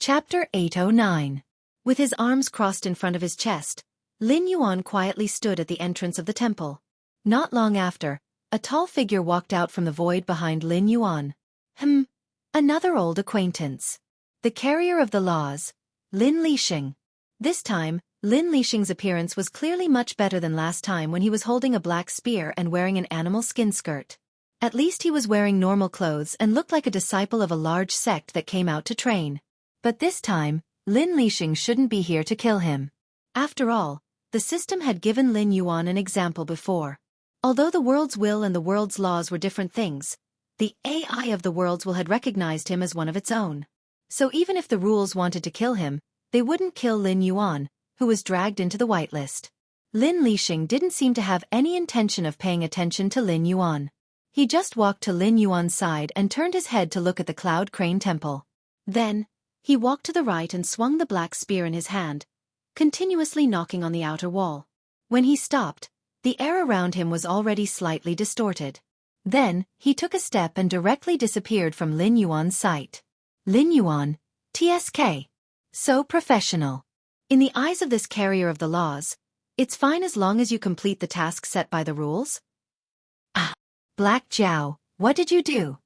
Chapter 809. With his arms crossed in front of his chest, Lin Yuan quietly stood at the entrance of the temple. Not long after, a tall figure walked out from the void behind Lin Yuan. Another old acquaintance. The carrier of the laws, Lin Lixing. This time, Lin Lixing's appearance was clearly much better than last time when he was holding a black spear and wearing an animal skin skirt. At least he was wearing normal clothes and looked like a disciple of a large sect that came out to train. But this time, Lin Lixing shouldn't be here to kill him. After all, the system had given Lin Yuan an example before. Although the world's will and the world's laws were different things, the AI of the world's will had recognized him as one of its own. So even if the rules wanted to kill him, they wouldn't kill Lin Yuan, who was dragged into the whitelist. Lin Lixing didn't seem to have any intention of paying attention to Lin Yuan. He just walked to Lin Yuan's side and turned his head to look at the Cloud Crane Temple. Then, he walked to the right and swung the black spear in his hand, continuously knocking on the outer wall. When he stopped, the air around him was already slightly distorted. Then, he took a step and directly disappeared from Lin Yuan's sight. Lin Yuan, TSK. So professional. In the eyes of this carrier of the laws, it's fine as long as you complete the task set by the rules. Black Jiao, what did you do?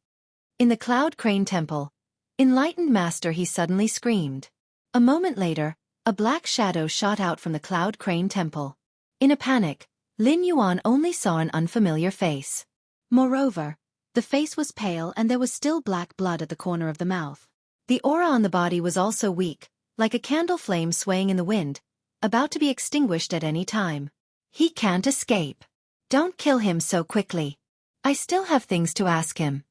In the Cloud Crane Temple, Enlightened Master, he suddenly screamed. A moment later, a black shadow shot out from the Cloud Crane Temple. In a panic, Lin Yuan only saw an unfamiliar face. Moreover, the face was pale and there was still black blood at the corner of the mouth. The aura on the body was also weak, like a candle flame swaying in the wind, about to be extinguished at any time. He can't escape. Don't kill him so quickly. I still have things to ask him.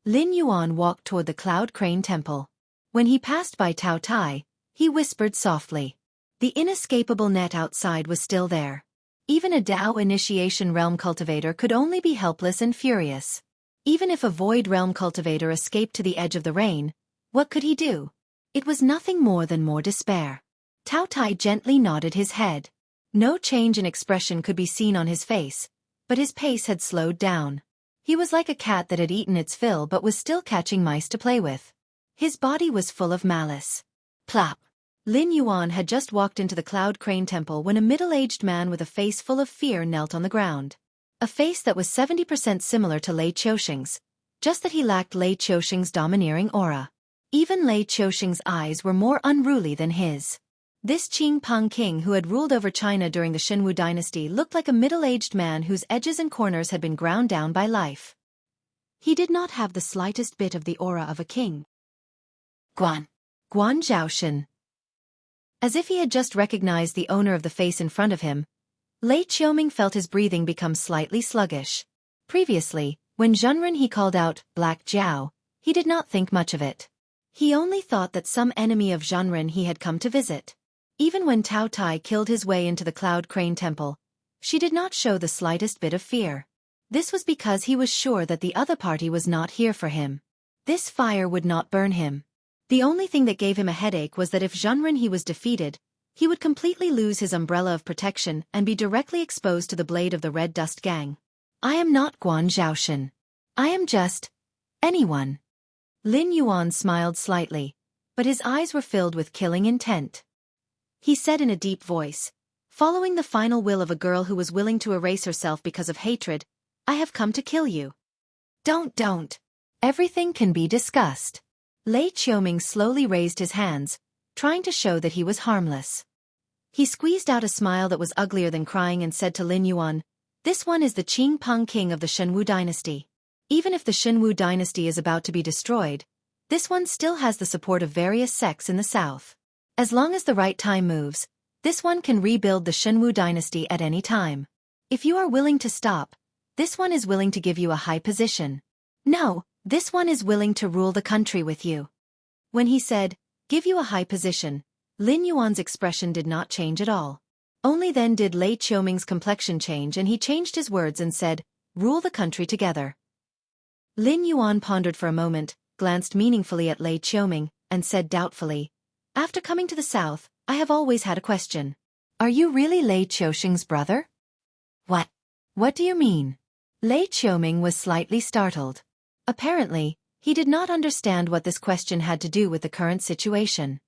Lin Yuan walked toward the Cloud Crane Temple. When he passed by Tao Tai, he whispered softly. The inescapable net outside was still there. Even a Dao initiation realm cultivator could only be helpless and furious. Even if a void realm cultivator escaped to the edge of the rain, what could he do? It was nothing more than more despair. Tao Tai gently nodded his head. No change in expression could be seen on his face, but his pace had slowed down. He was like a cat that had eaten its fill but was still catching mice to play with. His body was full of malice. Plop! Lin Yuan had just walked into the Cloud Crane Temple when a middle-aged man with a face full of fear knelt on the ground. A face that was 70% similar to Lei Qiuxing's, just that he lacked Lei Qiuxing's domineering aura. Even Lei Qiuxing's eyes were more unruly than his. This Qing Peng king who had ruled over China during the Shenwu dynasty looked like a middle-aged man whose edges and corners had been ground down by life. He did not have the slightest bit of the aura of a king. Guan Zhaoshan. As if he had just recognized the owner of the face in front of him, Lei Qiuming felt his breathing become slightly sluggish. Previously, when Zhenren he called out, Black Jiao, he did not think much of it. He only thought that some enemy of Zhenren he had come to visit. Even when Tao Tai killed his way into the Cloud Crane Temple, she did not show the slightest bit of fear. This was because he was sure that the other party was not here for him. This fire would not burn him. The only thing that gave him a headache was that if Zhenren he was defeated, he would completely lose his umbrella of protection and be directly exposed to the blade of the Red Dust Gang. I am not Guan Zhaoshan. I am just anyone. Lin Yuan smiled slightly, but his eyes were filled with killing intent. He said in a deep voice, following the final will of a girl who was willing to erase herself because of hatred, I have come to kill you. Don't. Everything can be discussed. Lei Qiuming slowly raised his hands, trying to show that he was harmless. He squeezed out a smile that was uglier than crying and said to Lin Yuan, this one is the Qing Peng king of the Shenwu dynasty. Even if the Shenwu dynasty is about to be destroyed, this one still has the support of various sects in the south. As long as the right time moves, this one can rebuild the Shenwu dynasty at any time. If you are willing to stop, this one is willing to give you a high position. No, this one is willing to rule the country with you. When he said, give you a high position, Lin Yuan's expression did not change at all. Only then did Lei Qiuming's complexion change and he changed his words and said, rule the country together. Lin Yuan pondered for a moment, glanced meaningfully at Lei Qiuming, and said doubtfully, after coming to the south, I have always had a question. Are you really Lei Qiuxing's brother? What do you mean? Lei Qiuming was slightly startled. Apparently, He did not understand what this question had to do with the current situation.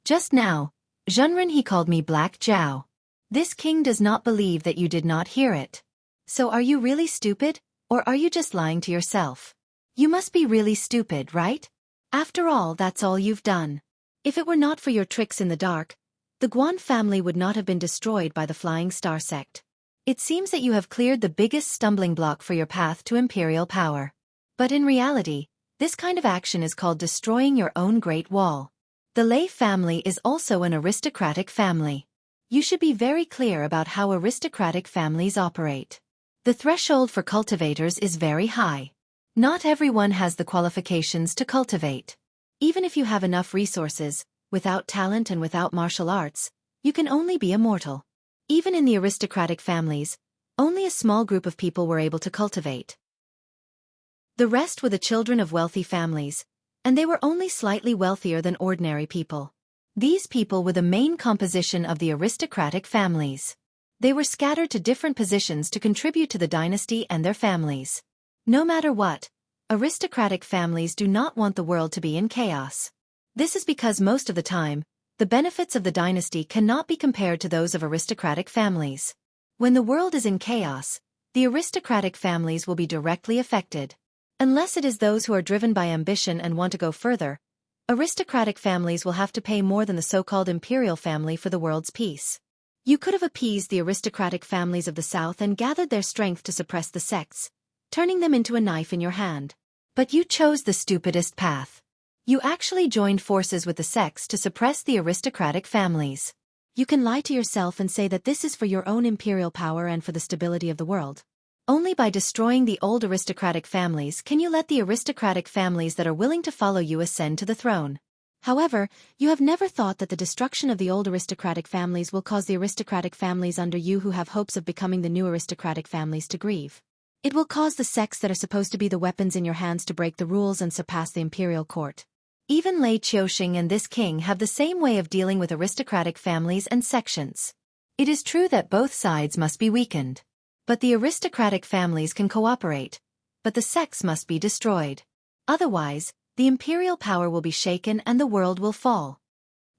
Just now, Zhenren he called me Black Zhao. This king does not believe that you did not hear it. So are you really stupid, or are you just lying to yourself? You must be really stupid, right? After all, that's all you've done. If it were not for your tricks in the dark, the Guan family would not have been destroyed by the Flying Star sect. It seems that you have cleared the biggest stumbling block for your path to imperial power. But in reality, this kind of action is called destroying your own Great Wall. The Lei family is also an aristocratic family. You should be very clear about how aristocratic families operate. The threshold for cultivators is very high. Not everyone has the qualifications to cultivate. Even if you have enough resources, without talent and without martial arts, you can only be a mortal. Even in the aristocratic families, only a small group of people were able to cultivate. The rest were the children of wealthy families, and they were only slightly wealthier than ordinary people. These people were the main composition of the aristocratic families. They were scattered to different positions to contribute to the dynasty and their families. No matter what, aristocratic families do not want the world to be in chaos. This is because most of the time, the benefits of the dynasty cannot be compared to those of aristocratic families. When the world is in chaos, the aristocratic families will be directly affected. Unless it is those who are driven by ambition and want to go further, aristocratic families will have to pay more than the so-called imperial family for the world's peace. You could have appeased the aristocratic families of the south and gathered their strength to suppress the sects, turning them into a knife in your hand. But you chose the stupidest path. You actually joined forces with the sects to suppress the aristocratic families. You can lie to yourself and say that this is for your own imperial power and for the stability of the world. Only by destroying the old aristocratic families can you let the aristocratic families that are willing to follow you ascend to the throne. However, you have never thought that the destruction of the old aristocratic families will cause the aristocratic families under you who have hopes of becoming the new aristocratic families to grieve. It will cause the sects that are supposed to be the weapons in your hands to break the rules and surpass the imperial court. Even Lei Qiuxing and this king have the same way of dealing with aristocratic families and sections. It is true that both sides must be weakened. But the aristocratic families can cooperate, but the sects must be destroyed. Otherwise, the imperial power will be shaken and the world will fall.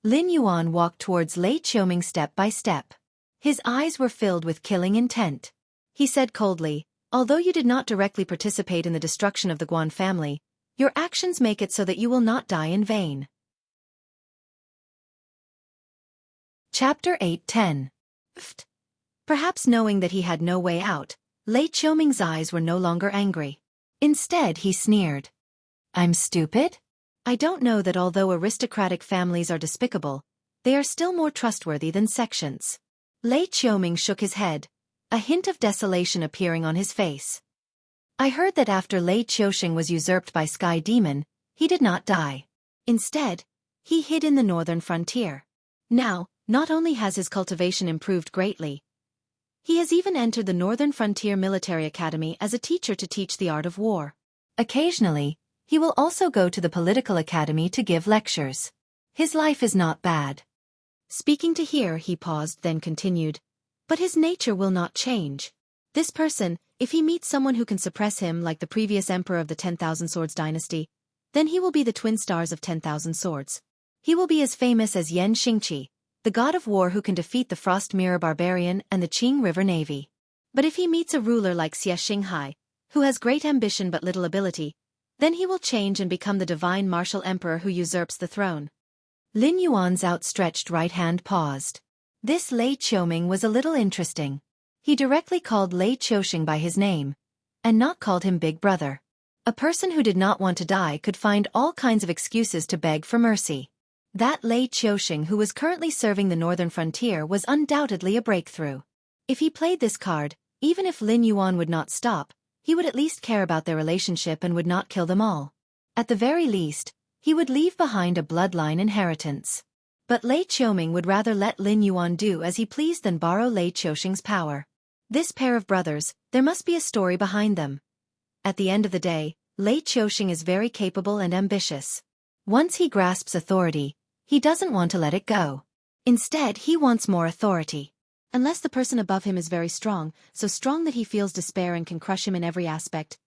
Lin Yuan walked towards Lei Qiuxing step by step. His eyes were filled with killing intent. He said coldly, "Although you did not directly participate in the destruction of the Guan family, your actions make it so that you will not die in vain." Chapter 8:10. Perhaps knowing that he had no way out, Lei Qiuxing's eyes were no longer angry. Instead, he sneered. "I'm stupid? I don't know that although aristocratic families are despicable, they are still more trustworthy than sections." Lei Qiuxing shook his head, a hint of desolation appearing on his face. "I heard that after Lei Qiuxing was usurped by Sky Demon, he did not die. Instead, he hid in the northern frontier. Now, not only has his cultivation improved greatly, he has even entered the Northern Frontier Military Academy as a teacher to teach the art of war. Occasionally, he will also go to the political academy to give lectures. His life is not bad." Speaking to hear, he paused, then continued, "But his nature will not change. This person, if he meets someone who can suppress him like the previous emperor of the 10,000 Swords dynasty, then he will be the twin stars of 10,000 Swords. He will be as famous as Yan Xingqi, the god of war who can defeat the Frost Mirror Barbarian and the Qing River Navy. But if he meets a ruler like Xie Xinghai, who has great ambition but little ability, then he will change and become the divine martial emperor who usurps the throne." Lin Yuan's outstretched right hand paused. This Lei Qiuxing was a little interesting. He directly called Lei Qiuxing by his name, and not called him Big Brother. A person who did not want to die could find all kinds of excuses to beg for mercy. That Lei Qiuxing who was currently serving the northern frontier was undoubtedly a breakthrough. If he played this card, even if Lin Yuan would not stop, he would at least care about their relationship and would not kill them all. At the very least, he would leave behind a bloodline inheritance. But Lei Qiuxing would rather let Lin Yuan do as he pleased than borrow Lei Qiuxing's power. This pair of brothers, there must be a story behind them. At the end of the day, Lei Qiuxing is very capable and ambitious. Once he grasps authority, he doesn't want to let it go. Instead, he wants more authority. Unless the person above him is very strong, so strong that he feels despair and can crush him in every aspect,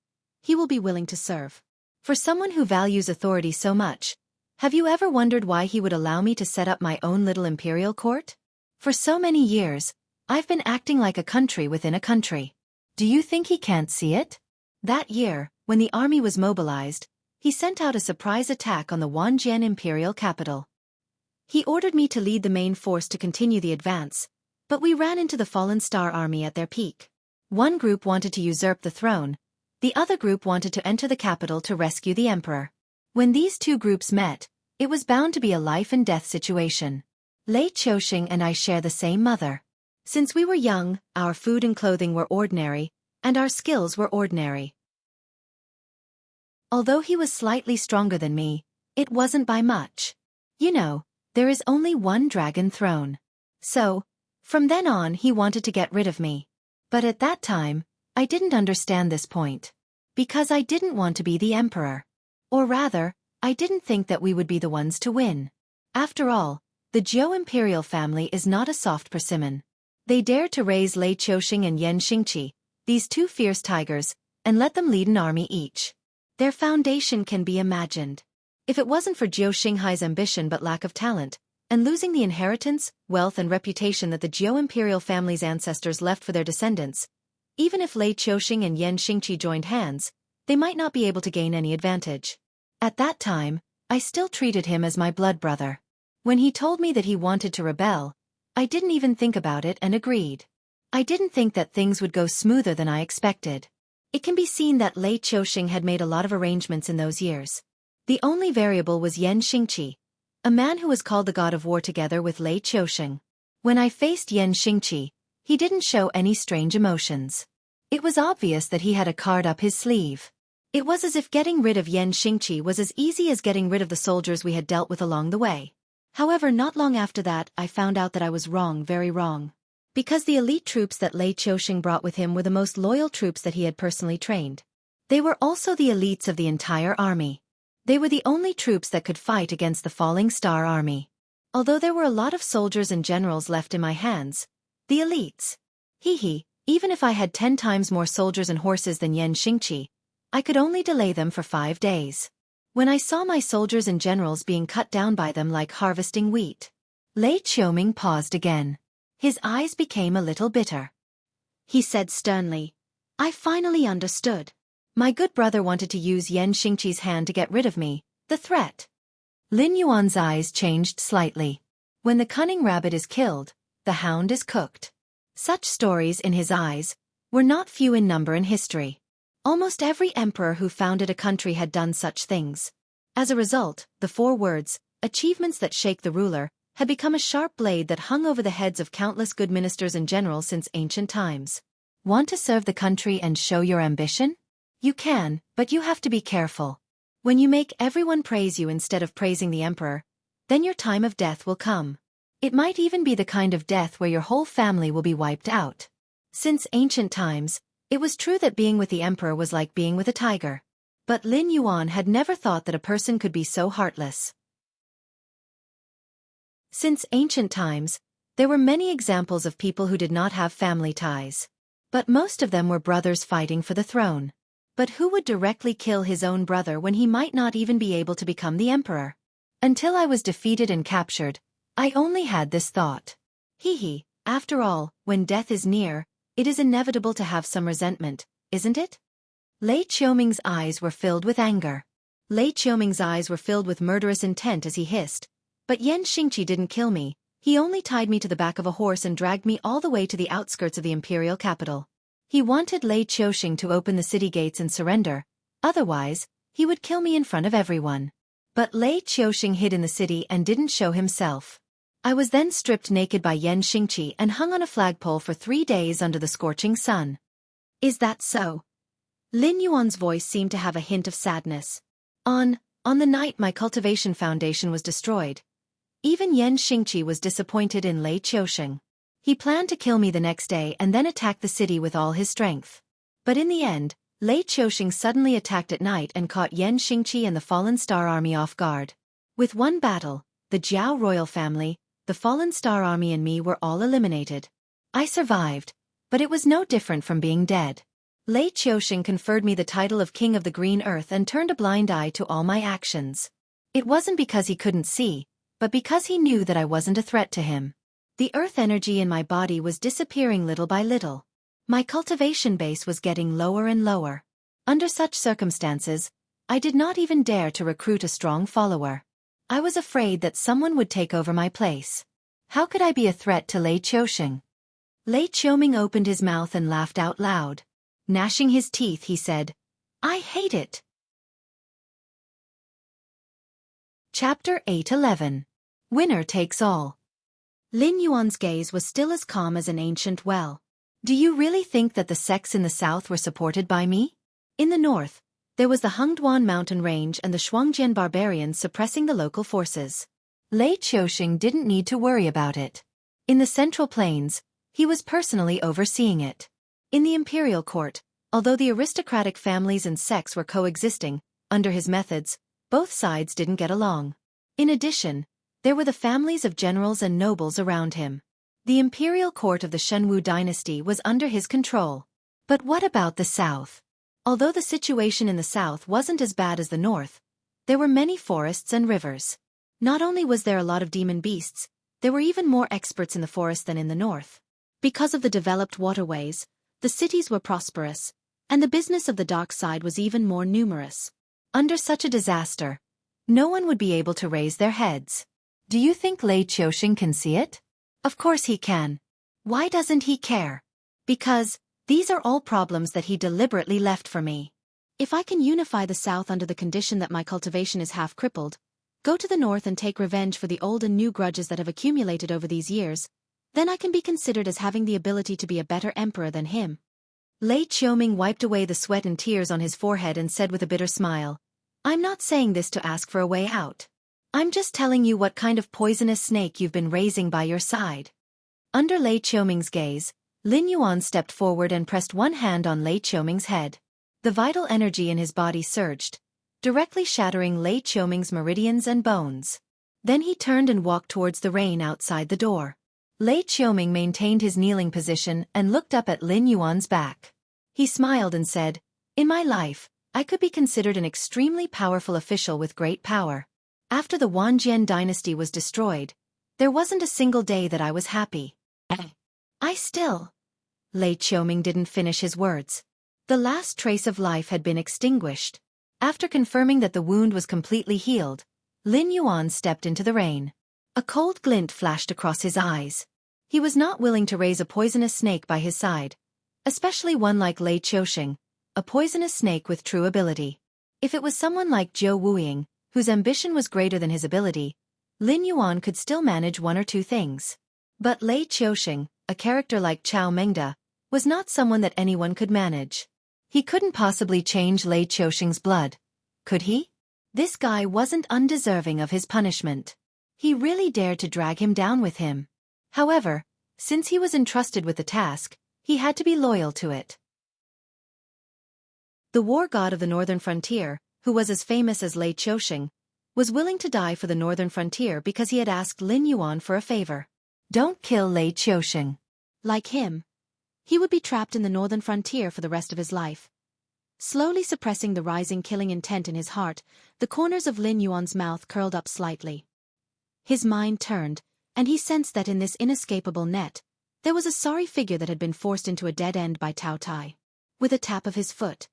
he will be willing to serve. For someone who values authority so much, have you ever wondered why he would allow me to set up my own little imperial court? For so many years, I've been acting like a country within a country. Do you think he can't see it? That year, when the army was mobilized, he sent out a surprise attack on the Wanjian imperial capital. He ordered me to lead the main force to continue the advance, but we ran into the Fallen Star army at their peak. One group wanted to usurp the throne, the other group wanted to enter the capital to rescue the emperor. When these two groups met, it was bound to be a life-and-death situation. Lei Qiuxing and I share the same mother. Since we were young, our food and clothing were ordinary, and our skills were ordinary. Although he was slightly stronger than me, it wasn't by much. You know, there is only one dragon throne. So, from then on he wanted to get rid of me. But at that time, I didn't understand this point. Because I didn't want to be the emperor. Or rather, I didn't think that we would be the ones to win. After all, the Zhou imperial family is not a soft persimmon. They dared to raise Lei Qiuxing and Yan Xingqi, these two fierce tigers, and let them lead an army each. Their foundation can be imagined. If it wasn't for Zhou Xinghai's ambition but lack of talent, and losing the inheritance, wealth and reputation that the Zhou imperial family's ancestors left for their descendants, even if Lei Qiuxing and Yan Xingqi joined hands, they might not be able to gain any advantage. At that time, I still treated him as my blood brother. When he told me that he wanted to rebel, I didn't even think about it and agreed. I didn't think that things would go smoother than I expected. It can be seen that Lei Qiuxing had made a lot of arrangements in those years. The only variable was Yan Xingqi, a man who was called the god of war together with Lei Qiuxing. When I faced Yan Xingqi, he didn't show any strange emotions. It was obvious that he had a card up his sleeve. It was as if getting rid of Yan Xingqi was as easy as getting rid of the soldiers we had dealt with along the way. However, not long after that, I found out that I was wrong, very wrong. Because the elite troops that Lei Qiuxing brought with him were the most loyal troops that he had personally trained. They were also the elites of the entire army. They were the only troops that could fight against the Falling Star army. Although there were a lot of soldiers and generals left in my hands, the elites. Even if I had 10 times more soldiers and horses than Yan Xingqi, I could only delay them for 5 days. When I saw my soldiers and generals being cut down by them like harvesting wheat, Lei Qiuxing paused again. His eyes became a little bitter. He said sternly, "I finally understood. My good brother wanted to use Yan Xingqi's hand to get rid of me, the threat." Lin Yuan's eyes changed slightly. When the cunning rabbit is killed, the hound is cooked. Such stories, in his eyes, were not few in number in history. Almost every emperor who founded a country had done such things. As a result, the 4 words, "achievements that shake the ruler," had become a sharp blade that hung over the heads of countless good ministers and generals since ancient times. Want to serve the country and show your ambition? You can, but you have to be careful. When you make everyone praise you instead of praising the emperor, then your time of death will come. It might even be the kind of death where your whole family will be wiped out. Since ancient times, it was true that being with the emperor was like being with a tiger. But Lin Yuan had never thought that a person could be so heartless. Since ancient times, there were many examples of people who did not have family ties. But most of them were brothers fighting for the throne. But who would directly kill his own brother when he might not even be able to become the emperor? Until I was defeated and captured, I only had this thought. After all, when death is near, it is inevitable to have some resentment, isn't it? Lei Qiuming's eyes were filled with anger. Lei Qiuming's eyes were filled with murderous intent as he hissed. But Yan Xingqi didn't kill me, he only tied me to the back of a horse and dragged me all the way to the outskirts of the imperial capital. He wanted Lei Qiuxing to open the city gates and surrender, otherwise, he would kill me in front of everyone. But Lei Qiuxing hid in the city and didn't show himself. I was then stripped naked by Yan Xingqi and hung on a flagpole for 3 days under the scorching sun. Is that so? Lin Yuan's voice seemed to have a hint of sadness. On the night my cultivation foundation was destroyed, even Yan Xingqi was disappointed in Lei Qiuxing. He planned to kill me the next day and then attack the city with all his strength. But in the end, Lei Qiuxing suddenly attacked at night and caught Yan Xingqi and the Fallen Star army off guard. With one battle, the Jiao royal family, the Fallen Star army and me were all eliminated. I survived, but it was no different from being dead. Lei Qiusheng conferred me the title of King of the Green Earth and turned a blind eye to all my actions. It wasn't because he couldn't see, but because he knew that I wasn't a threat to him. The earth energy in my body was disappearing little by little. My cultivation base was getting lower and lower. Under such circumstances, I did not even dare to recruit a strong follower. I was afraid that someone would take over my place. How could I be a threat to Lei Qiusheng? Lei Qiusheng opened his mouth and laughed out loud. Gnashing his teeth, he said, "I hate it." Chapter 8:11. Winner Takes All. Lin Yuan's gaze was still as calm as an ancient well. Do you really think that the sects in the south were supported by me? In the north, there was the Hengduan mountain range and the Shuangjian barbarians suppressing the local forces. Lei Qiusheng didn't need to worry about it. In the central plains, he was personally overseeing it. In the imperial court, although the aristocratic families and sects were coexisting, under his methods, both sides didn't get along. In addition, there were the families of generals and nobles around him. The imperial court of the Shenwu dynasty was under his control. But what about the south? Although the situation in the south wasn't as bad as the north, there were many forests and rivers. Not only was there a lot of demon beasts, there were even more experts in the forest than in the north. Because of the developed waterways, the cities were prosperous, and the business of the dark side was even more numerous. Under such a disaster, no one would be able to raise their heads. Do you think Lei Qiusheng can see it? Of course he can. Why doesn't he care? Because these are all problems that he deliberately left for me. If I can unify the south under the condition that my cultivation is half crippled, go to the north and take revenge for the old and new grudges that have accumulated over these years, then I can be considered as having the ability to be a better emperor than him. Lei Qiusheng wiped away the sweat and tears on his forehead and said with a bitter smile, "I'm not saying this to ask for a way out. I'm just telling you what kind of poisonous snake you've been raising by your side." Under Lei Qiusheng's gaze, Lin Yuan stepped forward and pressed one hand on Lei Qiusheng's head. The vital energy in his body surged, directly shattering Lei Qiusheng's meridians and bones. Then he turned and walked towards the rain outside the door. Lei Qiusheng maintained his kneeling position and looked up at Lin Yuan's back. He smiled and said, "In my life, I could be considered an extremely powerful official with great power. After the Wanjian dynasty was destroyed, there wasn't a single day that I was happy. Lei Qiusheng didn't finish his words. The last trace of life had been extinguished. After confirming that the wound was completely healed, Lin Yuan stepped into the rain. A cold glint flashed across his eyes. He was not willing to raise a poisonous snake by his side, especially one like Lei Qiusheng, a poisonous snake with true ability. If it was someone like Zhou Wuying, whose ambition was greater than his ability, Lin Yuan could still manage one or two things. But Lei Qiusheng, a character like Chao Mengda, was not someone that anyone could manage. He couldn't possibly change Lei Qiusheng's blood, could he? This guy wasn't undeserving of his punishment. He really dared to drag him down with him. However, since he was entrusted with the task, he had to be loyal to it. The war god of the northern frontier, who was as famous as Lei Qiusheng, was willing to die for the northern frontier because he had asked Lin Yuan for a favor. Don't kill Lei Qiusheng. Like him, he would be trapped in the northern frontier for the rest of his life. Slowly suppressing the rising killing intent in his heart, the corners of Lin Yuan's mouth curled up slightly. His mind turned, and he sensed that in this inescapable net, there was a sorry figure that had been forced into a dead end by Tao Tai. With a tap of his foot,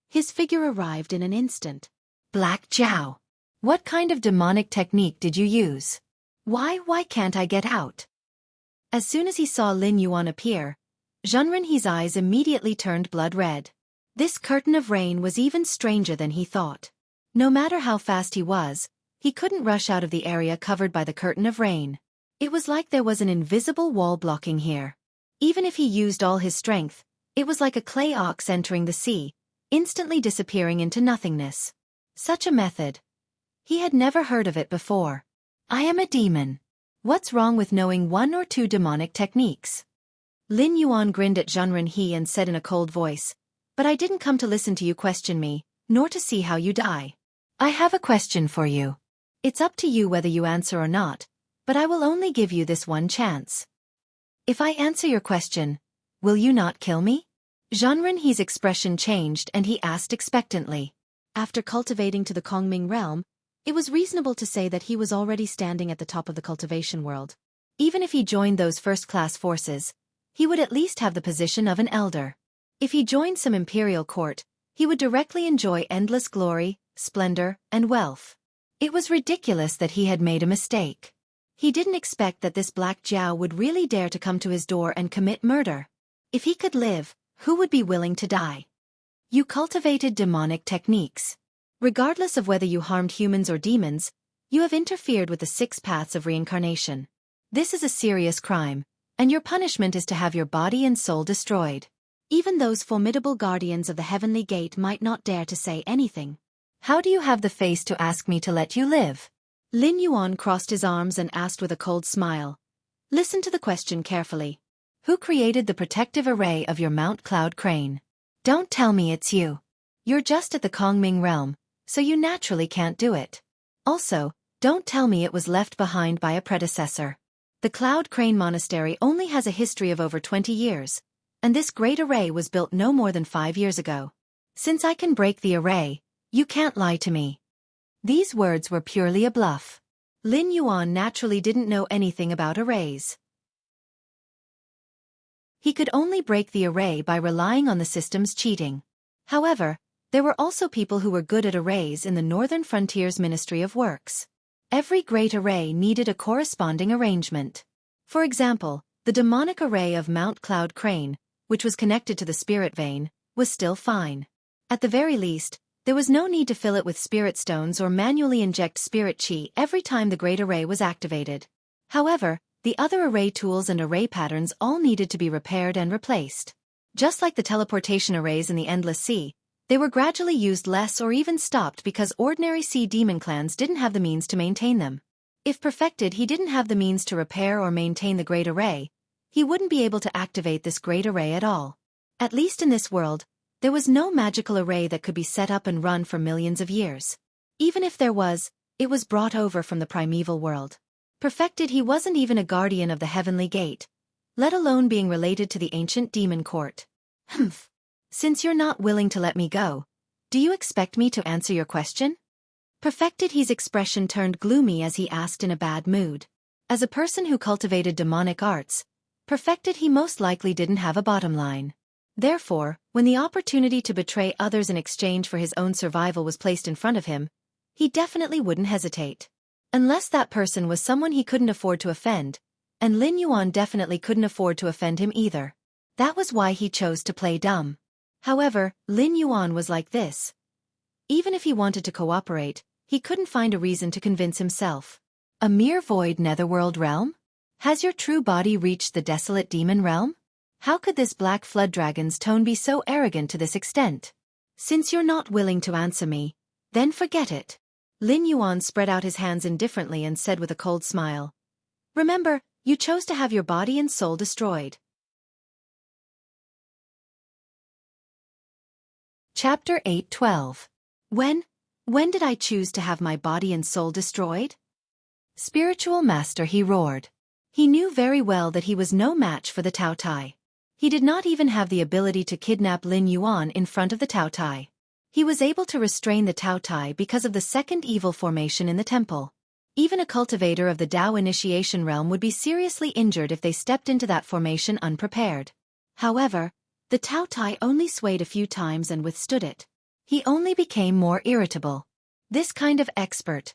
his figure arrived in an instant. Black Jiao. What kind of demonic technique did you use? Why can't I get out? As soon as he saw Lin Yuan appear, Zhenrenhe's eyes immediately turned blood red. This curtain of rain was even stranger than he thought. No matter how fast he was, he couldn't rush out of the area covered by the curtain of rain. It was like there was an invisible wall blocking here. Even if he used all his strength, it was like a clay ox entering the sea, instantly disappearing into nothingness. Such a method. He had never heard of it before. I am a demon. What's wrong with knowing one or two demonic techniques? Lin Yuan grinned at Zhenrenhe and said in a cold voice, "But I didn't come to listen to you question me, nor to see how you die. I have a question for you. It's up to you whether you answer or not, but I will only give you this one chance. If I answer your question, will you not kill me?" Zhanrenhe's expression changed and he asked expectantly. After cultivating to the Kongming realm, it was reasonable to say that he was already standing at the top of the cultivation world. Even if he joined those first-class forces, he would at least have the position of an elder. If he joined some imperial court, he would directly enjoy endless glory, splendor, and wealth. It was ridiculous that he had made a mistake. He didn't expect that this Black Jiao would really dare to come to his door and commit murder. If he could live, who would be willing to die? You cultivated demonic techniques. Regardless of whether you harmed humans or demons, you have interfered with the 6 paths of reincarnation. This is a serious crime, and your punishment is to have your body and soul destroyed. Even those formidable guardians of the heavenly gate might not dare to say anything. How do you have the face to ask me to let you live? Lin Yuan crossed his arms and asked with a cold smile. Listen to the question carefully. Who created the protective array of your Mount Cloud Crane? Don't tell me it's you. You're just at the Kongming realm, so you naturally can't do it. Also, don't tell me it was left behind by a predecessor. The Cloud Crane Monastery only has a history of over 20 years, and this great array was built no more than 5 years ago. Since I can break the array, you can't lie to me. These words were purely a bluff. Lin Yuan naturally didn't know anything about arrays. He could only break the array by relying on the system's cheating. However, there were also people who were good at arrays in the Northern Frontier's Ministry of Works. Every great array needed a corresponding arrangement. For example, the demonic array of Mount Cloud Crane, which was connected to the spirit vein, was still fine. At the very least, there was no need to fill it with spirit stones or manually inject spirit chi every time the great array was activated. However, the other array tools and array patterns all needed to be repaired and replaced. Just like the teleportation arrays in the Endless Sea, they were gradually used less or even stopped because ordinary sea demon clans didn't have the means to maintain them. If perfected, he didn't have the means to repair or maintain the great array. He wouldn't be able to activate this great array at all. At least in this world, there was no magical array that could be set up and run for millions of years. Even if there was, it was brought over from the primeval world. Perfected, he wasn't even a guardian of the heavenly gate, let alone being related to the ancient demon court. Humph. Since you're not willing to let me go, do you expect me to answer your question? Perfected, his expression turned gloomy as he asked in a bad mood. As a person who cultivated demonic arts, Perfected, he most likely didn't have a bottom line. Therefore, when the opportunity to betray others in exchange for his own survival was placed in front of him, he definitely wouldn't hesitate. Unless that person was someone he couldn't afford to offend, and Lin Yuan definitely couldn't afford to offend him either. That was why he chose to play dumb. However, Lin Yuan was like this. Even if he wanted to cooperate, he couldn't find a reason to convince himself. A mere void netherworld realm? Has your true body reached the desolate demon realm? How could this black flood dragon's tone be so arrogant to this extent? Since you're not willing to answer me, then forget it. Lin Yuan spread out his hands indifferently and said with a cold smile. Remember, you chose to have your body and soul destroyed. Chapter 8:12. When did I choose to have my body and soul destroyed? Spiritual master, he roared. He knew very well that he was no match for the Tao Tai. He did not even have the ability to kidnap Lin Yuan in front of the Tao Tai. He was able to restrain the Tao Tai because of the second evil formation in the temple. Even a cultivator of the Dao initiation realm would be seriously injured if they stepped into that formation unprepared. However, the Tao Tai only swayed a few times and withstood it. He only became more irritable. This kind of expert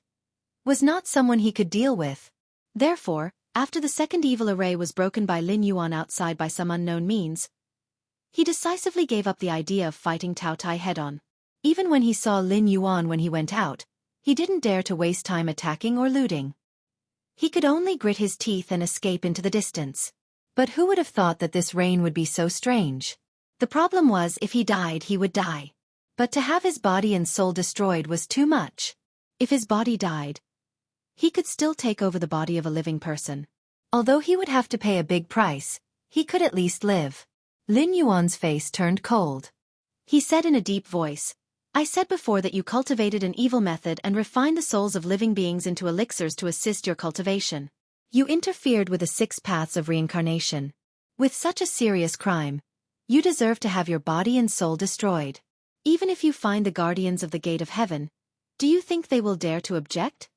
was not someone he could deal with. Therefore, after the second evil array was broken by Lin Yuan outside by some unknown means, he decisively gave up the idea of fighting Tao Tai head-on. Even when he saw Lin Yuan when he went out, he didn't dare to waste time attacking or looting. He could only grit his teeth and escape into the distance. But who would have thought that this reign would be so strange? The problem was, if he died, he would die. But to have his body and soul destroyed was too much. If his body died, he could still take over the body of a living person. Although he would have to pay a big price, he could at least live. Lin Yuan's face turned cold. He said in a deep voice, I said before that you cultivated an evil method and refined the souls of living beings into elixirs to assist your cultivation. You interfered with the 6 paths of reincarnation. With such a serious crime, You deserve to have your body and soul destroyed. Even if you find the guardians of the gate of heaven, do you think they will dare to object?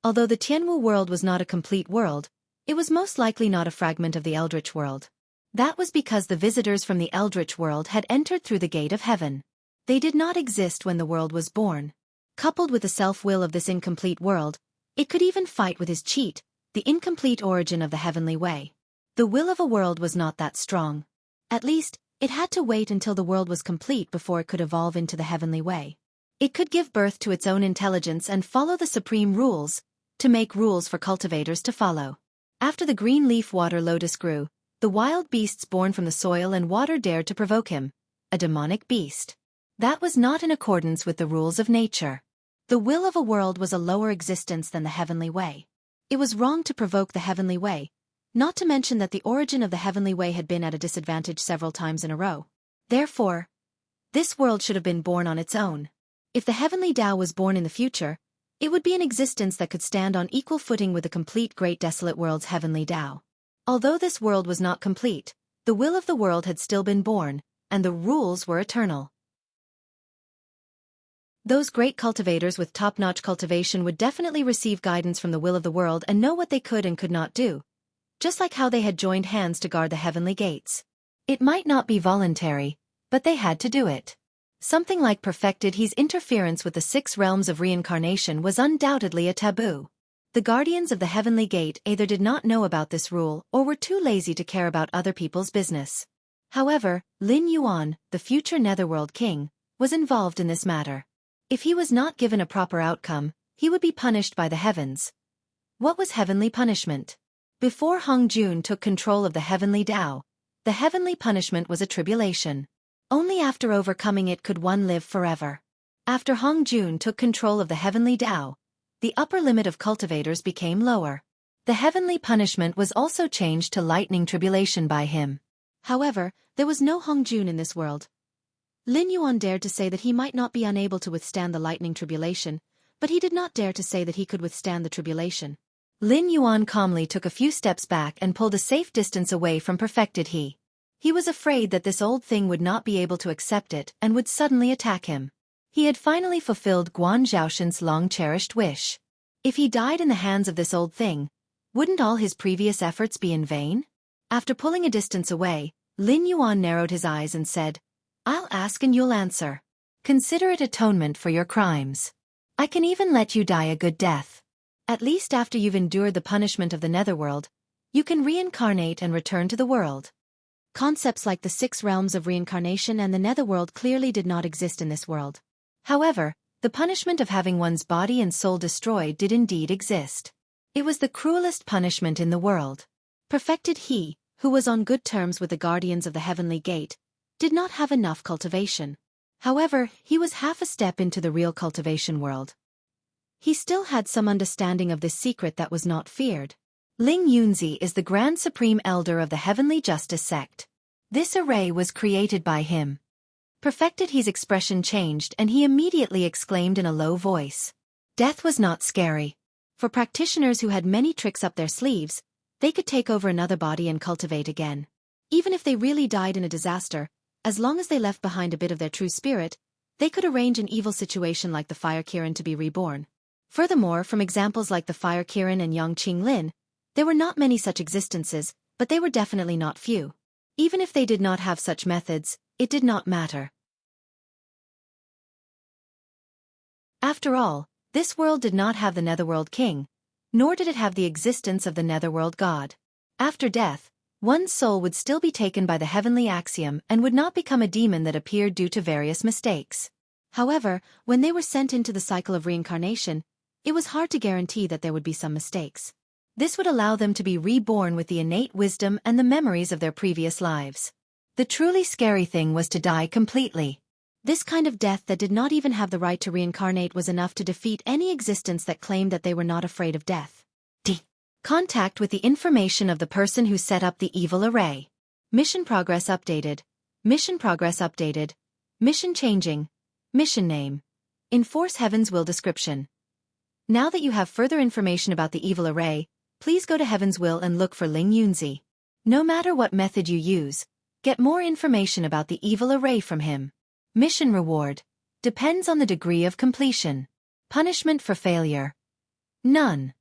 Although the Tianwu world was not a complete world, it was most likely not a fragment of the Eldritch world. That was because the visitors from the Eldritch world had entered through the gate of heaven. They did not exist when the world was born. Coupled with the self-will of this incomplete world, it could even fight with his cheat, the incomplete origin of the heavenly way. The will of a world was not that strong. At least, it had to wait until the world was complete before it could evolve into the heavenly way. It could give birth to its own intelligence and follow the supreme rules, to make rules for cultivators to follow. After the green leaf water lotus grew, the wild beasts born from the soil and water dared to provoke him, a demonic beast. That was not in accordance with the rules of nature. The will of a world was a lower existence than the heavenly way. It was wrong to provoke the heavenly way, not to mention that the origin of the heavenly way had been at a disadvantage several times in a row. Therefore, this world should have been born on its own. If the heavenly Tao was born in the future, it would be an existence that could stand on equal footing with the complete great desolate world's heavenly Tao. Although this world was not complete, the will of the world had still been born, and the rules were eternal. Those great cultivators with top-notch cultivation would definitely receive guidance from the will of the world and know what they could and could not do, just like how they had joined hands to guard the heavenly gates. It might not be voluntary, but they had to do it. Something like Perfected He's interference with the 6 realms of reincarnation was undoubtedly a taboo. The guardians of the heavenly gate either did not know about this rule or were too lazy to care about other people's business. However, Lin Yuan, the future Netherworld king, was involved in this matter. If he was not given a proper outcome, he would be punished by the heavens. What was heavenly punishment? Before Hong Jun took control of the heavenly Tao, the heavenly punishment was a tribulation. Only after overcoming it could one live forever. After Hong Jun took control of the heavenly Tao, the upper limit of cultivators became lower. The heavenly punishment was also changed to lightning tribulation by him. However, there was no Hong Jun in this world. Lin Yuan dared to say that he might not be unable to withstand the lightning tribulation, but he did not dare to say that he could withstand the tribulation. Lin Yuan calmly took a few steps back and pulled a safe distance away from Perfected He. He was afraid that this old thing would not be able to accept it and would suddenly attack him. He had finally fulfilled Guan Zhaoshan's long-cherished wish. If he died in the hands of this old thing, wouldn't all his previous efforts be in vain? After pulling a distance away, Lin Yuan narrowed his eyes and said, "I'll ask and you'll answer. Consider it atonement for your crimes. I can even let you die a good death. At least after you've endured the punishment of the netherworld, you can reincarnate and return to the world." Concepts like the 6 realms of reincarnation and the netherworld clearly did not exist in this world. However, the punishment of having one's body and soul destroyed did indeed exist. It was the cruelest punishment in the world. Perfected He, who was on good terms with the guardians of the heavenly gate, did not have enough cultivation. However, he was half a step into the real cultivation world. He still had some understanding of this secret that was not feared. Ling Yunzi is the Grand Supreme Elder of the Heavenly Justice Sect. This array was created by him. Perfected He's expression changed and he immediately exclaimed in a low voice. Death was not scary. For practitioners who had many tricks up their sleeves, they could take over another body and cultivate again. Even if they really died in a disaster, as long as they left behind a bit of their true spirit, they could arrange an evil situation like the Fire Kirin to be reborn. Furthermore, from examples like the Fire Kirin and Yang Qinglin, there were not many such existences, but they were definitely not few. Even if they did not have such methods, it did not matter. After all, this world did not have the Netherworld King, nor did it have the existence of the Netherworld God. After death, one's soul would still be taken by the heavenly axiom and would not become a demon that appeared due to various mistakes. However, when they were sent into the cycle of reincarnation, it was hard to guarantee that there would be some mistakes. This would allow them to be reborn with the innate wisdom and the memories of their previous lives. The truly scary thing was to die completely. This kind of death that did not even have the right to reincarnate was enough to defeat any existence that claimed that they were not afraid of death. Contact with the information of the person who set up the evil array. Mission progress updated. Mission progress updated. Mission changing. Mission name. Enforce Heaven's Will description. Now that you have further information about the evil array, please go to Heaven's Will and look for Ling Yunzi. No matter what method you use, Get more information about the evil array from him. Mission reward. Depends on the degree of completion. Punishment for failure. None.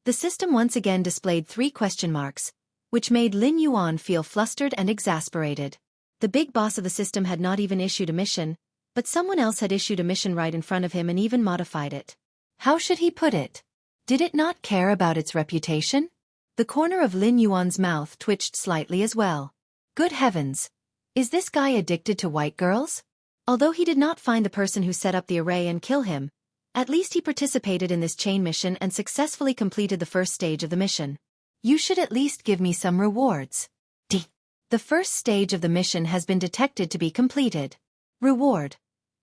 The system once again displayed 3 question marks, which made Lin Yuan feel flustered and exasperated. The big boss of the system had not even issued a mission, but someone else had issued a mission right in front of him and even modified it. How should he put it? Did it not care about its reputation? The corner of Lin Yuan's mouth twitched slightly as well. Good heavens! Is this guy addicted to white girls? Although he did not find the person who set up the array and kill him, at least he participated in this chain mission and successfully completed the first stage of the mission. You should at least give me some rewards. The first stage of the mission has been detected to be completed. Reward.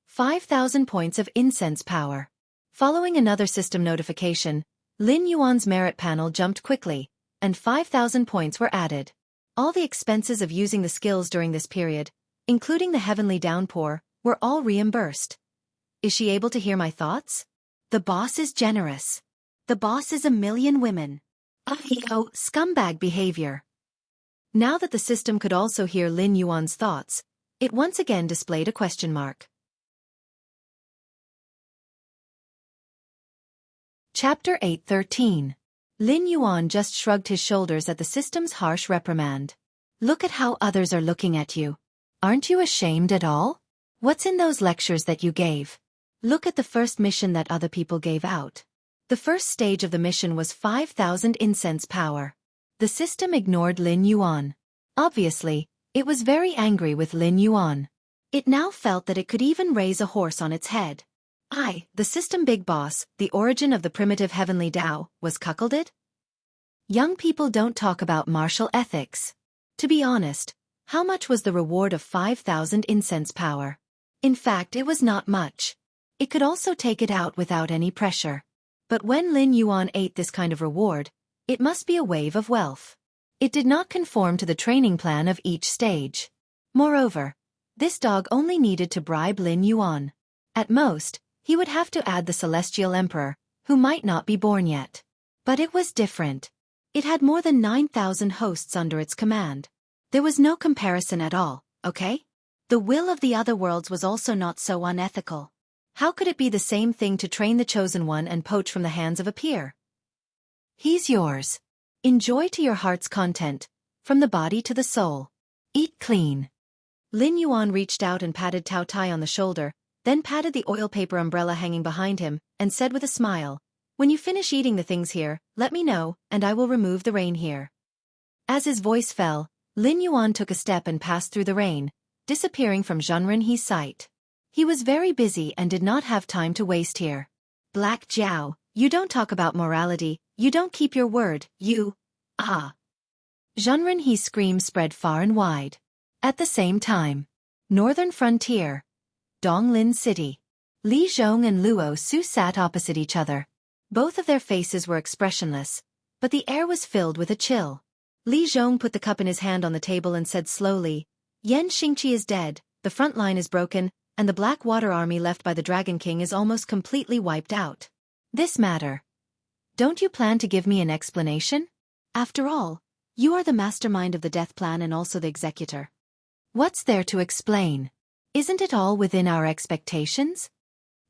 5,000 points of incense power. Following another system notification, Lin Yuan's merit panel jumped quickly, and 5,000 points were added. All the expenses of using the skills during this period, including the heavenly downpour, were all reimbursed. Is she able to hear my thoughts? The boss is generous. The boss is 1,000,000 women. Scumbag behavior. Now that the system could also hear Lin Yuan's thoughts, it once again displayed a question mark. Chapter 8:13. Lin Yuan just shrugged his shoulders at the system's harsh reprimand. Look at how others are looking at you. Aren't you ashamed at all? What's in those lectures that you gave? Look at the first mission that other people gave out. The first stage of the mission was 5,000 incense power. The system ignored Lin Yuan. Obviously, it was very angry with Lin Yuan. It now felt that it could even raise a horse on its head. The system big boss, the origin of the primitive heavenly Tao, was cuckolded? Young people don't talk about martial ethics. To be honest, how much was the reward of 5,000 incense power? In fact, it was not much. It could also take it out without any pressure. But when Lin Yuan ate this kind of reward, it must be a wave of wealth. It did not conform to the training plan of each stage. Moreover, this dog only needed to bribe Lin Yuan. At most, he would have to add the Celestial Emperor, who might not be born yet. But it was different. It had more than 9,000 hosts under its command. There was no comparison at all, okay? The will of the other worlds was also not so unethical. How could it be the same thing to train the chosen one and poach from the hands of a peer? He's yours. Enjoy to your heart's content, from the body to the soul. Eat clean. Lin Yuan reached out and patted Tao Tai on the shoulder, then patted the oil paper umbrella hanging behind him, and said with a smile, "When you finish eating the things here, let me know, and I will remove the rain here." As his voice fell, Lin Yuan took a step and passed through the rain, disappearing from Zhen Renhe's sight. He was very busy and did not have time to waste here. Black Jiao, you don't talk about morality, you don't keep your word, you... Zhen Renhe's scream spread far and wide. At the same time, northern frontier, Donglin City. Li Zhong and Luo Su sat opposite each other. Both of their faces were expressionless, but the air was filled with a chill. Li Zhong put the cup in his hand on the table and said slowly, "Yan Xingqi is dead, the front line is broken, and the Black Water Army left by the Dragon King is almost completely wiped out. This matter. Don't you plan to give me an explanation? After all, you are the mastermind of the death plan and also the executor. What's there to explain? Isn't it all within our expectations?"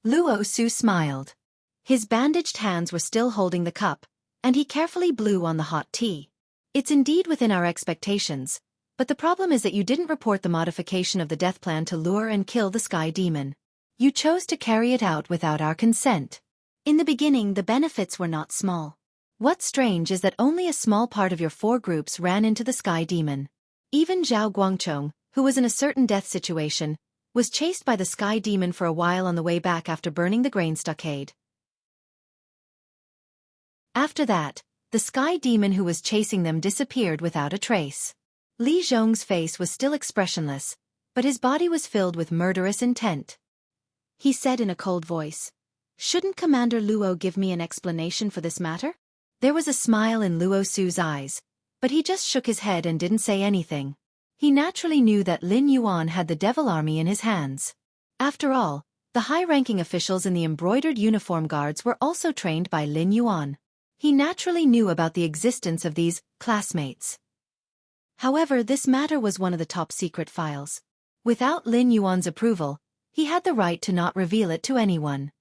Luo Su smiled. His bandaged hands were still holding the cup, and he carefully blew on the hot tea. "It's indeed within our expectations, but the problem is that you didn't report the modification of the death plan to lure and kill the Sky Demon. You chose to carry it out without our consent. In the beginning, the benefits were not small. What's strange is that only a small part of your 4 groups ran into the Sky Demon. Even Zhao Guangchong, who was in a certain death situation, was chased by the Sky Demon for a while on the way back after burning the grain stockade. After that, the Sky Demon who was chasing them disappeared without a trace. Li Zhong's face was still expressionless, but his body was filled with murderous intent. He said in a cold voice, "Shouldn't Commander Luo give me an explanation for this matter?" There was a smile in Luo Su's eyes, but he just shook his head and didn't say anything. He naturally knew that Lin Yuan had the Devil Army in his hands. After all, the high-ranking officials in the embroidered uniform guards were also trained by Lin Yuan. He naturally knew about the existence of these classmates. However, this matter was one of the top-secret files. Without Lin Yuan's approval, he had the right to not reveal it to anyone.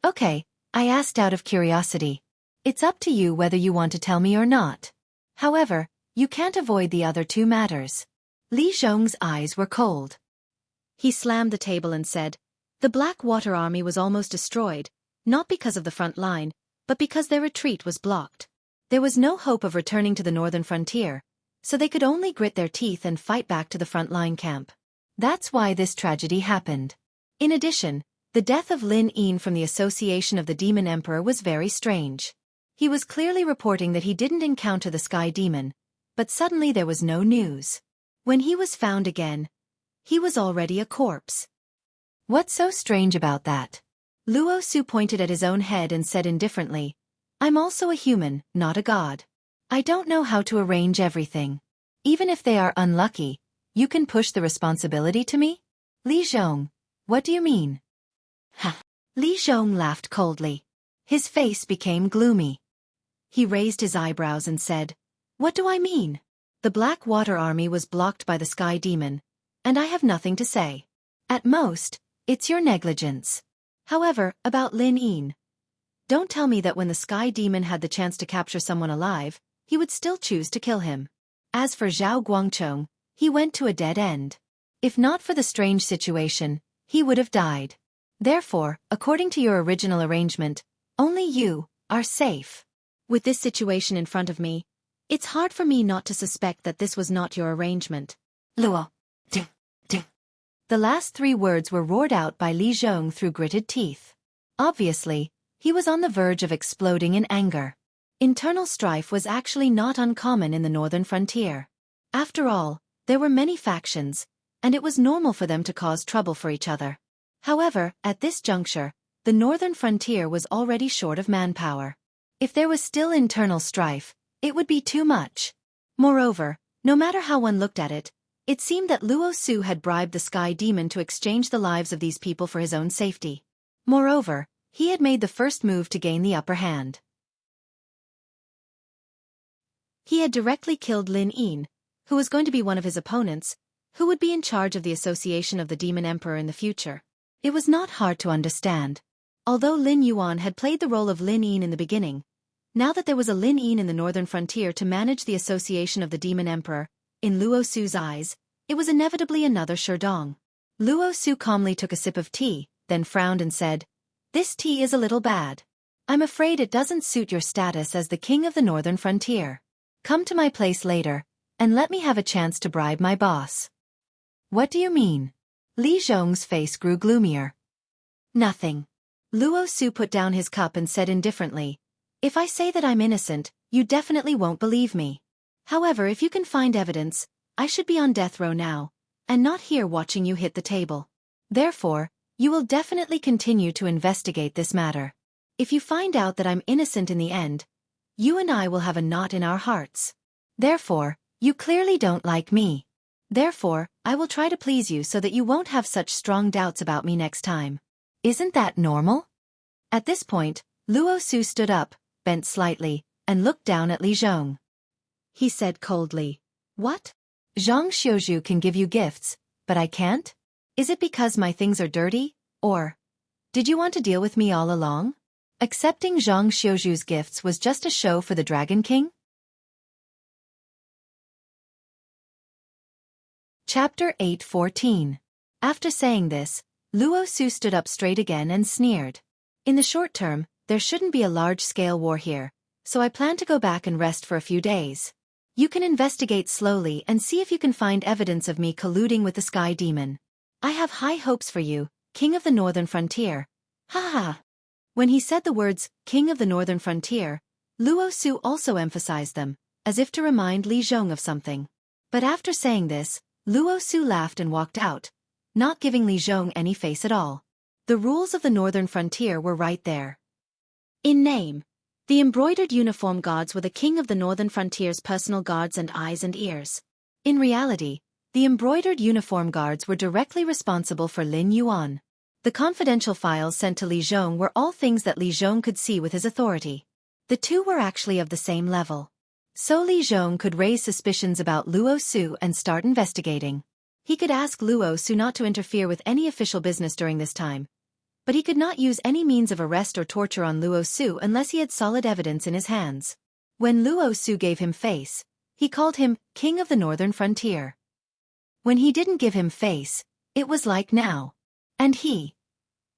Okay, I asked out of curiosity. It's up to you whether you want to tell me or not. However, you can't avoid the other two matters. Li Zhong's eyes were cold. He slammed the table and said, "The Blackwater army was almost destroyed, not because of the front line, but because their retreat was blocked. There was no hope of returning to the northern frontier, so they could only grit their teeth and fight back to the front line camp. That's why this tragedy happened. In addition, the death of Lin Yin from the Association of the Demon Emperor was very strange. He was clearly reporting that he didn't encounter the Sky Demon, but suddenly there was no news. When he was found again, he was already a corpse. What's so strange about that?" Luo Su pointed at his own head and said indifferently, "I'm also a human, not a god. I don't know how to arrange everything. Even if they are unlucky, you can push the responsibility to me? Li Zhong, what do you mean?" Ha! Li Zhong laughed coldly. His face became gloomy. He raised his eyebrows and said, "What do I mean? The Blackwater army was blocked by the Sky Demon, and I have nothing to say. At most, it's your negligence. However, about Lin Yin, don't tell me that when the Sky Demon had the chance to capture someone alive, he would still choose to kill him. As for Zhao Guangchong, he went to a dead end. If not for the strange situation, he would have died. Therefore, according to your original arrangement, only you are safe. With this situation in front of me, it's hard for me not to suspect that this was not your arrangement." Luo. Ding, ding. The last three words were roared out by Li Zhong through gritted teeth. Obviously, he was on the verge of exploding in anger. Internal strife was actually not uncommon in the northern frontier. After all, there were many factions, and it was normal for them to cause trouble for each other. However, at this juncture, the northern frontier was already short of manpower. If there was still internal strife, it would be too much. Moreover, no matter how one looked at it, it seemed that Luo Su had bribed the Sky Demon to exchange the lives of these people for his own safety. Moreover, he had made the first move to gain the upper hand. He had directly killed Lin Yin, who was going to be one of his opponents, who would be in charge of the Association of the Demon Emperor in the future. It was not hard to understand. Although Lin Yuan had played the role of Lin Yin in the beginning, now that there was a Lin Yin in the northern frontier to manage the Association of the Demon Emperor, in Luo Su's eyes, it was inevitably another Sherdong. Luo Su calmly took a sip of tea, then frowned and said, "This tea is a little bad. I'm afraid it doesn't suit your status as the king of the northern frontier. Come to my place later, and let me have a chance to bribe my boss." "What do you mean?" Li Zhong's face grew gloomier. "Nothing." Luo Su put down his cup and said indifferently, "If I say that I'm innocent, you definitely won't believe me. However, if you can find evidence, I should be on death row now, and not here watching you hit the table. Therefore, you will definitely continue to investigate this matter. If you find out that I'm innocent in the end, you and I will have a knot in our hearts. Therefore, you clearly don't like me. Therefore, I will try to please you so that you won't have such strong doubts about me next time. Isn't that normal?" At this point, Luo Su stood up, bent slightly, and looked down at Li Zhong. He said coldly, "What? Zhang Xiuzhu can give you gifts, but I can't? Is it because my things are dirty, or did you want to deal with me all along? Accepting Zhang Xiuzhu's gifts was just a show for the Dragon King?" Chapter 8:14. After saying this, Luo Su stood up straight again and sneered. "In the short term, there shouldn't be a large-scale war here, so I plan to go back and rest for a few days. You can investigate slowly and see if you can find evidence of me colluding with the Sky Demon. I have high hopes for you, King of the Northern Frontier. Ha ha." When he said the words, King of the Northern Frontier, Luo Su also emphasized them, as if to remind Li Zhong of something. But after saying this, Luo Su laughed and walked out, not giving Li Zhong any face at all. The rules of the Northern Frontier were right there. In name, the embroidered uniform guards were the King of the Northern Frontier's personal guards and eyes and ears. In reality, the embroidered uniform guards were directly responsible for Lin Yuan. The confidential files sent to Li Zhong were all things that Li Zhong could see with his authority. The two were actually of the same level. So Li Zhong could raise suspicions about Luo Su and start investigating. He could ask Luo Su not to interfere with any official business during this time, but he could not use any means of arrest or torture on Luo Su unless he had solid evidence in his hands. When Luo Su gave him face, he called him King of the Northern Frontier. When he didn't give him face, it was like now. And he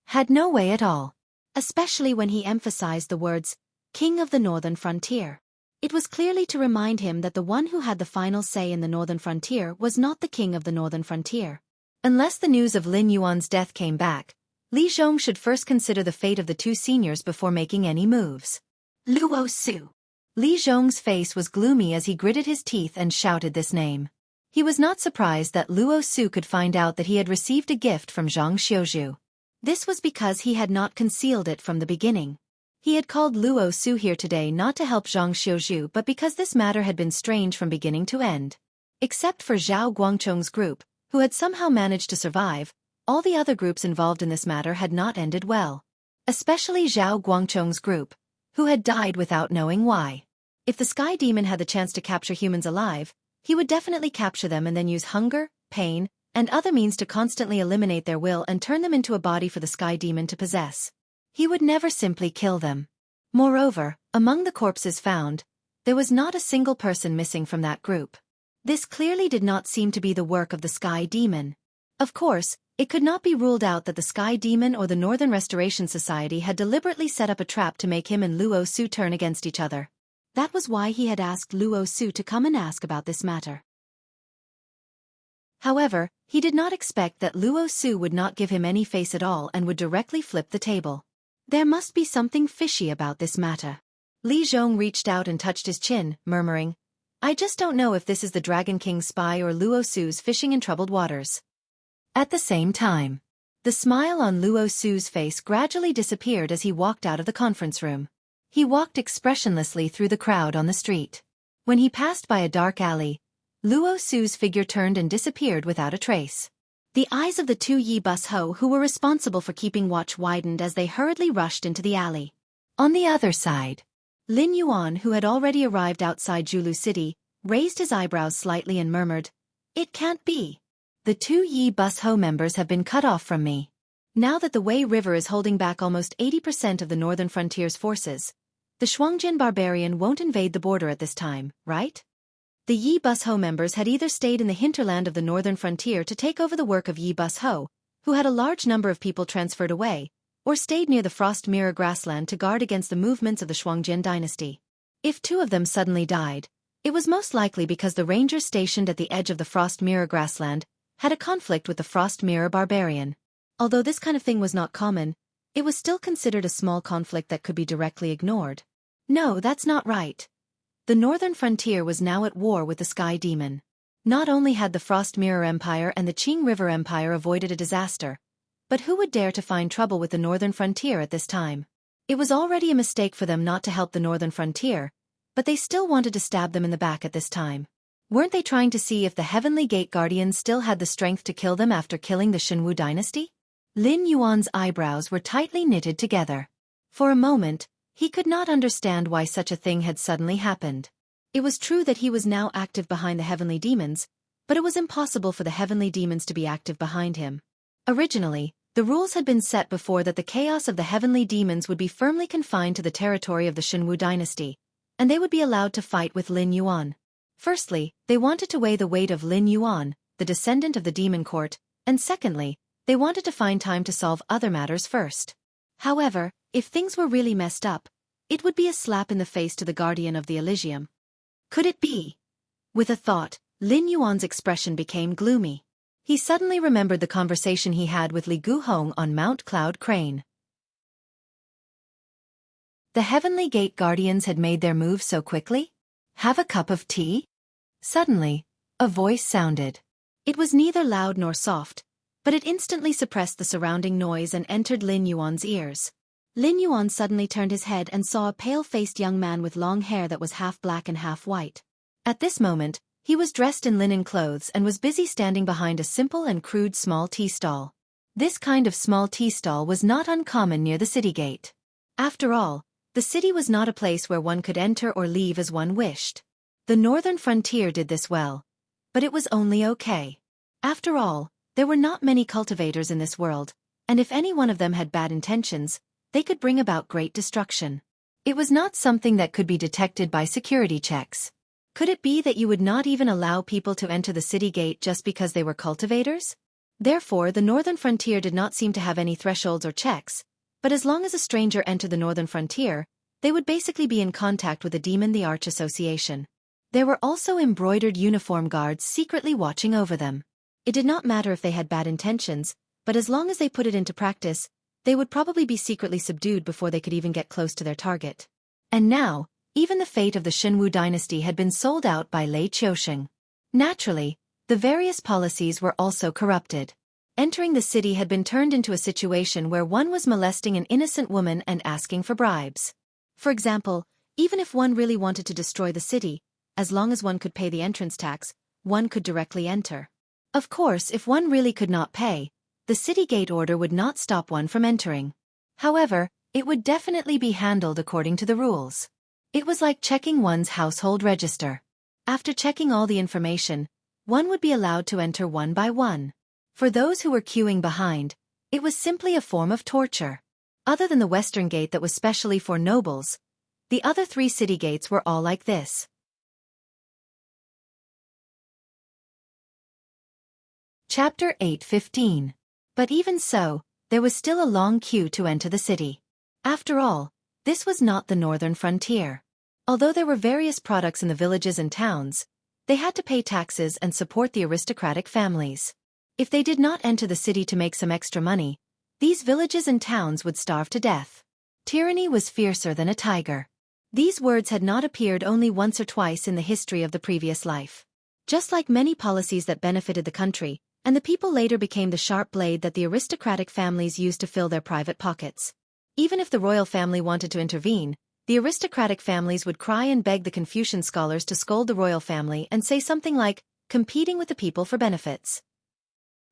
had no way at all, especially when he emphasized the words, King of the Northern Frontier. It was clearly to remind him that the one who had the final say in the Northern Frontier was not the King of the Northern Frontier. Unless the news of Lin Yuan's death came back, Li Zhong should first consider the fate of the two seniors before making any moves. Luo Su. Li Zhong's face was gloomy as he gritted his teeth and shouted this name. He was not surprised that Luo Su could find out that he had received a gift from Zhang Xiuzhu. This was because he had not concealed it from the beginning. He had called Luo Su here today not to help Zhang Xiuzhu but because this matter had been strange from beginning to end. Except for Zhao Guangcheng's group, who had somehow managed to survive, all the other groups involved in this matter had not ended well. Especially Zhao Guangcheng's group, who had died without knowing why. If the Sky Demon had the chance to capture humans alive, he would definitely capture them and then use hunger, pain, and other means to constantly eliminate their will and turn them into a body for the Sky Demon to possess. He would never simply kill them. Moreover, among the corpses found, there was not a single person missing from that group. This clearly did not seem to be the work of the Sky Demon. Of course, it could not be ruled out that the Sky Demon or the Northern Restoration Society had deliberately set up a trap to make him and Luo Su turn against each other. That was why he had asked Luo Su to come and ask about this matter. However, he did not expect that Luo Su would not give him any face at all and would directly flip the table. There must be something fishy about this matter. Li Zhong reached out and touched his chin, murmuring, I just don't know if this is the Dragon King's spy or Luo Su's fishing in troubled waters. At the same time, the smile on Luo Su's face gradually disappeared as he walked out of the conference room. He walked expressionlessly through the crowd on the street. When he passed by a dark alley, Luo Su's figure turned and disappeared without a trace. The eyes of the two Yi Bus Ho who were responsible for keeping watch widened as they hurriedly rushed into the alley. On the other side, Lin Yuan, who had already arrived outside Julu City, raised his eyebrows slightly and murmured, It can't be. The two Yi Bus Ho members have been cut off from me. Now that the Wei River is holding back almost 80% of the Northern Frontier's forces, the Shuangjin barbarian won't invade the border at this time, right? The Yi Bus Ho members had either stayed in the hinterland of the Northern Frontier to take over the work of Yi Bus Ho, who had a large number of people transferred away, or stayed near the Frost Mirror grassland to guard against the movements of the Shuangjin dynasty. If two of them suddenly died, it was most likely because the rangers stationed at the edge of the Frost Mirror grassland had a conflict with the Frost Mirror barbarian. Although this kind of thing was not common, it was still considered a small conflict that could be directly ignored. No, that's not right. The Northern Frontier was now at war with the Sky Demon. Not only had the Frost Mirror Empire and the Qing River Empire avoided a disaster, but who would dare to find trouble with the Northern Frontier at this time? It was already a mistake for them not to help the Northern Frontier, but they still wanted to stab them in the back at this time. Weren't they trying to see if the Heavenly Gate Guardians still had the strength to kill them after killing the Shenwu dynasty? Lin Yuan's eyebrows were tightly knitted together. For a moment, he could not understand why such a thing had suddenly happened. It was true that he was now active behind the Heavenly Demons, but it was impossible for the Heavenly Demons to be active behind him. Originally, the rules had been set before that the chaos of the Heavenly Demons would be firmly confined to the territory of the Shenwu dynasty, and they would be allowed to fight with Lin Yuan. Firstly, they wanted to weigh the weight of Lin Yuan, the descendant of the Demon Court, and secondly, they wanted to find time to solve other matters first. However, if things were really messed up, it would be a slap in the face to the Guardian of the Elysium. Could it be? With a thought, Lin Yuan's expression became gloomy. He suddenly remembered the conversation he had with Li Guhong on Mount Cloud Crane. The Heavenly Gate Guardians had made their move so quickly? Have a cup of tea? Suddenly, a voice sounded. It was neither loud nor soft, but it instantly suppressed the surrounding noise and entered Lin Yuan's ears. Lin Yuan suddenly turned his head and saw a pale-faced young man with long hair that was half black and half white. At this moment, he was dressed in linen clothes and was busy standing behind a simple and crude small tea stall. This kind of small tea stall was not uncommon near the city gate. After all, the city was not a place where one could enter or leave as one wished. The northern frontier did this well. But it was only okay. After all, there were not many cultivators in this world, and if any one of them had bad intentions, they could bring about great destruction. It was not something that could be detected by security checks. Could it be that you would not even allow people to enter the city gate just because they were cultivators? Therefore, the northern frontier did not seem to have any thresholds or checks, but as long as a stranger entered the northern frontier, they would basically be in contact with the demon the Arch Association. There were also embroidered uniform guards secretly watching over them. It did not matter if they had bad intentions, but as long as they put it into practice, they would probably be secretly subdued before they could even get close to their target. And now, even the fate of the Shenwu dynasty had been sold out by Lei Qiusheng. Naturally, the various policies were also corrupted. Entering the city had been turned into a situation where one was molesting an innocent woman and asking for bribes. For example, even if one really wanted to destroy the city, as long as one could pay the entrance tax, one could directly enter. Of course, if one really could not pay, the city gate order would not stop one from entering. However, it would definitely be handled according to the rules. It was like checking one's household register. After checking all the information, one would be allowed to enter one by one. For those who were queuing behind, it was simply a form of torture. Other than the western gate that was specially for nobles, the other 3 city gates were all like this. Chapter 8:15. But even so, there was still a long queue to enter the city. After all, this was not the northern frontier. Although there were various products in the villages and towns, they had to pay taxes and support the aristocratic families. If they did not enter the city to make some extra money, these villages and towns would starve to death. Tyranny was fiercer than a tiger. These words had not appeared only once or twice in the history of the previous life. Just like many policies that benefited the country, and the people later became the sharp blade that the aristocratic families used to fill their private pockets. Even if the royal family wanted to intervene, the aristocratic families would cry and beg the Confucian scholars to scold the royal family and say something like, competing with the people for benefits.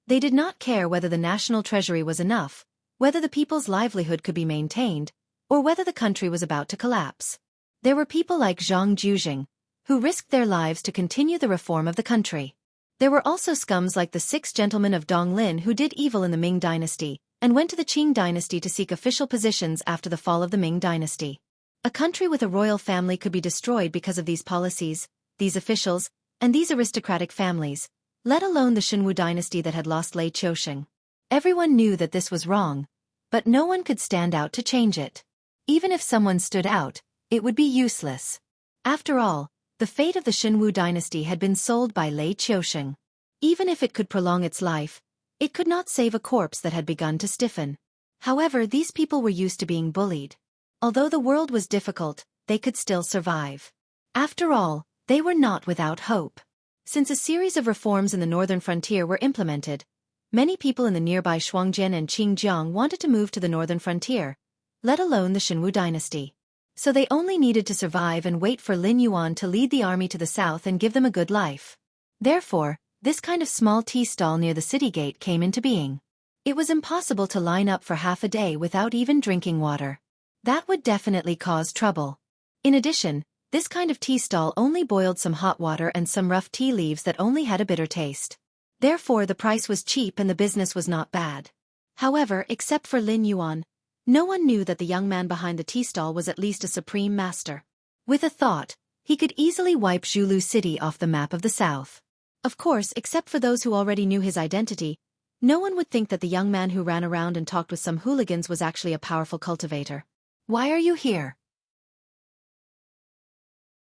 They did not care whether the national treasury was enough, whether the people's livelihood could be maintained, or whether the country was about to collapse. There were people like Zhang Jujing, who risked their lives to continue the reform of the country. There were also scums like the 6 gentlemen of Donglin who did evil in the Ming dynasty, and went to the Qing dynasty to seek official positions after the fall of the Ming dynasty. A country with a royal family could be destroyed because of these policies, these officials, and these aristocratic families, let alone the Shenwu dynasty that had lost Lei Qiusheng. Everyone knew that this was wrong, but no one could stand out to change it. Even if someone stood out, it would be useless. After all, the fate of the Shenwu dynasty had been sold by Lei Qiusheng. Even if it could prolong its life, it could not save a corpse that had begun to stiffen. However, these people were used to being bullied. Although the world was difficult, they could still survive. After all, they were not without hope. Since a series of reforms in the northern frontier were implemented, many people in the nearby Shuangjian and Qingjiang wanted to move to the northern frontier, let alone the Shenwu dynasty. So they only needed to survive and wait for Lin Yuan to lead the army to the south and give them a good life. Therefore, this kind of small tea stall near the city gate came into being. It was impossible to line up for half a day without even drinking water. That would definitely cause trouble. In addition, this kind of tea stall only boiled some hot water and some rough tea leaves that only had a bitter taste. Therefore, the price was cheap and the business was not bad. However, except for Lin Yuan, no one knew that the young man behind the tea stall was at least a supreme master. With a thought, he could easily wipe Zhulu City off the map of the south. Of course, except for those who already knew his identity, no one would think that the young man who ran around and talked with some hooligans was actually a powerful cultivator. Why are you here?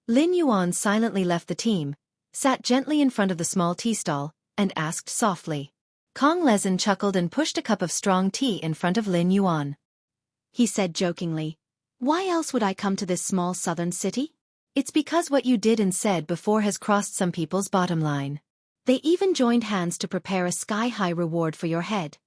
Lin Yuan silently left the team, sat gently in front of the small tea stall, and asked softly. Kong Lezin chuckled and pushed a cup of strong tea in front of Lin Yuan. He said jokingly, "Why else would I come to this small southern city? It's because what you did and said before has crossed some people's bottom line. They even joined hands to prepare a sky-high reward for your head."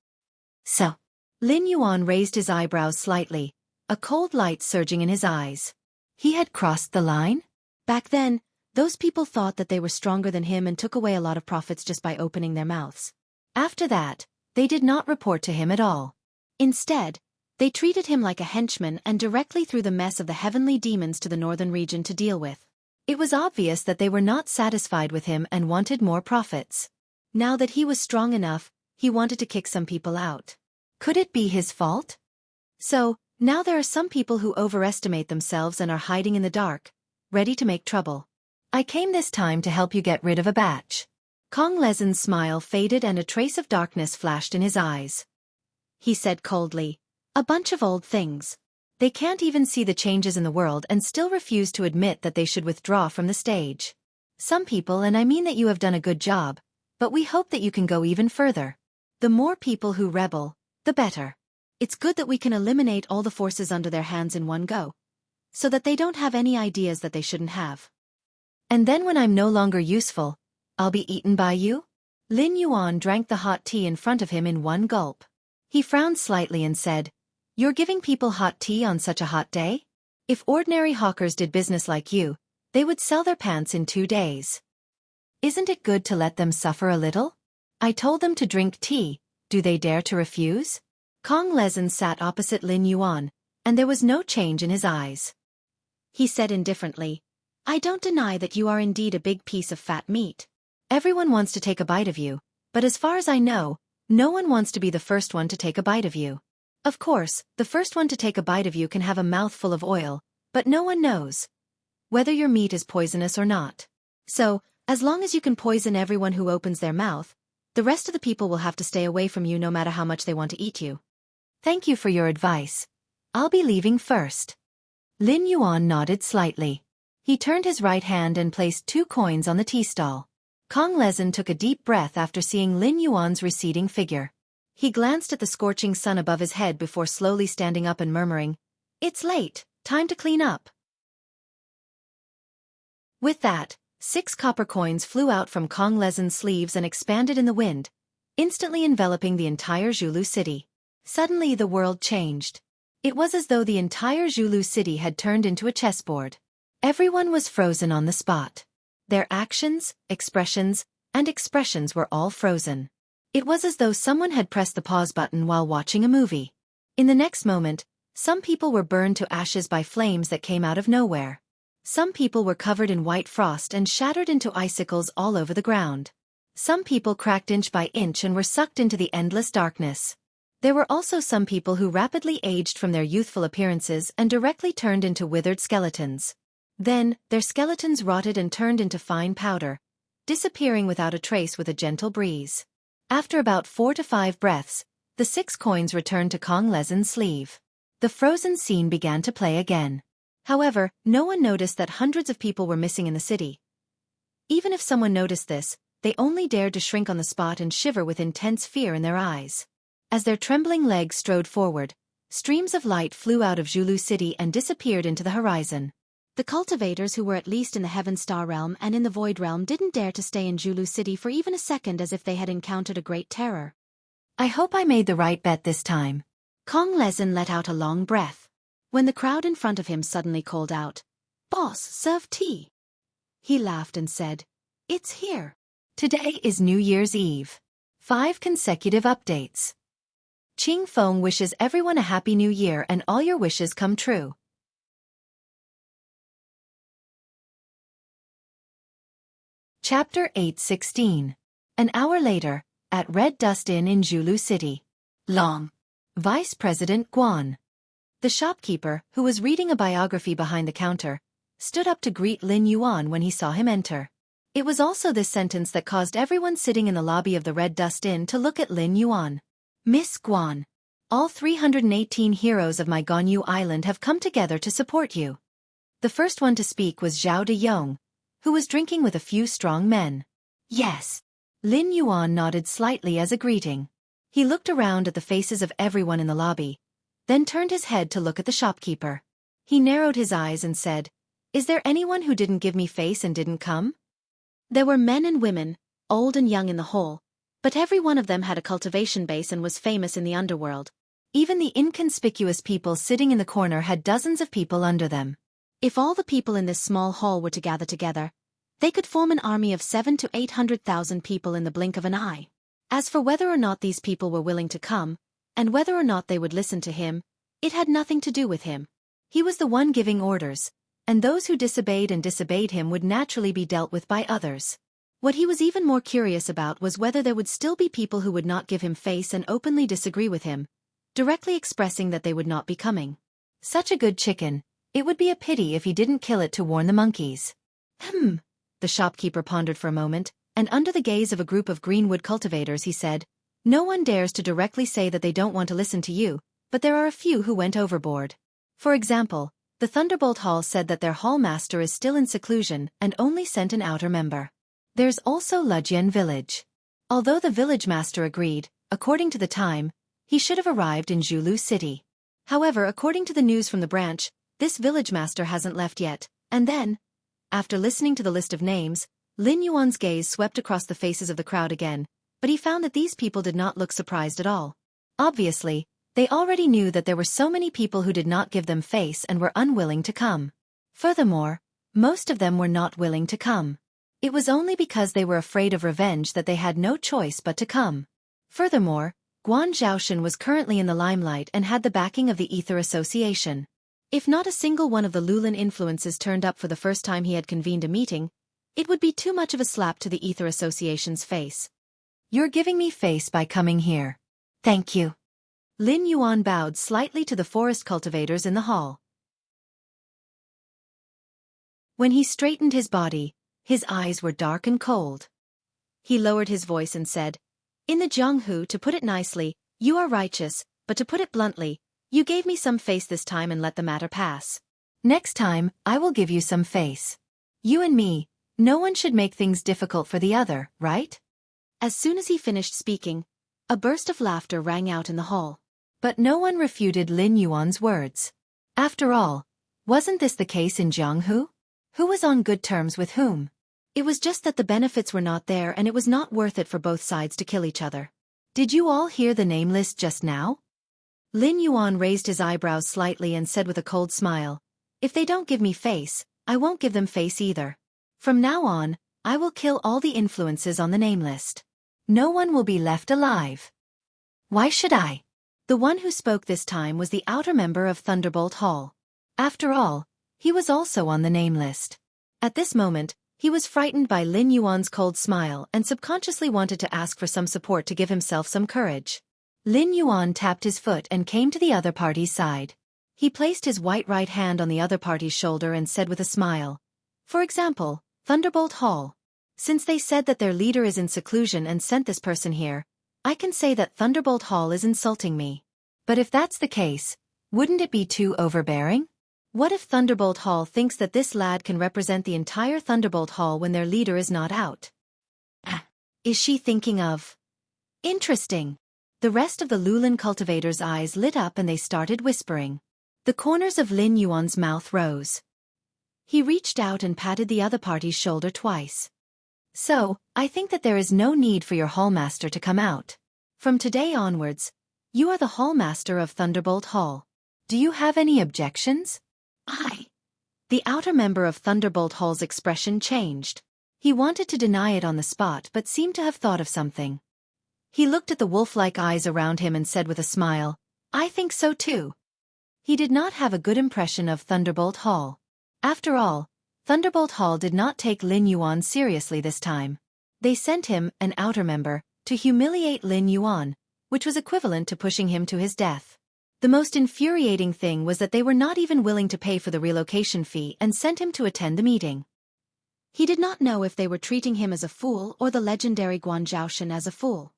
So, Lin Yuan raised his eyebrows slightly, a cold light surging in his eyes. He had crossed the line? Back then, those people thought that they were stronger than him and took away a lot of profits just by opening their mouths. After that, they did not report to him at all. Instead, they treated him like a henchman and directly threw the mess of the heavenly demons to the northern region to deal with. It was obvious that they were not satisfied with him and wanted more profits. Now that he was strong enough, he wanted to kick some people out. Could it be his fault? So, now there are some people who overestimate themselves and are hiding in the dark, ready to make trouble. I came this time to help you get rid of a batch. Kong Lezin's smile faded and a trace of darkness flashed in his eyes. He said coldly, "A bunch of old things. They can't even see the changes in the world and still refuse to admit that they should withdraw from the stage. Some people, and I mean that you have done a good job, but we hope that you can go even further. The more people who rebel, the better. It's good that we can eliminate all the forces under their hands in one go, so that they don't have any ideas that they shouldn't have. And then when I'm no longer useful, I'll be eaten by you?" Lin Yuan drank the hot tea in front of him in one gulp. He frowned slightly and said, "You're giving people hot tea on such a hot day? If ordinary hawkers did business like you, they would sell their pants in 2 days. Isn't it good to let them suffer a little? I told them to drink tea, do they dare to refuse?" Kong Lezin sat opposite Lin Yuan, and there was no change in his eyes. He said indifferently, "I don't deny that you are indeed a big piece of fat meat. Everyone wants to take a bite of you, but as far as I know, no one wants to be the first one to take a bite of you. Of course, the first one to take a bite of you can have a mouthful of oil, but no one knows whether your meat is poisonous or not. So, as long as you can poison everyone who opens their mouth, the rest of the people will have to stay away from you no matter how much they want to eat you. Thank you for your advice. I'll be leaving first." Lin Yuan nodded slightly. He turned his right hand and placed 2 coins on the tea stall. Kong Lezin took a deep breath after seeing Lin Yuan's receding figure. He glanced at the scorching sun above his head before slowly standing up and murmuring, "It's late, time to clean up." With that, 6 copper coins flew out from Kong Lezin's sleeves and expanded in the wind, instantly enveloping the entire Zhulu city. Suddenly the world changed. It was as though the entire Zhulu city had turned into a chessboard. Everyone was frozen on the spot. Their actions, expressions, and expressions were all frozen. It was as though someone had pressed the pause button while watching a movie. In the next moment, some people were burned to ashes by flames that came out of nowhere. Some people were covered in white frost and shattered into icicles all over the ground. Some people cracked inch by inch and were sucked into the endless darkness. There were also some people who rapidly aged from their youthful appearances and directly turned into withered skeletons. Then, their skeletons rotted and turned into fine powder, disappearing without a trace with a gentle breeze. After about 4 to 5 breaths, the 6 coins returned to Kong Lezin's sleeve. The frozen scene began to play again. However, no one noticed that hundreds of people were missing in the city. Even if someone noticed this, they only dared to shrink on the spot and shiver with intense fear in their eyes. As their trembling legs strode forward, streams of light flew out of Zhulu City and disappeared into the horizon. The cultivators who were at least in the Heaven Star Realm and in the Void Realm didn't dare to stay in Zhulu City for even a second, as if they had encountered a great terror. "I hope I made the right bet this time." Kong Lezin let out a long breath. When the crowd in front of him suddenly called out, "Boss, serve tea," he laughed and said, "It's here." Today is New Year's Eve. 5 consecutive updates. Qing Feng wishes everyone a happy new year and all your wishes come true. Chapter 8:16. An hour later, at Red Dust Inn in Zhulu City. Long. Vice President Guan. The shopkeeper, who was reading a biography behind the counter, stood up to greet Lin Yuan when he saw him enter. It was also this sentence that caused everyone sitting in the lobby of the Red Dust Inn to look at Lin Yuan. "Miss Guan, all 318 heroes of my Ganyu Island have come together to support you." The first one to speak was Zhao De Yong, who was drinking with a few strong men. "Yes." Lin Yuan nodded slightly as a greeting. He looked around at the faces of everyone in the lobby, then turned his head to look at the shopkeeper. He narrowed his eyes and said, "Is there anyone who didn't give me face and didn't come?" There were men and women, old and young in the hall, but every one of them had a cultivation base and was famous in the underworld. Even the inconspicuous people sitting in the corner had dozens of people under them. If all the people in this small hall were to gather together, they could form an army of 700,000 to 800,000 people in the blink of an eye. As for whether or not these people were willing to come, and whether or not they would listen to him, it had nothing to do with him. He was the one giving orders, and those who disobeyed him would naturally be dealt with by others. What he was even more curious about was whether there would still be people who would not give him face and openly disagree with him, directly expressing that they would not be coming. Such a good chicken, it would be a pity if he didn't kill it to warn the monkeys. The shopkeeper pondered for a moment, and under the gaze of a group of greenwood cultivators he said, "No one dares to directly say that they don't want to listen to you, but there are a few who went overboard. For example, the Thunderbolt Hall said that their hall master is still in seclusion and only sent an outer member. There's also Lujian village. Although the village master agreed, according to the time, he should have arrived in Zhulu City. However, according to the news from the branch, this village master hasn't left yet, and then..." After listening to the list of names, Lin Yuan's gaze swept across the faces of the crowd again, but he found that these people did not look surprised at all. Obviously, they already knew that there were so many people who did not give them face and were unwilling to come. Furthermore, most of them were not willing to come. It was only because they were afraid of revenge that they had no choice but to come. Furthermore, Guan Zhaoshan was currently in the limelight and had the backing of the Ether Association. If not a single one of the Lulin influences turned up for the first time he had convened a meeting, it would be too much of a slap to the Ether Association's face. "You're giving me face by coming here. Thank you." Lin Yuan bowed slightly to the forest cultivators in the hall. When he straightened his body, his eyes were dark and cold. He lowered his voice and said, "In the Jianghu, to put it nicely, you are righteous, but to put it bluntly, you gave me some face this time and let the matter pass. Next time, I will give you some face. You and me, no one should make things difficult for the other, right?" As soon as he finished speaking, a burst of laughter rang out in the hall. But no one refuted Lin Yuan's words. After all, wasn't this the case in Jianghu? Who was on good terms with whom? It was just that the benefits were not there and it was not worth it for both sides to kill each other. Did you all hear the name list just now? Lin Yuan raised his eyebrows slightly and said with a cold smile, "If they don't give me face, I won't give them face either. From now on, I will kill all the influences on the name list. No one will be left alive." "Why should I?" The one who spoke this time was the outer member of Thunderbolt Hall. After all, he was also on the name list. At this moment, he was frightened by Lin Yuan's cold smile and subconsciously wanted to ask for some support to give himself some courage. Lin Yuan tapped his foot and came to the other party's side. He placed his white right hand on the other party's shoulder and said with a smile, "For example, Thunderbolt Hall. Since they said that their leader is in seclusion and sent this person here, I can say that Thunderbolt Hall is insulting me. But if that's the case, wouldn't it be too overbearing? What if Thunderbolt Hall thinks that this lad can represent the entire Thunderbolt Hall when their leader is not out? Is she thinking of? Interesting." The rest of the Lulin cultivators' eyes lit up and they started whispering. The corners of Lin Yuan's mouth rose. He reached out and patted the other party's shoulder twice. "So, I think that there is no need for your hallmaster to come out. From today onwards, you are the hallmaster of Thunderbolt Hall. Do you have any objections?" The outer member of Thunderbolt Hall's expression changed. He wanted to deny it on the spot but seemed to have thought of something. He looked at the wolf-like eyes around him and said with a smile, "I think so too." He did not have a good impression of Thunderbolt Hall. After all, Thunderbolt Hall did not take Lin Yuan seriously this time. They sent him, an outer member, to humiliate Lin Yuan, which was equivalent to pushing him to his death. The most infuriating thing was that they were not even willing to pay for the relocation fee and sent him to attend the meeting. He did not know if they were treating him as a fool or the legendary Guan Zhaoshan as a fool.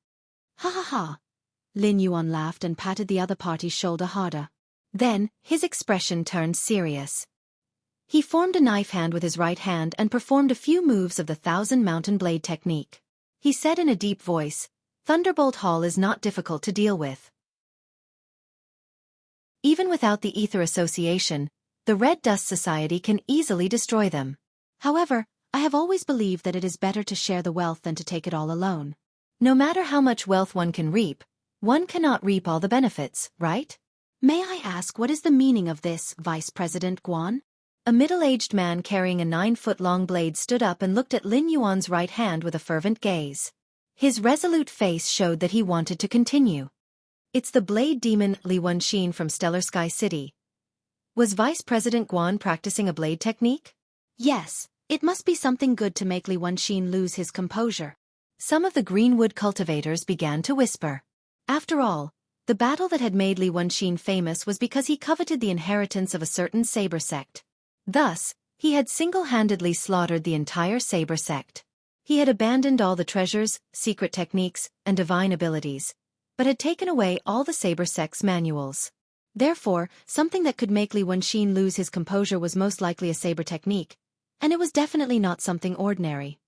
"Ha ha ha." Lin Yuan laughed and patted the other party's shoulder harder. Then, his expression turned serious. He formed a knife hand with his right hand and performed a few moves of the 1,000 Mountain Blade technique. He said in a deep voice, "Thunderbolt Hall is not difficult to deal with. Even without the Ether Association, the Red Dust Society can easily destroy them. However, I have always believed that it is better to share the wealth than to take it all alone. No matter how much wealth one can reap, one cannot reap all the benefits, right? May I ask what is the meaning of this, Vice President Guan?" A middle-aged man carrying a 9-foot-long blade stood up and looked at Lin Yuan's right hand with a fervent gaze. His resolute face showed that he wanted to continue. "It's the Blade Demon Li Wenxin from Stellar Sky City. Was Vice President Guan practicing a blade technique? Yes, it must be something good to make Li Wenxin lose his composure. Some of the greenwood cultivators began to whisper. After all, the battle that had made Li Wenxin famous was because he coveted the inheritance of a certain saber sect. Thus, he had single-handedly slaughtered the entire saber sect. He had abandoned all the treasures, secret techniques, and divine abilities, but had taken away all the saber sect's manuals. Therefore, something that could make Li Wenxin lose his composure was most likely a saber technique, and it was definitely not something ordinary.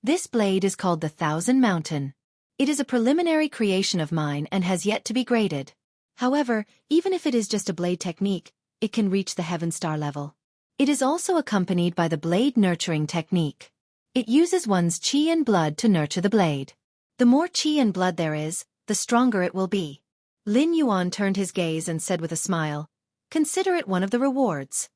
This blade is called the Thousand Mountain. It is a preliminary creation of mine and has yet to be graded. However, even if it is just a blade technique, it can reach the Heaven Star level. It is also accompanied by the blade nurturing technique. It uses one's qi and blood to nurture the blade. The more qi and blood there is, the stronger it will be. Lin Yuan turned his gaze and said with a smile, "Consider it one of the rewards."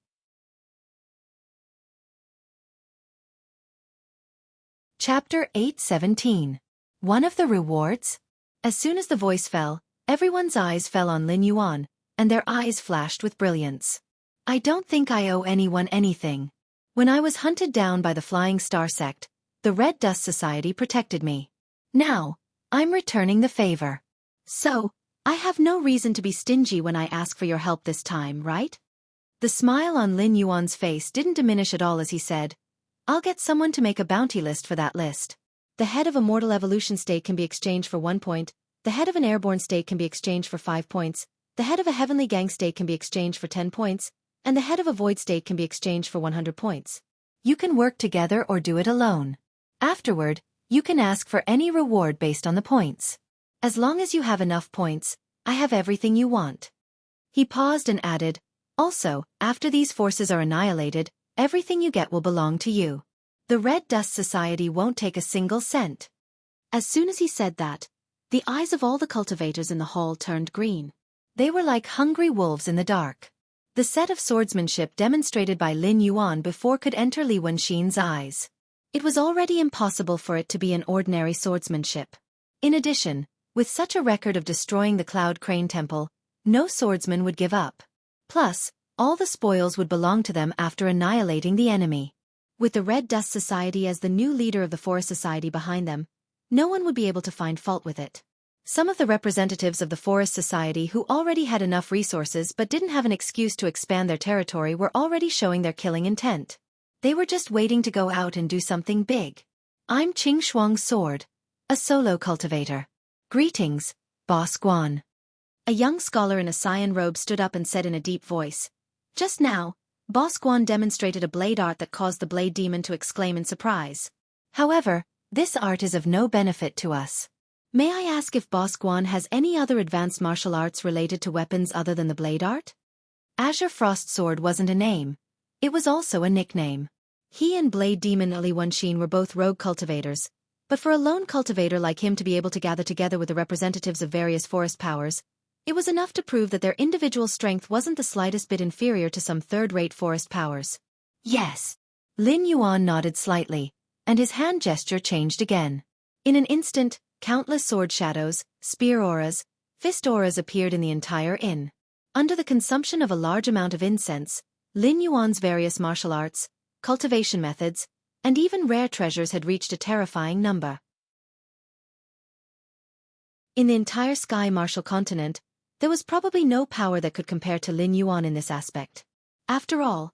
Chapter 8:17. One of the rewards? As soon as the voice fell, everyone's eyes fell on Lin Yuan, and their eyes flashed with brilliance. "I don't think I owe anyone anything. When I was hunted down by the Flying Star sect, the Red Dust Society protected me. Now, I'm returning the favor. So, I have no reason to be stingy when I ask for your help this time, right?" The smile on Lin Yuan's face didn't diminish at all as he said, "I'll get someone to make a bounty list for that list. The head of a mortal evolution state can be exchanged for 1 point, the head of an airborne state can be exchanged for 5 points, the head of a heavenly gang state can be exchanged for 10 points, and the head of a void state can be exchanged for 100 points. You can work together or do it alone. Afterward, you can ask for any reward based on the points. As long as you have enough points, I have everything you want." He paused and added, "Also, after these forces are annihilated, everything you get will belong to you. The Red Dust Society won't take a single cent." As soon as he said that, the eyes of all the cultivators in the hall turned green. They were like hungry wolves in the dark. The set of swordsmanship demonstrated by Lin Yuan before could enter Li Wenxin's eyes. It was already impossible for it to be an ordinary swordsmanship. In addition, with such a record of destroying the Cloud Crane Temple, no swordsman would give up. Plus, all the spoils would belong to them after annihilating the enemy. With the Red Dust Society as the new leader of the Forest Society behind them, no one would be able to find fault with it. Some of the representatives of the Forest Society who already had enough resources but didn't have an excuse to expand their territory were already showing their killing intent. They were just waiting to go out and do something big. "I'm Qing Shuang's sword, a solo cultivator. Greetings, Boss Guan." A young scholar in a cyan robe stood up and said in a deep voice. Just now, Boss Guan demonstrated a blade art that caused the blade demon to exclaim in surprise. "However, this art is of no benefit to us. May I ask if Boss Guan has any other advanced martial arts related to weapons other than the blade art?" Azure Frost Sword wasn't a name. It was also a nickname. He and Blade Demon Li Wenxin were both rogue cultivators, but for a lone cultivator like him to be able to gather together with the representatives of various forest powers, it was enough to prove that their individual strength wasn't the slightest bit inferior to some third-rate forest powers. "Yes." Lin Yuan nodded slightly, and his hand gesture changed again. In an instant, countless sword shadows, spear auras, fist auras appeared in the entire inn. Under the consumption of a large amount of incense, Lin Yuan's various martial arts, cultivation methods, and even rare treasures had reached a terrifying number. In the entire Sky Martial continent, there was probably no power that could compare to Lin Yuan in this aspect. After all,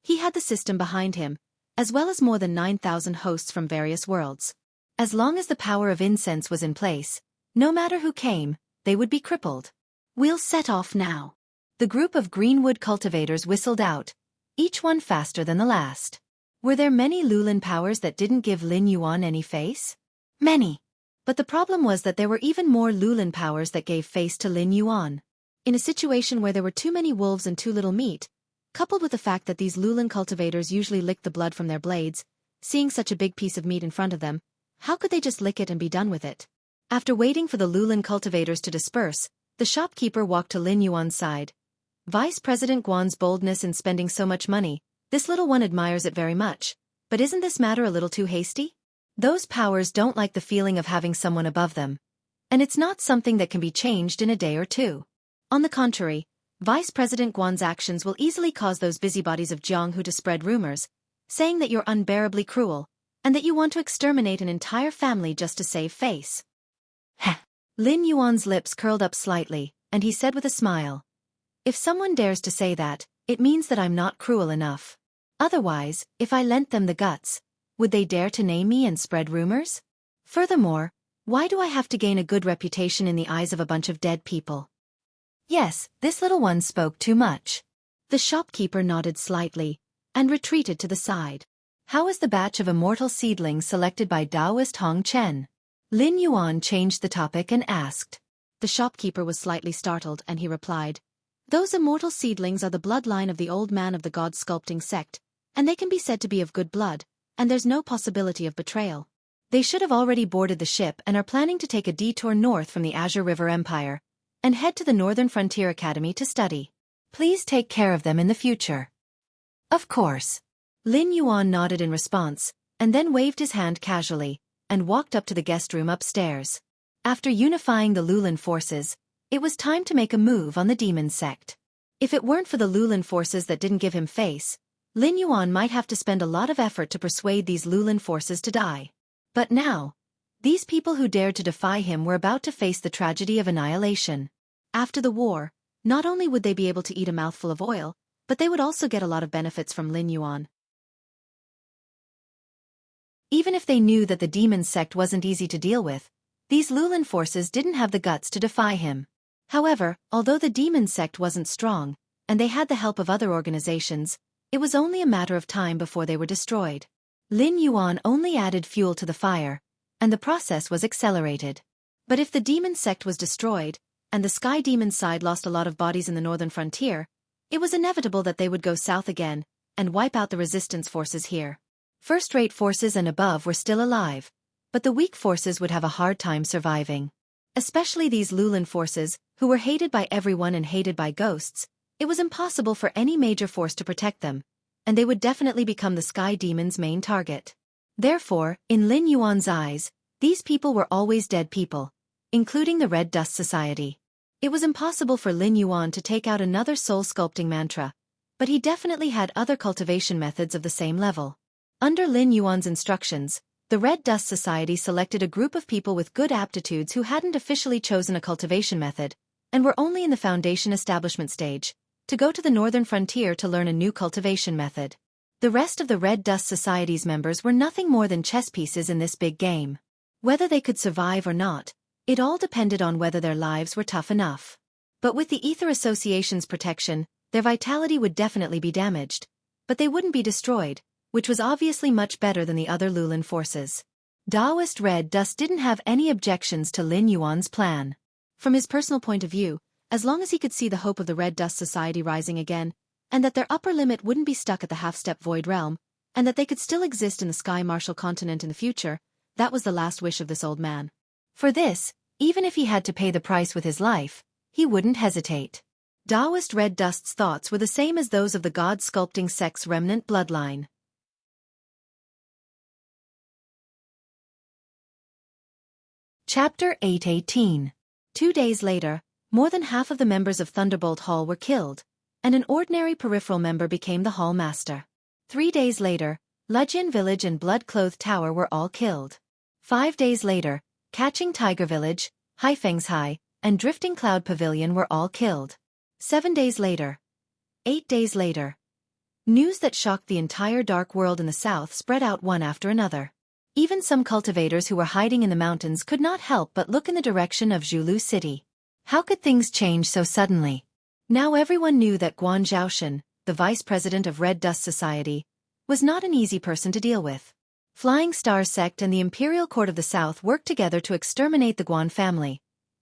he had the system behind him, as well as more than 9,000 hosts from various worlds. As long as the power of incense was in place, no matter who came, they would be crippled. "We'll set off now." The group of greenwood cultivators whistled out, each one faster than the last. Were there many Lulin powers that didn't give Lin Yuan any face? Many. But the problem was that there were even more Lulin powers that gave face to Lin Yuan. In a situation where there were too many wolves and too little meat, coupled with the fact that these Lulin cultivators usually licked the blood from their blades, seeing such a big piece of meat in front of them, how could they just lick it and be done with it? After waiting for the Lulin cultivators to disperse, the shopkeeper walked to Lin Yuan's side. "Vice President Guan's boldness in spending so much money, this little one admires it very much, but isn't this matter a little too hasty? Those powers don't like the feeling of having someone above them, and it's not something that can be changed in a day or two. On the contrary, Vice President Guan's actions will easily cause those busybodies of Jianghu to spread rumors, saying that you're unbearably cruel, and that you want to exterminate an entire family just to save face. Heh. Lin Yuan's lips curled up slightly, and he said with a smile. If someone dares to say that, it means that I'm not cruel enough. Otherwise, if I lent them the guts, would they dare to name me and spread rumors? Furthermore, why do I have to gain a good reputation in the eyes of a bunch of dead people? Yes, this little one spoke too much. The shopkeeper nodded slightly, and retreated to the side. How is the batch of immortal seedlings selected by Taoist Hong Chen? Lin Yuan changed the topic and asked. The shopkeeper was slightly startled and he replied, "Those immortal seedlings are the bloodline of the old man of the god sculpting sect, and they can be said to be of good blood, and there's no possibility of betrayal. They should have already boarded the ship and are planning to take a detour north from the Azure River Empire, and head to the Northern Frontier Academy to study. Please take care of them in the future." Of course. Lin Yuan nodded in response, and then waved his hand casually, and walked up to the guest room upstairs. After unifying the Lulin forces, it was time to make a move on the demon sect. If it weren't for the Lulin forces that didn't give him face, Lin Yuan might have to spend a lot of effort to persuade these Lulin forces to die. But now, these people who dared to defy him were about to face the tragedy of annihilation. After the war, not only would they be able to eat a mouthful of oil, but they would also get a lot of benefits from Lin Yuan. Even if they knew that the demon sect wasn't easy to deal with, these Lulin forces didn't have the guts to defy him. However, although the demon sect wasn't strong, and they had the help of other organizations, it was only a matter of time before they were destroyed. Lin Yuan only added fuel to the fire, and the process was accelerated. But if the demon sect was destroyed, and the sky demon side lost a lot of bodies in the northern frontier, it was inevitable that they would go south again, and wipe out the resistance forces here. First-rate forces and above were still alive, but the weak forces would have a hard time surviving. Especially these Lulin forces, who were hated by everyone and hated by ghosts, it was impossible for any major force to protect them, and they would definitely become the sky demon's main target. Therefore, in Lin Yuan's eyes, these people were always dead people, including the Red Dust Society. It was impossible for Lin Yuan to take out another soul-sculpting mantra, but he definitely had other cultivation methods of the same level. Under Lin Yuan's instructions, the Red Dust Society selected a group of people with good aptitudes who hadn't officially chosen a cultivation method, and were only in the foundation establishment stage, to go to the northern frontier to learn a new cultivation method. The rest of the Red Dust Society's members were nothing more than chess pieces in this big game. Whether they could survive or not, it all depended on whether their lives were tough enough. But with the Ether Association's protection, their vitality would definitely be damaged, but they wouldn't be destroyed, which was obviously much better than the other Lulin forces. Taoist Red Dust didn't have any objections to Lin Yuan's plan. From his personal point of view, as long as he could see the hope of the Red Dust Society rising again, and that their upper limit wouldn't be stuck at the half-step void realm, and that they could still exist in the Sky Martial continent in the future, that was the last wish of this old man. For this, even if he had to pay the price with his life, he wouldn't hesitate. Taoist Red Dust's thoughts were the same as those of the god-sculpting sect's remnant bloodline. Chapter 818. 2 days later, more than half of the members of Thunderbolt Hall were killed, and an ordinary peripheral member became the Hall Master. 3 days later, Lejin Village and Blood-Clothed Tower were all killed. 5 days later, Catching Tiger Village, Haifengshai, and Drifting Cloud Pavilion were all killed. 7 days later. 8 days later. News that shocked the entire dark world in the south spread out one after another. Even some cultivators who were hiding in the mountains could not help but look in the direction of Zhulu City. How could things change so suddenly? Now everyone knew that Guan Zhaoshan, the vice president of Red Dust Society, was not an easy person to deal with. Flying Star Sect and the Imperial Court of the South worked together to exterminate the Guan family,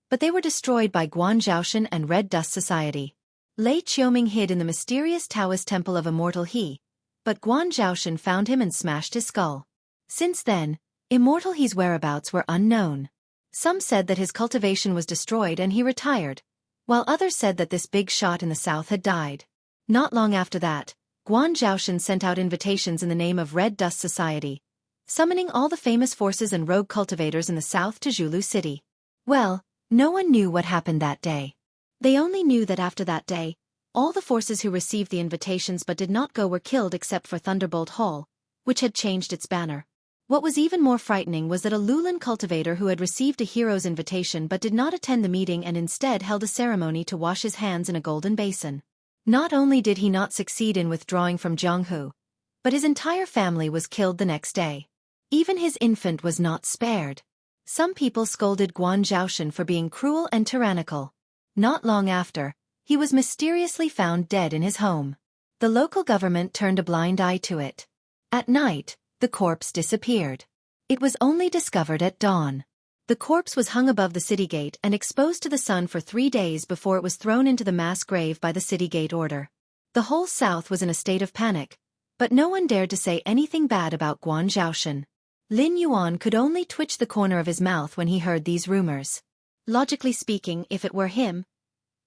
but they were destroyed by Guan Zhaoshan and Red Dust Society. Lei Qiuming hid in the mysterious Taoist temple of Immortal He, but Guan Zhaoshan found him and smashed his skull. Since then, Immortal He's whereabouts were unknown. Some said that his cultivation was destroyed and he retired, while others said that this big shot in the south had died. Not long after that, Guan Zhaoshan sent out invitations in the name of Red Dust Society, summoning all the famous forces and rogue cultivators in the south to Zhulu City. Well, no one knew what happened that day. They only knew that after that day, All the forces who received the invitations but did not go were killed except for Thunderbolt Hall, which had changed its banner. What was even more frightening was that a Lulan cultivator who had received a hero's invitation but did not attend the meeting and instead held a ceremony to wash his hands in a golden basin. Not only did he not succeed in withdrawing from Jianghu, but his entire family was killed the next day. Even his infant was not spared. Some people scolded Guan Zhaoshan for being cruel and tyrannical. Not long after, he was mysteriously found dead in his home. The local government turned a blind eye to it. At night, the corpse disappeared. It was only discovered at dawn. The corpse was hung above the city gate and exposed to the sun for 3 days before it was thrown into the mass grave by the city gate order. The whole south was in a state of panic, but no one dared to say anything bad about Guan Zhaoshan. Lin Yuan could only twitch the corner of his mouth when he heard these rumors. Logically speaking, if it were him,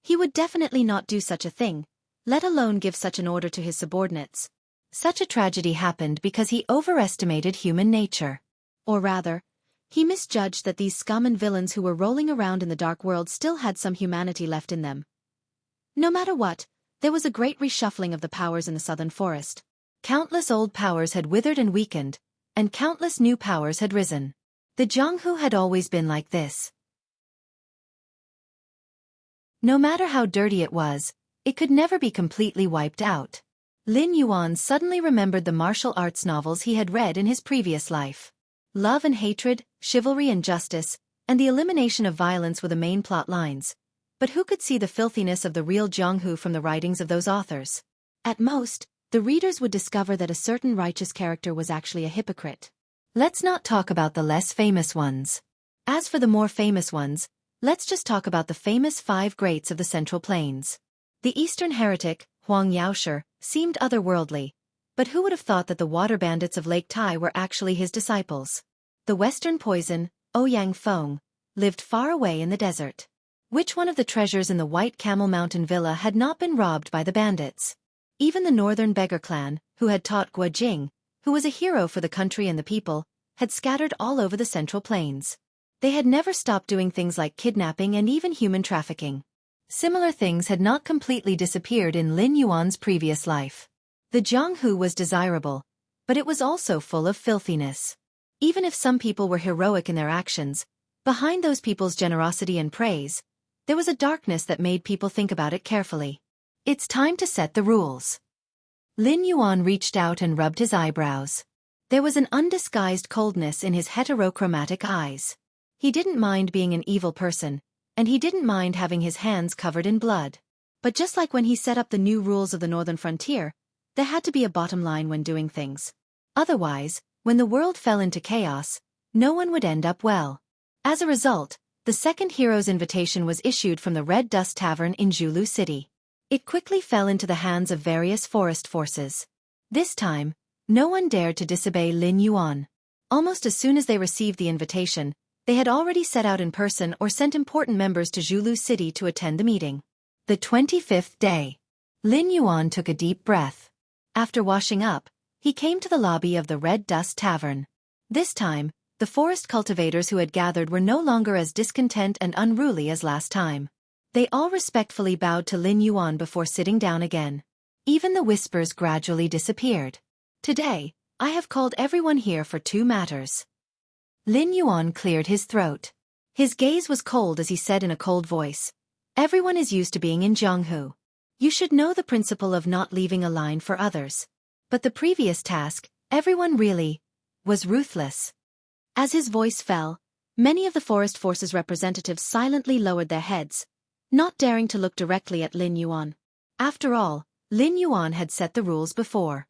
he would definitely not do such a thing, let alone give such an order to his subordinates. Such a tragedy happened because he overestimated human nature. Or rather, he misjudged that these scum and villains who were rolling around in the dark world still had some humanity left in them. No matter what, there was a great reshuffling of the powers in the southern forest. Countless old powers had withered and weakened, and countless new powers had risen. The Jianghu had always been like this. No matter how dirty it was, it could never be completely wiped out. Lin Yuan suddenly remembered the martial arts novels he had read in his previous life. Love and hatred, chivalry and justice, and the elimination of violence were the main plot lines. But who could see the filthiness of the real Jianghu from the writings of those authors? At most, the readers would discover that a certain righteous character was actually a hypocrite. Let's not talk about the less famous ones. As for the more famous ones, let's just talk about the famous 5 greats of the Central Plains. The Eastern heretic, Huang Yaoshi, seemed otherworldly, but who would have thought that the water bandits of Lake Tai were actually his disciples? The Western poison, Ouyang Feng, lived far away in the desert. Which one of the treasures in the White Camel Mountain Villa had not been robbed by the bandits? Even the northern beggar clan, who had taught Guo Jing, who was a hero for the country and the people, had scattered all over the Central Plains. They had never stopped doing things like kidnapping and even human trafficking. Similar things had not completely disappeared in Lin Yuan's previous life. The Jianghu was desirable, but it was also full of filthiness. Even if some people were heroic in their actions, behind those people's generosity and praise, there was a darkness that made people think about it carefully. It's time to set the rules. Lin Yuan reached out and rubbed his eyebrows. There was an undisguised coldness in his heterochromatic eyes. He didn't mind being an evil person, and he didn't mind having his hands covered in blood. But just like when he set up the new rules of the northern frontier, there had to be a bottom line when doing things. Otherwise, when the world fell into chaos, no one would end up well. As a result, the second hero's invitation was issued from the Red Dust Tavern in Zhulu City. It quickly fell into the hands of various forest forces. This time, no one dared to disobey Lin Yuan. Almost as soon as they received the invitation, they had already set out in person or sent important members to Zhulu City to attend the meeting. The 25th day. Lin Yuan took a deep breath. After washing up, he came to the lobby of the Red Dust Tavern. This time, the forest cultivators who had gathered were no longer as discontent and unruly as last time. They all respectfully bowed to Lin Yuan before sitting down again. Even the whispers gradually disappeared. Today, I have called everyone here for 2 matters. Lin Yuan cleared his throat. His gaze was cold as he said in a cold voice, "Everyone is used to being in Jianghu. You should know the principle of not leaving a line for others. But the previous task, everyone really was ruthless." As his voice fell, many of the forest forces representatives silently lowered their heads, not daring to look directly at Lin Yuan. After all, Lin Yuan had set the rules before.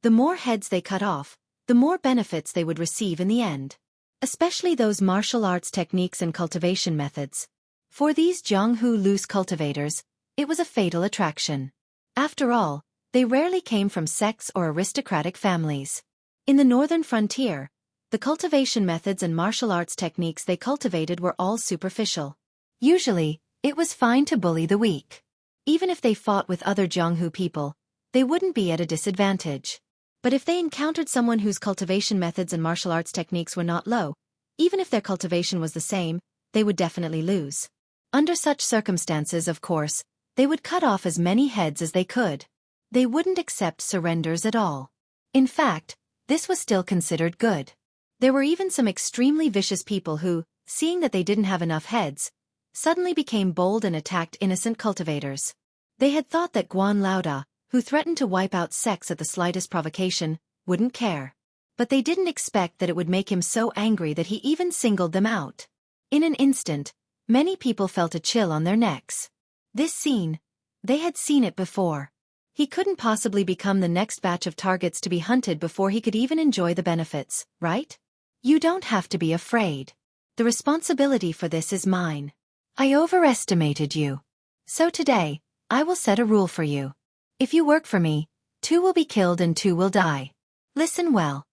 The more heads they cut off, the more benefits they would receive in the end. Especially those martial arts techniques and cultivation methods. For these Jianghu loose cultivators, it was a fatal attraction. After all, they rarely came from sects or aristocratic families. In the northern frontier, the cultivation methods and martial arts techniques they cultivated were all superficial. Usually, it was fine to bully the weak. Even if they fought with other Jianghu people, they wouldn't be at a disadvantage. But if they encountered someone whose cultivation methods and martial arts techniques were not low, even if their cultivation was the same, they would definitely lose. Under such circumstances, of course, they would cut off as many heads as they could. They wouldn't accept surrenders at all. In fact, this was still considered good. There were even some extremely vicious people who, seeing that they didn't have enough heads, suddenly became bold and attacked innocent cultivators. They had thought that Guan Laoda, who threatened to wipe out sects at the slightest provocation, wouldn't care. But they didn't expect that it would make him so angry that he even singled them out. In an instant, many people felt a chill on their necks. This scene, they had seen it before. He couldn't possibly become the next batch of targets to be hunted before he could even enjoy the benefits, right? You don't have to be afraid. The responsibility for this is mine. I overestimated you. So today, I will set a rule for you. If you work for me, 2 will be killed and 2 will die. Listen well.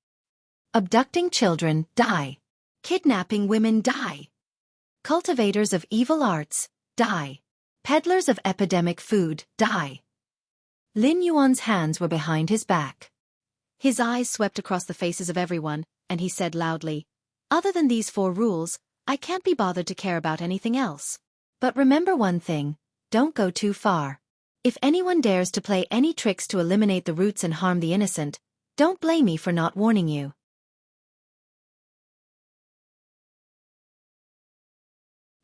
Abducting children, die. Kidnapping women, die. Cultivators of evil arts, die. Peddlers of epidemic food, die. Lin Yuan's hands were behind his back. His eyes swept across the faces of everyone, and he said loudly, "Other than these 4 rules, I can't be bothered to care about anything else. But remember one thing, don't go too far. If anyone dares to play any tricks to eliminate the roots and harm the innocent, don't blame me for not warning you."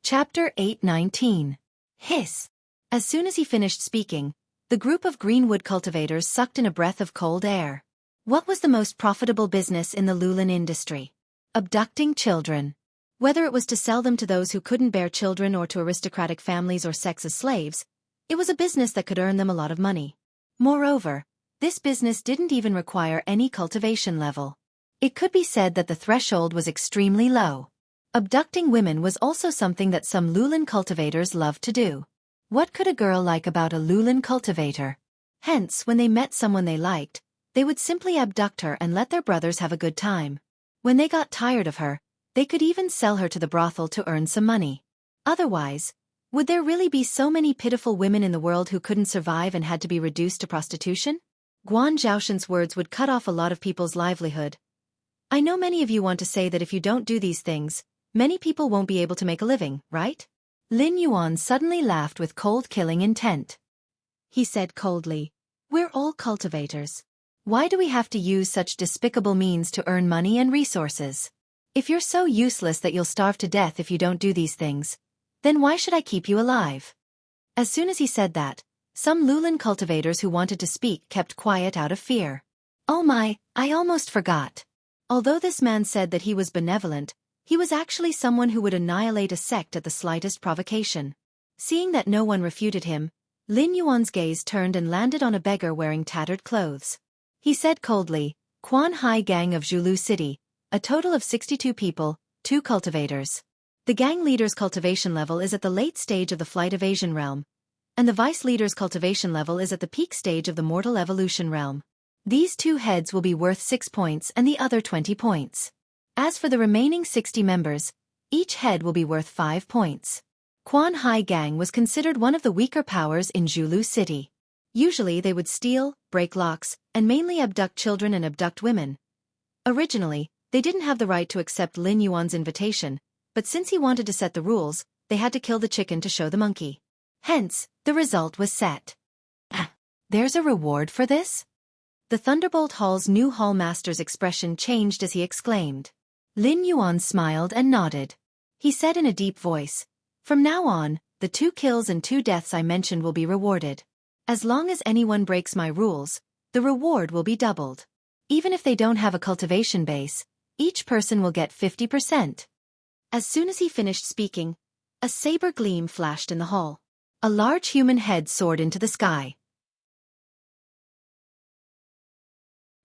Chapter 8:19. Hiss. As soon as he finished speaking, the group of greenwood cultivators sucked in a breath of cold air. What was the most profitable business in the Lulin industry? Abducting children. Whether it was to sell them to those who couldn't bear children or to aristocratic families or sects as slaves, it was a business that could earn them a lot of money. Moreover, this business didn't even require any cultivation level. It could be said that the threshold was extremely low. Abducting women was also something that some Lulin cultivators loved to do. What could a girl like about a Lulin cultivator? Hence, when they met someone they liked, they would simply abduct her and let their brothers have a good time. When they got tired of her, they could even sell her to the brothel to earn some money. Otherwise, would there really be so many pitiful women in the world who couldn't survive and had to be reduced to prostitution? Guan Zhaoshan's words would cut off a lot of people's livelihood. I know many of you want to say that if you don't do these things, many people won't be able to make a living, right? Lin Yuan suddenly laughed with cold-killing intent. He said coldly, "We're all cultivators. Why do we have to use such despicable means to earn money and resources? If you're so useless that you'll starve to death if you don't do these things, then why should I keep you alive?" As soon as he said that, some Lulin cultivators who wanted to speak kept quiet out of fear. Oh my, I almost forgot. Although this man said that he was benevolent, he was actually someone who would annihilate a sect at the slightest provocation. Seeing that no one refuted him, Lin Yuan's gaze turned and landed on a beggar wearing tattered clothes. He said coldly, "Quan Hai Gang of Zhulu City, a total of 62 people, 2 cultivators. The gang leader's cultivation level is at the late stage of the flight evasion realm, and the vice leader's cultivation level is at the peak stage of the mortal evolution realm. These 2 heads will be worth 6 points and the other 20 points. As for the remaining 60 members, each head will be worth 5 points." Quan Hai Gang was considered one of the weaker powers in Zhulu City. Usually they would steal, break locks, and mainly abduct children and abduct women. Originally, they didn't have the right to accept Lin Yuan's invitation, but since he wanted to set the rules, they had to kill the chicken to show the monkey. Hence, the result was set. There's a reward for this? The Thunderbolt Hall's new hall master's expression changed as he exclaimed. Lin Yuan smiled and nodded. He said in a deep voice, "From now on, the 2 kills and 2 deaths I mentioned will be rewarded. As long as anyone breaks my rules, the reward will be doubled. Even if they don't have a cultivation base, each person will get 50%. As soon as he finished speaking, a saber gleam flashed in the hall. A large human head soared into the sky.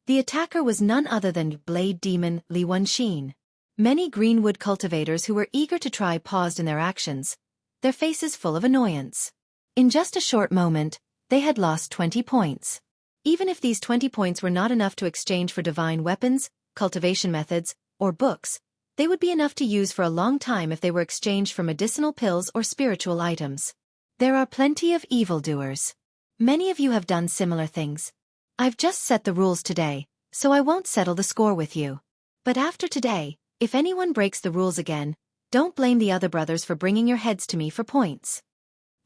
The attacker was none other than Blade Demon Li Wenxin. Many greenwood cultivators who were eager to try paused in their actions, their faces full of annoyance. In just a short moment, they had lost 20 points. Even if these 20 points were not enough to exchange for divine weapons, cultivation methods, or books, they would be enough to use for a long time if they were exchanged for medicinal pills or spiritual items. There are plenty of evildoers. Many of you have done similar things. I've just set the rules today, so I won't settle the score with you. But after today, if anyone breaks the rules again, Don't blame the other brothers for bringing your heads to me for points.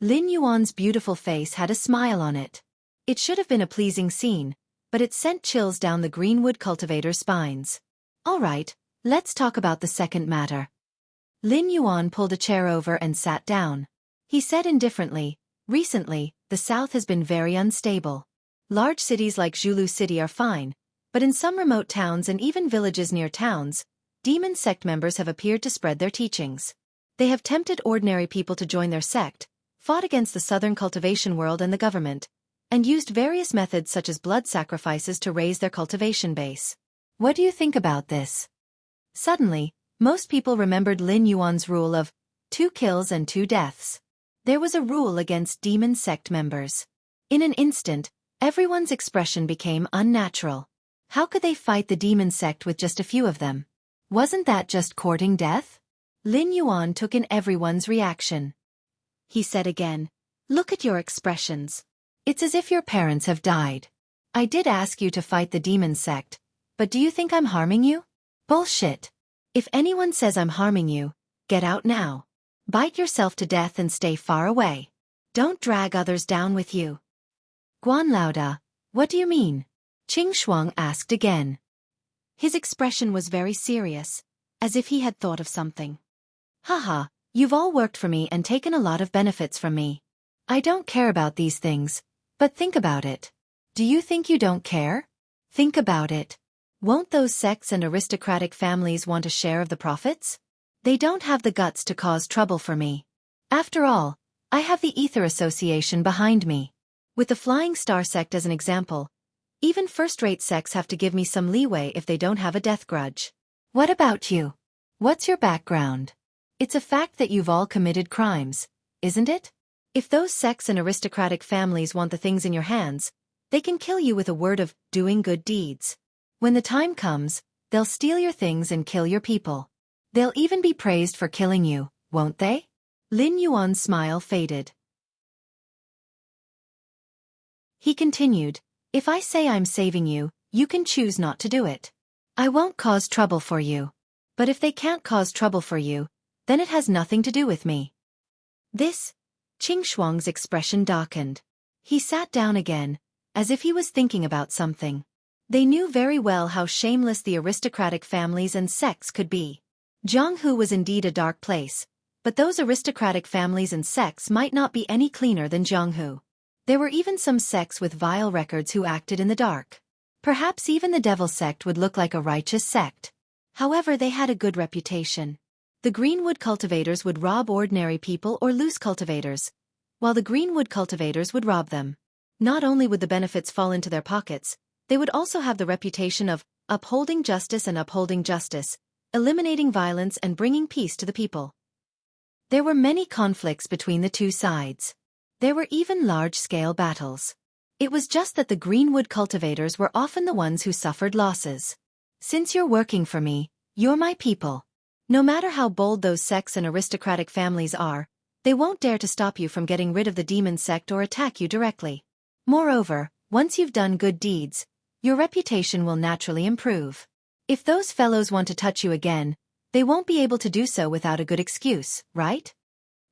Lin Yuan's beautiful face had a smile on it. It should have been a pleasing scene, but it sent chills down the greenwood cultivator's spines. All right, let's talk about the second matter. Lin Yuan pulled a chair over and sat down. He said indifferently, recently, the south has been very unstable. Large cities like Zhulu City are fine, but in some remote towns and even villages near towns, demon sect members have appeared to spread their teachings. They have tempted ordinary people to join their sect, fought against the southern cultivation world and the government, and used various methods such as blood sacrifices to raise their cultivation base. What do you think about this? Suddenly, most people remembered Lin Yuan's rule of 2 kills and 2 deaths. There was a rule against demon sect members. In an instant, everyone's expression became unnatural. How could they fight the demon sect with just a few of them? Wasn't that just courting death? Lin Yuan took in everyone's reaction. He said again, "Look at your expressions. It's as if your parents have died. I did ask you to fight the demon sect, but do you think I'm harming you? Bullshit. If anyone says I'm harming you, get out now. Bite yourself to death and stay far away. Don't drag others down with you." Guan Laoda, what do you mean? Qing Shuang asked again. His expression was very serious, as if he had thought of something. Haha, you've all worked for me and taken a lot of benefits from me. I don't care about these things, but think about it. Do you think you don't care? Think about it. Won't those sects and aristocratic families want a share of the profits? They don't have the guts to cause trouble for me. After all, I have the Ether Association behind me. With the Flying Star sect as an example, even first-rate sects have to give me some leeway if they don't have a death grudge. What about you? What's your background? It's a fact that you've all committed crimes, isn't it? If those sects and aristocratic families want the things in your hands, they can kill you with a word of doing good deeds. When the time comes, they'll steal your things and kill your people. They'll even be praised for killing you, won't they? Lin Yuan's smile faded. He continued, if I say I'm saving you, you can choose not to do it. I won't cause trouble for you. But if they can't cause trouble for you, then it has nothing to do with me. This, Qing Shuang's expression darkened. He sat down again, as if he was thinking about something. They knew very well how shameless the aristocratic families and sects could be. Jianghu was indeed a dark place, but those aristocratic families and sects might not be any cleaner than Jianghu. There were even some sects with vile records who acted in the dark. Perhaps even the devil sect would look like a righteous sect. However, they had a good reputation. The greenwood cultivators would rob ordinary people or loose cultivators, while the greenwood cultivators would rob them. Not only would the benefits fall into their pockets, they would also have the reputation of upholding justice, eliminating violence and bringing peace to the people. There were many conflicts between the two sides. There were even large-scale battles. It was just that the greenwood cultivators were often the ones who suffered losses. Since you're working for me, you're my people. No matter how bold those sects and aristocratic families are, they won't dare to stop you from getting rid of the demon sect or attack you directly. Moreover, once you've done good deeds, your reputation will naturally improve. If those fellows want to touch you again, they won't be able to do so without a good excuse, right?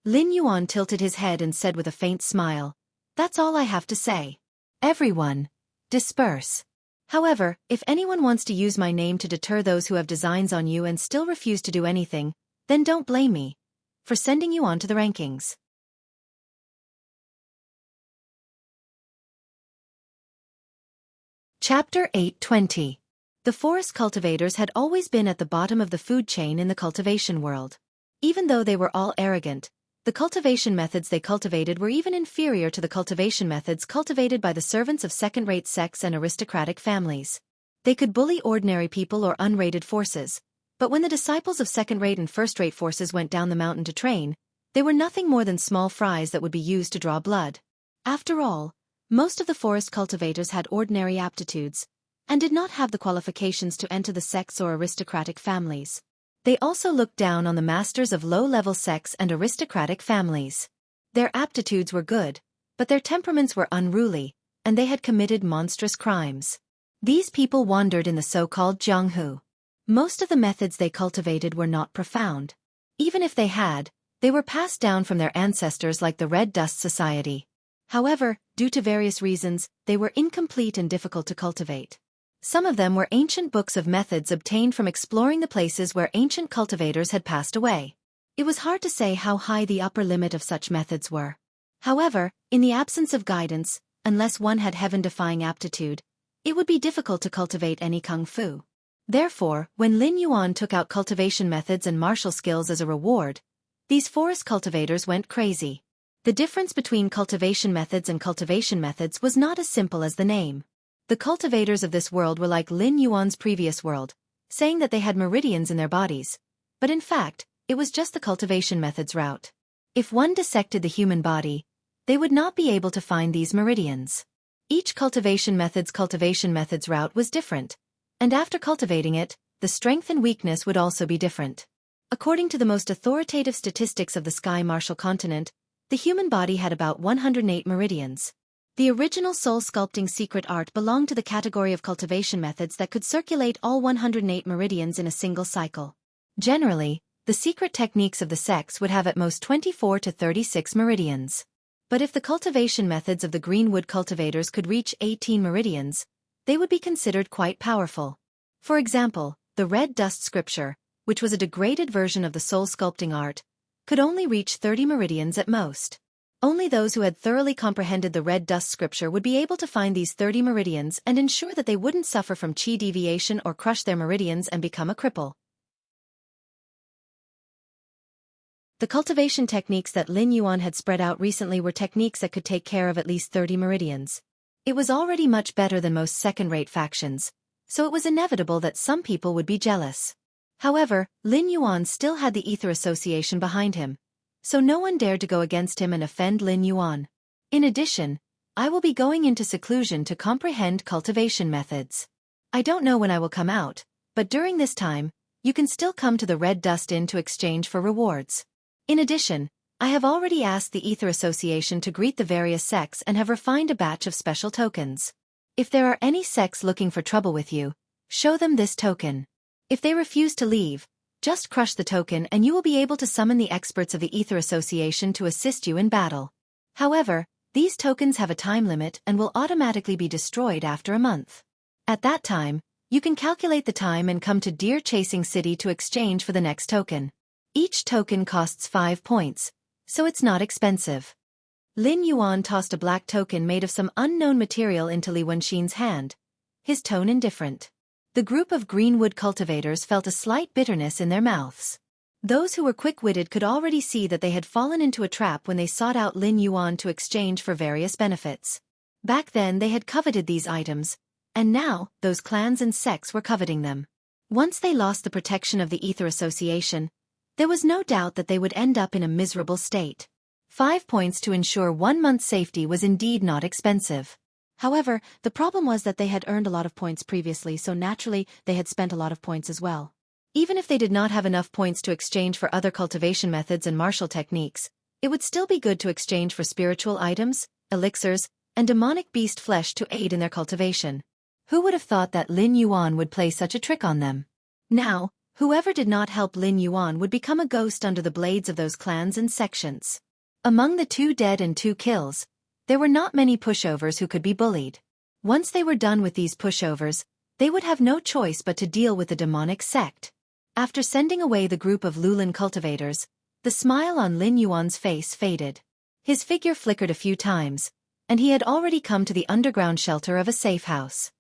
Lin Yuan tilted his head and said with a faint smile, that's all I have to say. Everyone, disperse. However, if anyone wants to use my name to deter those who have designs on you and still refuse to do anything, then don't blame me for sending you on to the rankings. Chapter 820. The forest cultivators had always been at the bottom of the food chain in the cultivation world. Even though they were all arrogant, the cultivation methods they cultivated were even inferior to the cultivation methods cultivated by the servants of second-rate sects and aristocratic families. They could bully ordinary people or unrated forces, but when the disciples of second-rate and first-rate forces went down the mountain to train, they were nothing more than small fries that would be used to draw blood. After all, most of the forest cultivators had ordinary aptitudes, and did not have the qualifications to enter the sects or aristocratic families. They also looked down on the masters of low-level sects and aristocratic families. Their aptitudes were good, but their temperaments were unruly, and they had committed monstrous crimes. These people wandered in the so-called Jianghu. Most of the methods they cultivated were not profound. Even if they had, they were passed down from their ancestors like the Red Dust Society. However, due to various reasons, they were incomplete and difficult to cultivate. Some of them were ancient books of methods obtained from exploring the places where ancient cultivators had passed away. It was hard to say how high the upper limit of such methods were. However, in the absence of guidance, unless one had heaven-defying aptitude, it would be difficult to cultivate any kung fu. Therefore, when Lin Yuan took out cultivation methods and martial skills as a reward, these forest cultivators went crazy. The difference between cultivation methods and cultivation methods was not as simple as the name. The cultivators of this world were like Lin Yuan's previous world, saying that they had meridians in their bodies. But in fact, it was just the cultivation methods route. If one dissected the human body, they would not be able to find these meridians. Each cultivation method's route was different, and after cultivating it, the strength and weakness would also be different. According to the most authoritative statistics of the Sky Martial Continent, the human body had about 108 meridians. The original soul sculpting secret art belonged to the category of cultivation methods that could circulate all 108 meridians in a single cycle. Generally, the secret techniques of the sects would have at most 24 to 36 meridians. But if the cultivation methods of the greenwood cultivators could reach 18 meridians, they would be considered quite powerful. For example, the red dust scripture, which was a degraded version of the soul sculpting art, could only reach 30 meridians at most. Only those who had thoroughly comprehended the red dust scripture would be able to find these 30 meridians and ensure that they wouldn't suffer from chi deviation or crush their meridians and become a cripple. The cultivation techniques that Lin Yuan had spread out recently were techniques that could take care of at least 30 meridians. It was already much better than most second-rate factions, so it was inevitable that some people would be jealous. However, Lin Yuan still had the Ether Association behind him, so no one dared to go against him and offend Lin Yuan. In addition, I will be going into seclusion to comprehend cultivation methods. I don't know when I will come out, but during this time, you can still come to the Red Dust Inn to exchange for rewards. In addition, I have already asked the Ether Association to greet the various sects and have refined a batch of special tokens. If there are any sects looking for trouble with you, show them this token. If they refuse to leave, just crush the token and you will be able to summon the experts of the Ether Association to assist you in battle. However, these tokens have a time limit and will automatically be destroyed after a month. At that time, you can calculate the time and come to Deer Chasing City to exchange for the next token. Each token costs 5 points, so it's not expensive. Lin Yuan tossed a black token made of some unknown material into Li Wenxin's hand, his tone indifferent. The group of greenwood cultivators felt a slight bitterness in their mouths. Those who were quick-witted could already see that they had fallen into a trap when they sought out Lin Yuan to exchange for various benefits. Back then they had coveted these items, and now those clans and sects were coveting them. Once they lost the protection of the Ether Association, there was no doubt that they would end up in a miserable state. 5 points to ensure 1 month's safety was indeed not expensive. However, the problem was that they had earned a lot of points previously, so naturally they had spent a lot of points as well. Even if they did not have enough points to exchange for other cultivation methods and martial techniques, it would still be good to exchange for spiritual items, elixirs, and demonic beast flesh to aid in their cultivation. Who would have thought that Lin Yuan would play such a trick on them? Now, whoever did not help Lin Yuan would become a ghost under the blades of those clans and sections. Among the 2 dead and 2 kills, there were not many pushovers who could be bullied. Once they were done with these pushovers, they would have no choice but to deal with the demonic sect. After sending away the group of Lulin cultivators, the smile on Lin Yuan's face faded. His figure flickered a few times, and he had already come to the underground shelter of a safe house.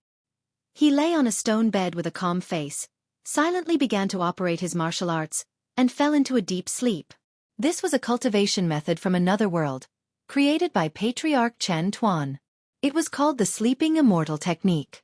He lay on a stone bed with a calm face, silently began to operate his martial arts, and fell into a deep sleep. This was a cultivation method from another world, created by Patriarch Chen Tuan. It was called the Sleeping Immortal Technique.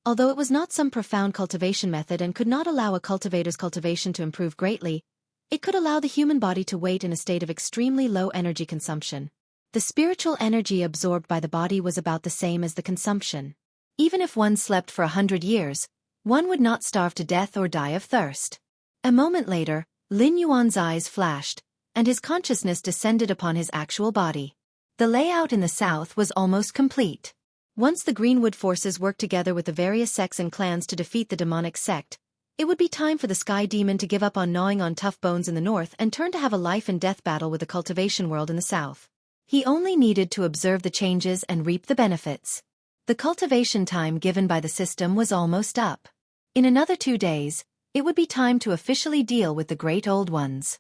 Although it was not some profound cultivation method and could not allow a cultivator's cultivation to improve greatly, it could allow the human body to wait in a state of extremely low energy consumption. The spiritual energy absorbed by the body was about the same as the consumption. Even if one slept for 100 years, one would not starve to death or die of thirst. A moment later, Lin Yuan's eyes flashed, and his consciousness descended upon his actual body. The layout in the south was almost complete. Once the Greenwood forces worked together with the various sects and clans to defeat the demonic sect, It would be time for the sky demon to give up on gnawing on tough bones in the north and turn to have a life and death battle with the cultivation world in the south. He only needed to observe the changes and reap the benefits. The cultivation time given by the system was almost up. In another 2 days, it would be time to officially deal with the great old ones.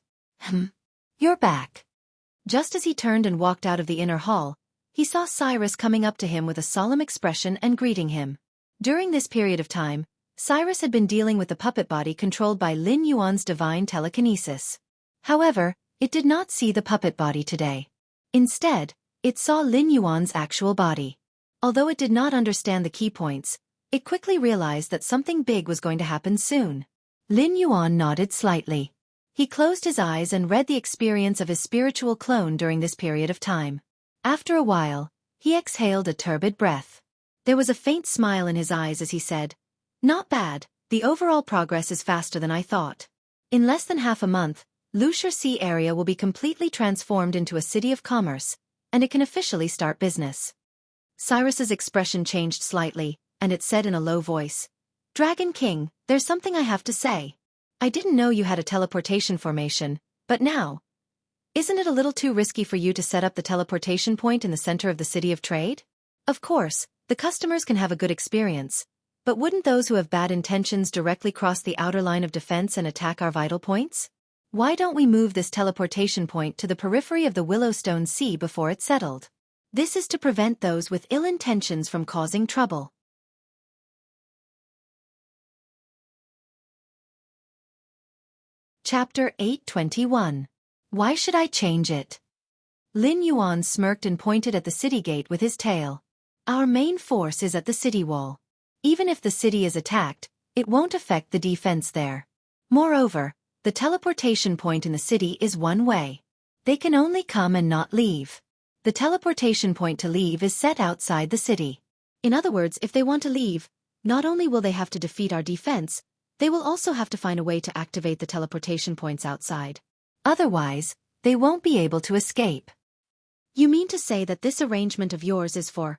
You're back. Just as he turned and walked out of the inner hall, he saw Cyrus coming up to him with a solemn expression and greeting him. During this period of time, Cyrus had been dealing with the puppet body controlled by Lin Yuan's divine telekinesis. However, it did not see the puppet body today. Instead, it saw Lin Yuan's actual body. Although it did not understand the key points, it quickly realized that something big was going to happen soon. Lin Yuan nodded slightly. He closed his eyes and read the experience of his spiritual clone during this period of time. After a while, he exhaled a turbid breath. There was a faint smile in his eyes as he said, "Not bad, the overall progress is faster than I thought. In less than half a month, Wuxia Sea area will be completely transformed into a city of commerce, and it can officially start business." Cyrus's expression changed slightly, and it said in a low voice, "Dragon King, there's something I have to say. I didn't know you had a teleportation formation, but now, isn't it a little too risky for you to set up the teleportation point in the center of the city of trade? Of course, the customers can have a good experience, but wouldn't those who have bad intentions directly cross the outer line of defense and attack our vital points? Why don't we move this teleportation point to the periphery of the Willowstone Sea before it's settled? This is to prevent those with ill intentions from causing trouble." Chapter 821. Why should I change it? Lin Yuan smirked and pointed at the city gate with his tail. "Our main force is at the city wall. Even if the city is attacked, it won't affect the defense there. Moreover, the teleportation point in the city is one way. They can only come and not leave. The teleportation point to leave is set outside the city. In other words, if they want to leave, not only will they have to defeat our defense, they will also have to find a way to activate the teleportation points outside. Otherwise, they won't be able to escape." "You mean to say that this arrangement of yours is for—"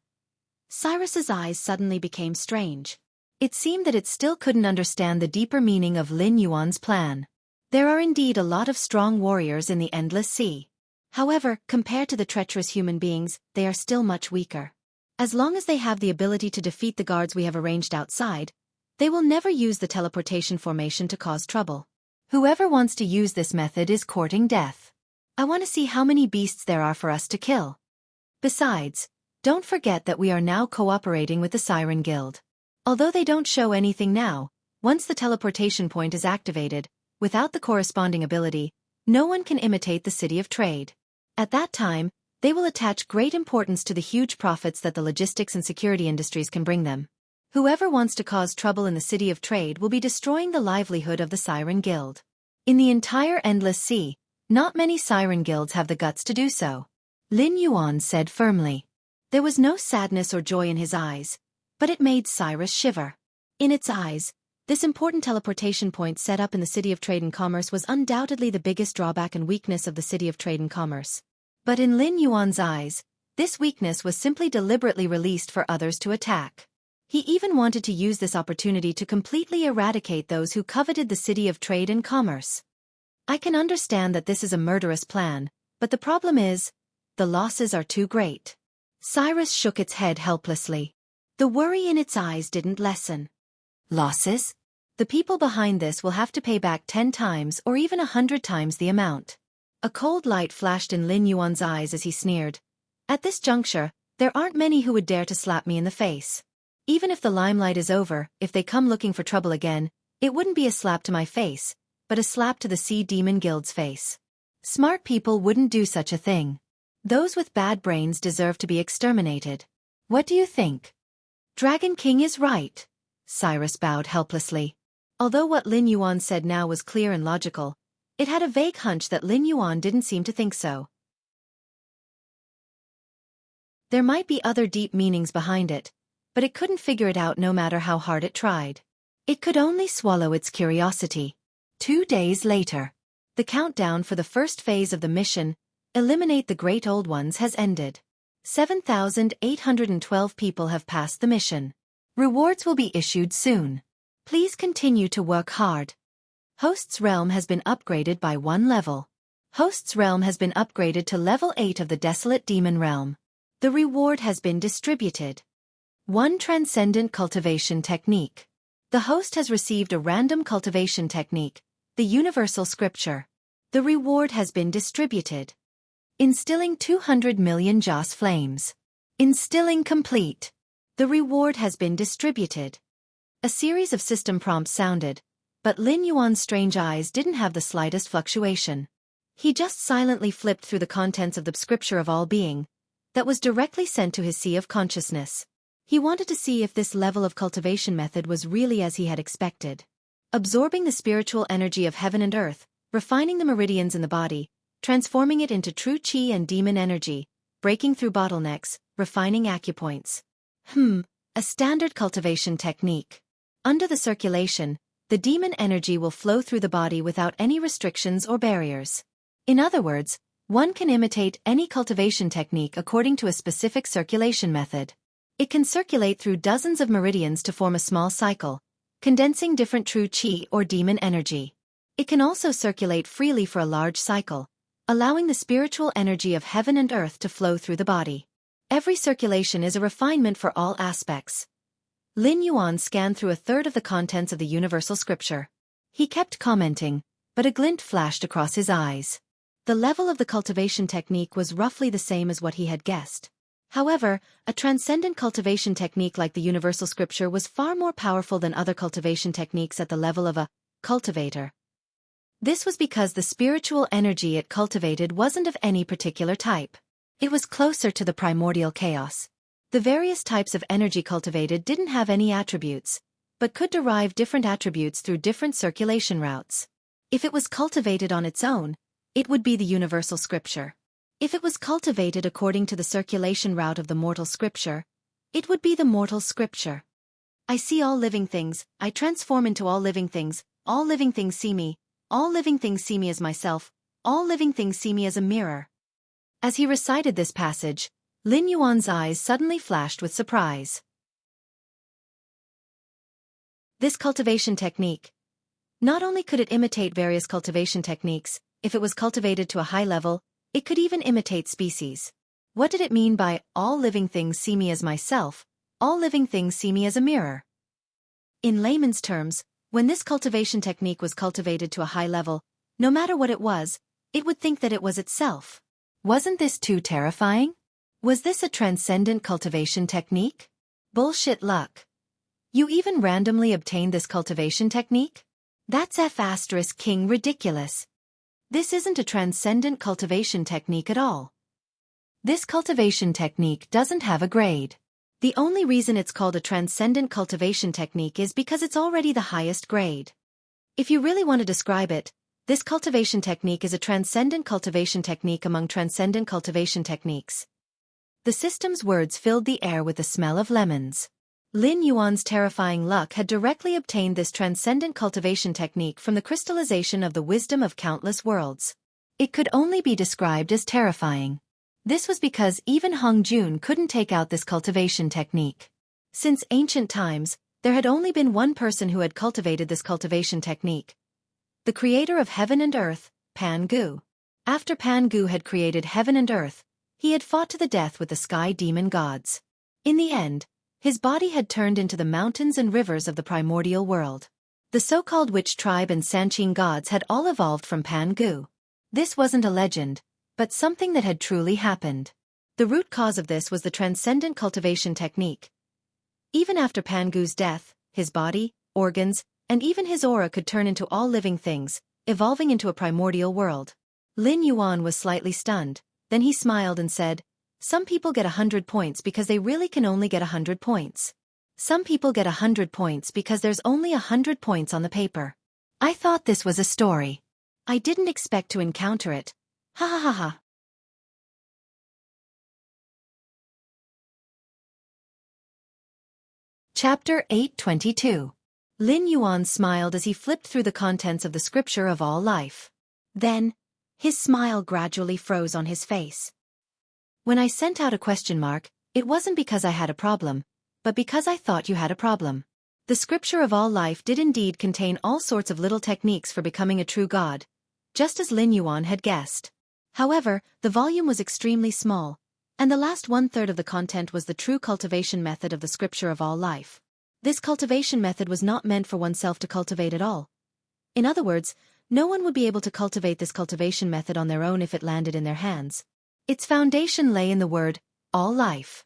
Cyrus's eyes suddenly became strange. It seemed that it still couldn't understand the deeper meaning of Lin Yuan's plan. There are indeed a lot of strong warriors in the Endless Sea. However, compared to the treacherous human beings, they are still much weaker. As long as they have the ability to defeat the guards we have arranged outside, they will never use the teleportation formation to cause trouble. Whoever wants to use this method is courting death. I want to see how many beasts there are for us to kill. Besides, don't forget that we are now cooperating with the Siren Guild. Although they don't show anything now, once the teleportation point is activated, without the corresponding ability, no one can imitate the City of Trade. At that time, they will attach great importance to the huge profits that the logistics and security industries can bring them. Whoever wants to cause trouble in the City of Trade will be destroying the livelihood of the Siren Guild. In the entire Endless Sea, not many Siren Guilds have the guts to do so," Lin Yuan said firmly. There was no sadness or joy in his eyes, but it made Cyrus shiver. In its eyes, this important teleportation point set up in the City of Trade and Commerce was undoubtedly the biggest drawback and weakness of the City of Trade and Commerce. But in Lin Yuan's eyes, this weakness was simply deliberately released for others to attack. He even wanted to use this opportunity to completely eradicate those who coveted the City of Trade and Commerce. I can understand that this is a murderous plan, but the problem is, the losses are too great. Cyrus shook its head helplessly. The worry in its eyes didn't lessen. Losses? The people behind this will have to pay back 10 times or even 100 times the amount. A cold light flashed in Lin Yuan's eyes as he sneered. At this juncture, there aren't many who would dare to slap me in the face. Even if the limelight is over, if they come looking for trouble again, it wouldn't be a slap to my face, but a slap to the Sea Demon Guild's face. Smart people wouldn't do such a thing. Those with bad brains deserve to be exterminated. What do you think? Dragon King is right. Cyrus bowed helplessly. Although what Lin Yuan said now was clear and logical, it had a vague hunch that Lin Yuan didn't seem to think so. There might be other deep meanings behind it, but it couldn't figure it out no matter how hard it tried. It could only swallow its curiosity. 2 days later, the countdown for the first phase of the mission, Eliminate the Great Old Ones, has ended. 7,812 people have passed the mission. Rewards will be issued soon. Please continue to work hard. Host's realm has been upgraded by 1 level. Host's realm has been upgraded to level 8 of the Desolate Demon Realm. The reward has been distributed. 1 Transcendent Cultivation Technique. The host has received a random cultivation technique, the Universal Scripture. The reward has been distributed. Instilling 200 million Joss flames. Instilling complete. The reward has been distributed. A series of system prompts sounded, but Lin Yuan's strange eyes didn't have the slightest fluctuation. He just silently flipped through the contents of the Scripture of All Being that was directly sent to his sea of consciousness. He wanted to see if this level of cultivation method was really as he had expected. Absorbing the spiritual energy of heaven and earth, refining the meridians in the body, transforming it into true qi and demon energy, breaking through bottlenecks, refining acupoints. A standard cultivation technique. Under the circulation, the demon energy will flow through the body without any restrictions or barriers. In other words, one can imitate any cultivation technique according to a specific circulation method. It can circulate through dozens of meridians to form a small cycle, condensing different true qi or demon energy. It can also circulate freely for a large cycle, allowing the spiritual energy of heaven and earth to flow through the body. Every circulation is a refinement for all aspects. Lin Yuan scanned through a third of the contents of the Universal Scripture. He kept commenting, but a glint flashed across his eyes. The level of the cultivation technique was roughly the same as what he had guessed. However, a transcendent cultivation technique like the Universal Scripture was far more powerful than other cultivation techniques at the level of a cultivator. This was because the spiritual energy it cultivated wasn't of any particular type. It was closer to the primordial chaos. The various types of energy cultivated didn't have any attributes, but could derive different attributes through different circulation routes. If it was cultivated on its own, it would be the Universal Scripture. If it was cultivated according to the circulation route of the Mortal Scripture, it would be the Mortal Scripture. I see all living things, I transform into all living things see me, all living things see me as myself, all living things see me as a mirror. As he recited this passage, Lin Yuan's eyes suddenly flashed with surprise. This cultivation technique. Not only could it imitate various cultivation techniques, if it was cultivated to a high level, it could even imitate species. What did it mean by, all living things see me as myself, all living things see me as a mirror? In layman's terms, when this cultivation technique was cultivated to a high level, no matter what it would think that it was itself. Wasn't this too terrifying? Was this a transcendent cultivation technique? Bullshit luck. You even randomly obtained this cultivation technique? That's F***king ridiculous. This isn't a transcendent cultivation technique at all. This cultivation technique doesn't have a grade. The only reason it's called a transcendent cultivation technique is because it's already the highest grade. If you really want to describe it, this cultivation technique is a transcendent cultivation technique among transcendent cultivation techniques. The system's words filled the air with the smell of lemons. Lin Yuan's terrifying luck had directly obtained this transcendent cultivation technique from the crystallization of the wisdom of countless worlds. It could only be described as terrifying. This was because even Hong Jun couldn't take out this cultivation technique. Since ancient times, there had only been one person who had cultivated this cultivation technique. The creator of heaven and earth, Pan Gu. After Pan Gu had created heaven and earth, he had fought to the death with the sky demon gods. In the end, his body had turned into the mountains and rivers of the primordial world. The so-called witch tribe and Sanqing gods had all evolved from Pan Gu. This wasn't a legend, but something that had truly happened. The root cause of this was the transcendent cultivation technique. Even after Pan Gu's death, his body, organs, and even his aura could turn into all living things, evolving into a primordial world. Lin Yuan was slightly stunned, then he smiled and said, "Some people get 100 points because they really can only get 100 points. Some people get 100 points because there's only 100 points on the paper. I thought this was a story. I didn't expect to encounter it. Ha ha ha ha." Chapter 822. Lin Yuan smiled as he flipped through the contents of the scripture of all life. Then, his smile gradually froze on his face. "When I sent out a question mark, it wasn't because I had a problem, but because I thought you had a problem. The scripture of all life did indeed contain all sorts of little techniques for becoming a true god, just as Lin Yuan had guessed. However, the volume was extremely small, and the last one-third of the content was the true cultivation method of the scripture of all life. This cultivation method was not meant for oneself to cultivate at all. In other words, no one would be able to cultivate this cultivation method on their own if it landed in their hands. Its foundation lay in the word, all life.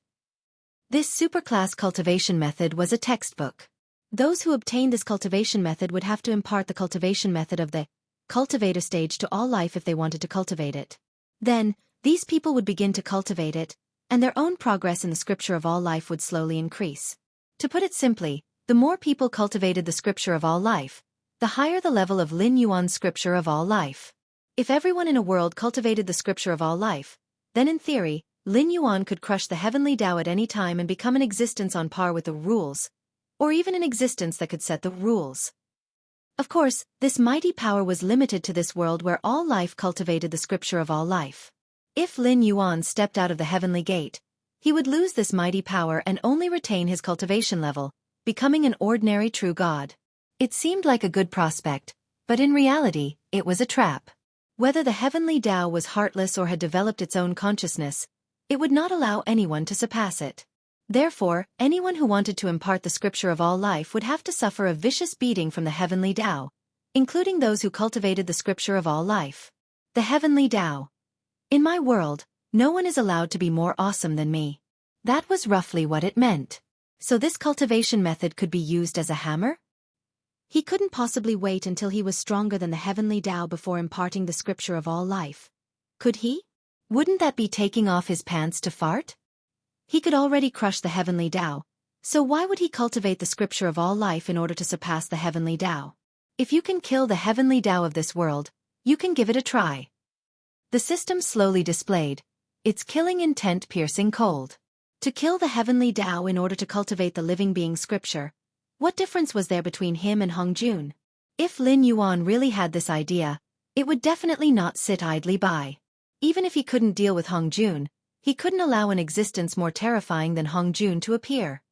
This superclass cultivation method was a textbook. Those who obtained this cultivation method would have to impart the cultivation method of the cultivator stage to all life if they wanted to cultivate it. Then, these people would begin to cultivate it, and their own progress in the scripture of all life would slowly increase. To put it simply, the more people cultivated the scripture of all life, the higher the level of Lin Yuan's scripture of all life. If everyone in a world cultivated the scripture of all life, then in theory, Lin Yuan could crush the heavenly Tao at any time and become an existence on par with the rules, or even an existence that could set the rules. Of course, this mighty power was limited to this world where all life cultivated the scripture of all life. If Lin Yuan stepped out of the heavenly gate, he would lose this mighty power and only retain his cultivation level, becoming an ordinary true god. It seemed like a good prospect, but in reality, it was a trap. Whether the heavenly Tao was heartless or had developed its own consciousness, it would not allow anyone to surpass it. Therefore, anyone who wanted to impart the scripture of all life would have to suffer a vicious beating from the heavenly Tao, including those who cultivated the scripture of all life. The heavenly Tao. In my world, no one is allowed to be more awesome than me. That was roughly what it meant. So this cultivation method could be used as a hammer? He couldn't possibly wait until he was stronger than the heavenly Tao before imparting the scripture of all life. Could he? Wouldn't that be taking off his pants to fart? He could already crush the heavenly Tao, so why would he cultivate the scripture of all life in order to surpass the heavenly Tao? If you can kill the heavenly Tao of this world, you can give it a try. The system slowly displayed, its killing intent piercing cold. To kill the heavenly Tao in order to cultivate the living being scripture, what difference was there between him and Hong Jun? If Lin Yuan really had this idea, it would definitely not sit idly by. Even if he couldn't deal with Hong Jun, he couldn't allow an existence more terrifying than Hong Jun to appear.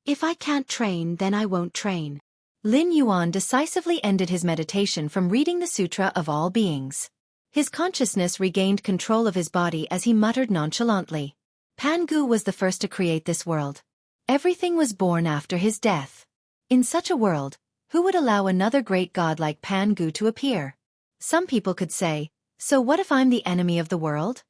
If I can't train, then I won't train. Lin Yuan decisively ended his meditation from reading the Sutra of All Beings. His consciousness regained control of his body as he muttered nonchalantly. Pangu was the first to create this world. Everything was born after his death. In such a world, who would allow another great god like Pangu to appear? Some people could say, so what if I'm the enemy of the world?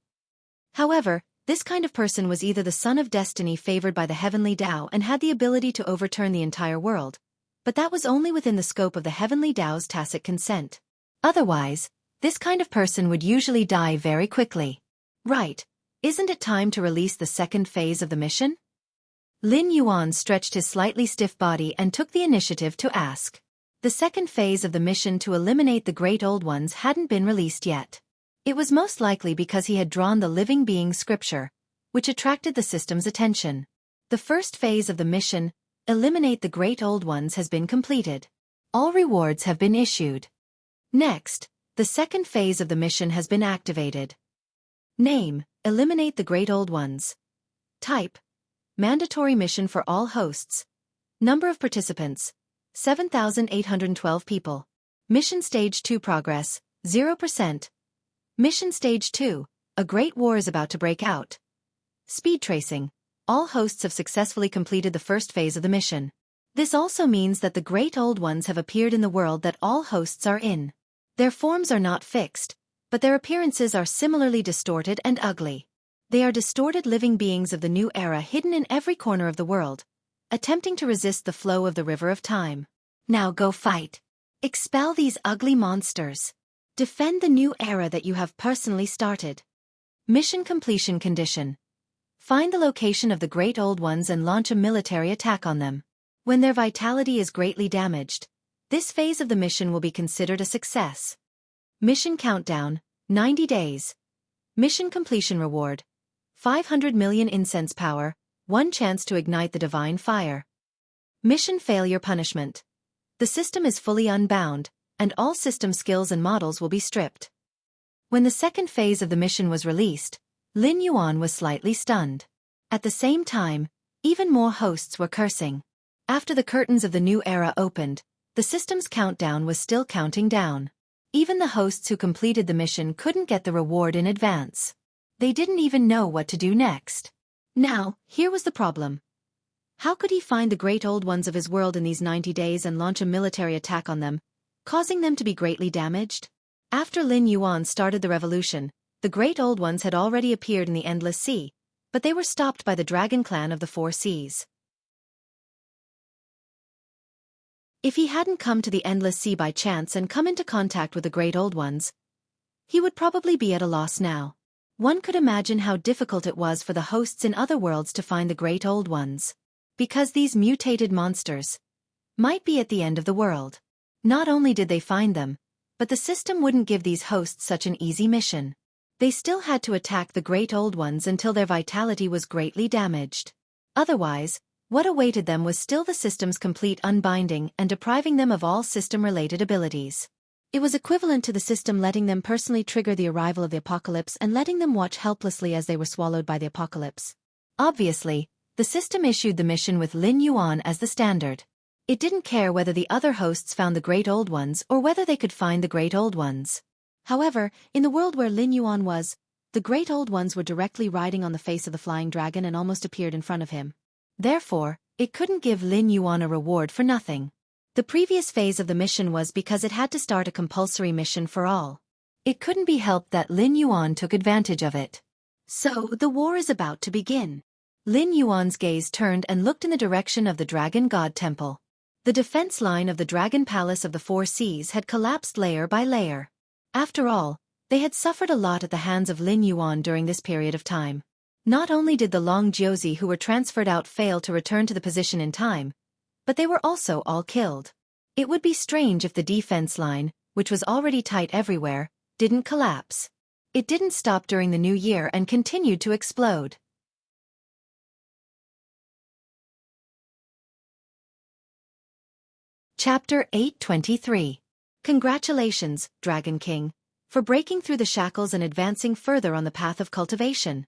However, this kind of person was either the son of destiny favored by the heavenly Tao and had the ability to overturn the entire world, but that was only within the scope of the heavenly Tao's tacit consent. Otherwise, this kind of person would usually die very quickly. Right, isn't it time to release the second phase of the mission? Lin Yuan stretched his slightly stiff body and took the initiative to ask. The second phase of the mission to eliminate the Great Old Ones hadn't been released yet. It was most likely because he had drawn the living being scripture, which attracted the system's attention. The first phase of the mission, eliminate the Great Old Ones, has been completed. All rewards have been issued. Next, the second phase of the mission has been activated. Name, eliminate the Great Old Ones. Type, mandatory mission for all hosts. Number of participants, 7,812 people. Mission Stage 2 progress, 0%. Mission Stage 2, a great war is about to break out. Speed tracing, all hosts have successfully completed the first phase of the mission. This also means that the Great Old Ones have appeared in the world that all hosts are in. Their forms are not fixed, but their appearances are similarly distorted and ugly. They are distorted living beings of the new era hidden in every corner of the world, attempting to resist the flow of the river of time. Now go fight. Expel these ugly monsters. Defend the new era that you have personally started. Mission completion condition. Find the location of the Great Old Ones and launch a military attack on them. When their vitality is greatly damaged, this phase of the mission will be considered a success. Mission countdown, 90 days. Mission completion reward, 500 million incense power, 1 chance to ignite the divine fire. Mission failure punishment. The system is fully unbound, and all system skills and models will be stripped. When the second phase of the mission was released, Lin Yuan was slightly stunned. At the same time, Even more hosts were cursing. After the curtains of the new era opened, the system's countdown was still counting down. Even the hosts who completed the mission couldn't get the reward in advance. They didn't even know what to do next. Now, here was the problem. How could he find the great old ones of his world in these 90 days and launch a military attack on them, causing them to be greatly damaged? After Lin Yuan started the revolution, the great old ones had already appeared in the Endless Sea, but they were stopped by the Dragon Clan of the Four Seas. If he hadn't come to the Endless Sea by chance and come into contact with the great old ones, he would probably be at a loss now. One could imagine how difficult it was for the hosts in other worlds to find the great old ones. Because these mutated monsters might be at the end of the world. Not only did they find them, but the system wouldn't give these hosts such an easy mission. They still had to attack the great old ones until their vitality was greatly damaged. Otherwise, what awaited them was still the system's complete unbinding and depriving them of all system-related abilities. It was equivalent to the system letting them personally trigger the arrival of the apocalypse and letting them watch helplessly as they were swallowed by the apocalypse. Obviously, the system issued the mission with Lin Yuan as the standard. It didn't care whether the other hosts found the great old ones or whether they could find the great old ones. However, in the world where Lin Yuan was, the great old ones were directly riding on the face of the flying dragon and almost appeared in front of him. Therefore, it couldn't give Lin Yuan a reward for nothing. The previous phase of the mission was because it had to start a compulsory mission for all. It couldn't be helped that Lin Yuan took advantage of it. So, the war is about to begin. Lin Yuan's gaze turned and looked in the direction of the Dragon God Temple. The defense line of the Dragon Palace of the Four Seas had collapsed layer by layer. After all, they had suffered a lot at the hands of Lin Yuan during this period of time. Not only did the Long Jiuzi who were transferred out fail to return to the position in time, but they were also all killed. It would be strange if the defense line, which was already tight everywhere, didn't collapse. It didn't stop during the new year and continued to explode. Chapter 823. Congratulations, Dragon King, for breaking through the shackles and advancing further on the path of cultivation.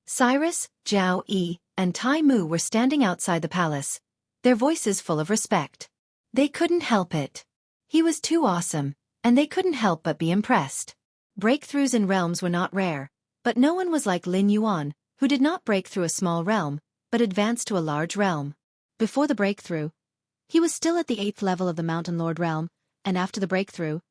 Cyrus, Zhao Yi, and Tai Mu were standing outside the palace, their voices full of respect. They couldn't help it. He was too awesome, and they couldn't help but be impressed. Breakthroughs in realms were not rare, but no one was like Lin Yuan, who did not break through a small realm, but advanced to a large realm. Before the breakthrough, he was still at the 8th level of the Mountain Lord realm, and after the breakthrough,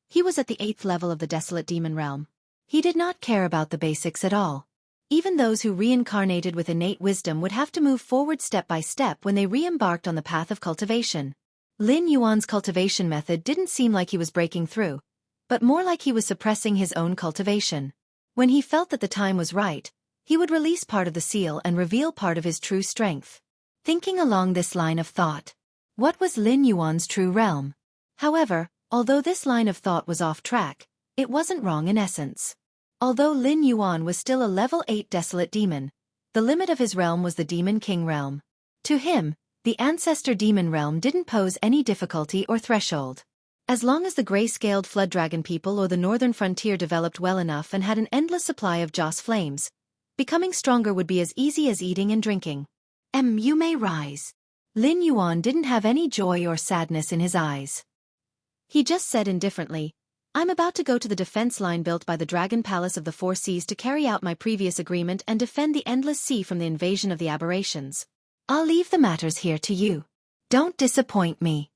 he was at the 8th level of the Desolate Demon realm. He did not care about the basics at all. Even those who reincarnated with innate wisdom would have to move forward step by step when they re-embarked on the path of cultivation. Lin Yuan's cultivation method didn't seem like he was breaking through, but more like he was suppressing his own cultivation. When he felt that the time was right, he would release part of the seal and reveal part of his true strength. Thinking along this line of thought, what was Lin Yuan's true realm? However, although this line of thought was off track, it wasn't wrong in essence. Although Lin Yuan was still a level 8 desolate demon, the limit of his realm was the Demon King realm. To him, the Ancestor Demon realm didn't pose any difficulty or threshold. As long as the gray-scaled Flood Dragon people or the northern frontier developed well enough and had an endless supply of Joss flames, becoming stronger would be as easy as eating and drinking. You may rise. Lin Yuan didn't have any joy or sadness in his eyes. He just said indifferently, I'm about to go to the defense line built by the Dragon Palace of the Four Seas to carry out my previous agreement and defend the Endless Sea from the invasion of the aberrations. I'll leave the matters here to you. Don't disappoint me.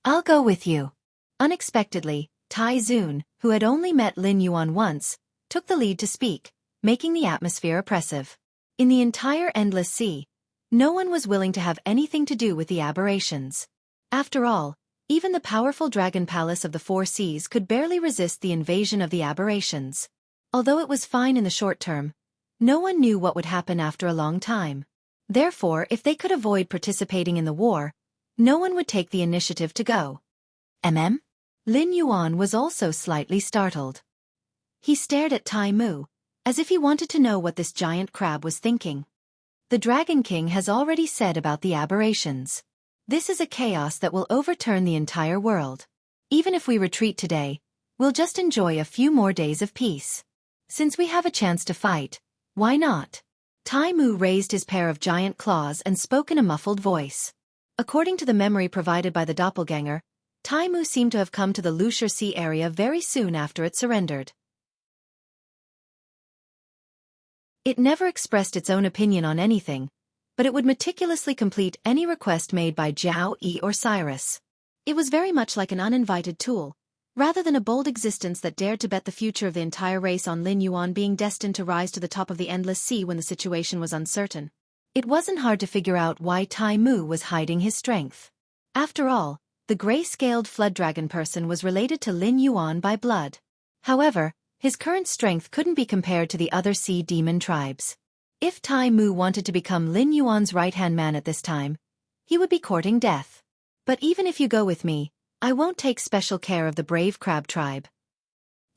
I'll go with you. Unexpectedly, Tai Zun, who had only met Lin Yuan once, took the lead to speak, making the atmosphere oppressive. In the entire Endless Sea, no one was willing to have anything to do with the aberrations. After all, even the powerful Dragon Palace of the Four Seas could barely resist the invasion of the aberrations. Although it was fine in the short term, no one knew what would happen after a long time. Therefore, if they could avoid participating in the war, no one would take the initiative to go. Lin Yuan was also slightly startled. He stared at Tai Mu, as if he wanted to know what this giant crab was thinking. The Dragon King has already said about the aberrations. This is a chaos that will overturn the entire world. Even if we retreat today, we'll just enjoy a few more days of peace. Since we have a chance to fight, why not? Tai Mu raised his pair of giant claws and spoke in a muffled voice. According to the memory provided by the doppelganger, Tai Mu seemed to have come to the Luxia Sea area very soon after it surrendered. It never expressed its own opinion on anything, but it would meticulously complete any request made by Jiao Yi or Cyrus. It was very much like an uninvited tool, rather than a bold existence that dared to bet the future of the entire race on Lin Yuan being destined to rise to the top of the endless sea when the situation was uncertain. It wasn't hard to figure out why Tai Mu was hiding his strength. After all, the gray-scaled flood dragon person was related to Lin Yuan by blood. However, his current strength couldn't be compared to the other sea demon tribes. If Tai Mu wanted to become Lin Yuan's right-hand man at this time, he would be courting death. But even if you go with me, I won't take special care of the brave crab tribe.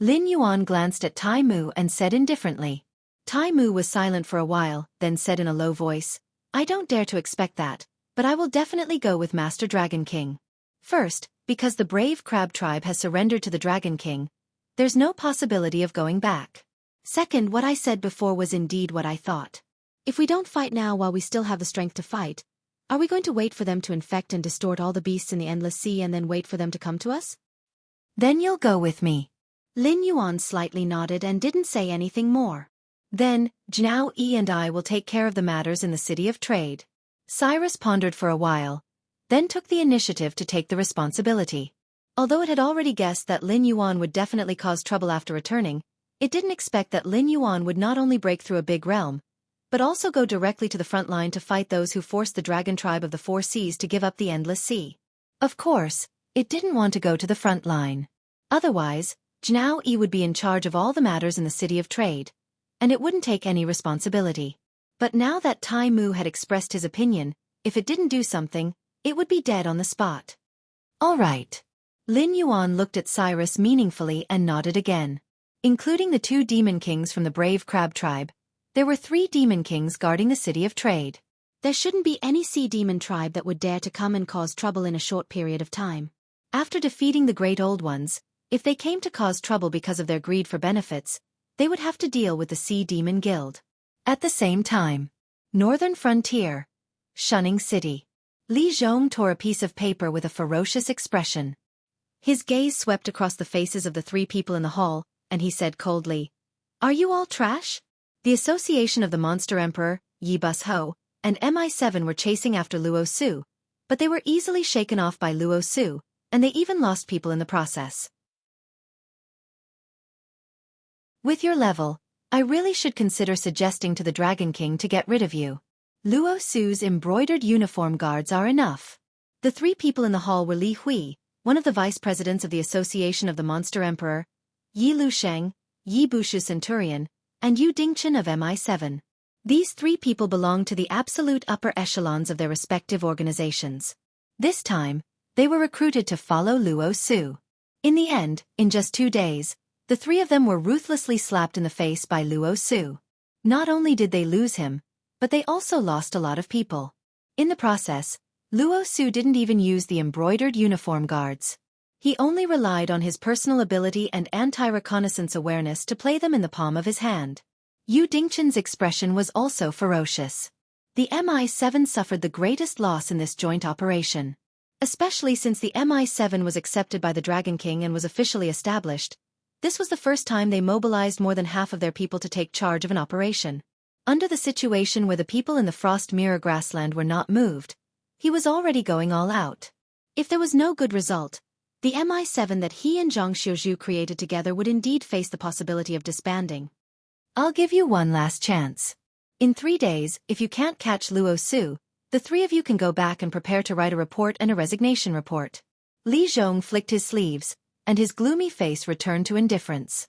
Lin Yuan glanced at Tai Mu and said indifferently. Tai Mu was silent for a while, then said in a low voice, I don't dare to expect that, but I will definitely go with Master Dragon King. First, because the brave crab tribe has surrendered to the Dragon King, there's no possibility of going back. Second, what I said before was indeed what I thought. If we don't fight now while we still have the strength to fight, are we going to wait for them to infect and distort all the beasts in the endless sea and then wait for them to come to us? Then you'll go with me. Lin Yuan slightly nodded and didn't say anything more. Then, Jiao Yi and I will take care of the matters in the City of Trade. Cyrus pondered for a while, then took the initiative to take the responsibility. Although it had already guessed that Lin Yuan would definitely cause trouble after returning, it didn't expect that Lin Yuan would not only break through a big realm, but also go directly to the front line to fight those who forced the dragon tribe of the Four Seas to give up the endless sea. Of course, it didn't want to go to the front line. Otherwise, Jiao Yi would be in charge of all the matters in the City of Trade, and it wouldn't take any responsibility. But now that Tai Mu had expressed his opinion, if it didn't do something, it would be dead on the spot. All right. Lin Yuan looked at Cyrus meaningfully and nodded again. Including the 2 demon kings from the brave crab tribe, there were 3 demon kings guarding the City of Trade. There shouldn't be any sea demon tribe that would dare to come and cause trouble in a short period of time. After defeating the Great Old Ones, if they came to cause trouble because of their greed for benefits, they would have to deal with the Sea Demon Guild. At the same time, Northern Frontier, Shunning City. Li Zhong tore a piece of paper with a ferocious expression. His gaze swept across the faces of the 3 people in the hall, and he said coldly, Are you all trash? The Association of the Monster Emperor, Yi Bus Ho, and MI7 were chasing after Luo Su, but they were easily shaken off by Luo Su, and they even lost people in the process. With your level, I really should consider suggesting to the Dragon King to get rid of you. Luo Su's embroidered uniform guards are enough. The 3 people in the hall were Li Hui, one of the vice presidents of the Association of the Monster Emperor, Yi Lusheng, Yi Bushu Centurion, and Yu Dingchen of MI7. These 3 people belonged to the absolute upper echelons of their respective organizations. This time, they were recruited to follow Luo Su. In the end, in just 2 days, the 3 of them were ruthlessly slapped in the face by Luo Su. Not only did they lose him, but they also lost a lot of people. In the process, Luo Su didn't even use the embroidered uniform guards. He only relied on his personal ability and anti-reconnaissance awareness to play them in the palm of his hand. Yu Dingchen's expression was also ferocious. The MI7 suffered the greatest loss in this joint operation. Especially since the MI7 was accepted by the Dragon King and was officially established, this was the first time they mobilized more than half of their people to take charge of an operation. Under the situation where the people in the Frost Mirror grassland were not moved, he was already going all out. If there was no good result, the MI7 that he and Zhang Xiuzhu created together would indeed face the possibility of disbanding. I'll give you one last chance. In 3 days, if you can't catch Luo Su, the 3 of you can go back and prepare to write a report and a resignation report. Li Zhong flicked his sleeves, and his gloomy face returned to indifference.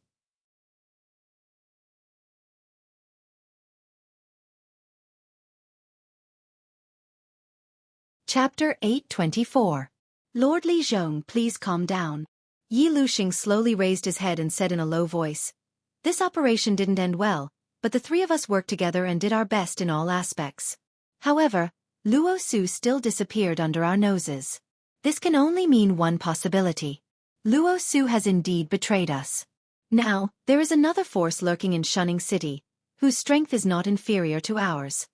Chapter 824. Lord Li Zhong, please calm down. Yi Lusheng slowly raised his head and said in a low voice, This operation didn't end well, but the 3 of us worked together and did our best in all aspects. However, Luo Su still disappeared under our noses. This can only mean one possibility. Luo Su has indeed betrayed us. Now, there is another force lurking in Shunning City, whose strength is not inferior to ours.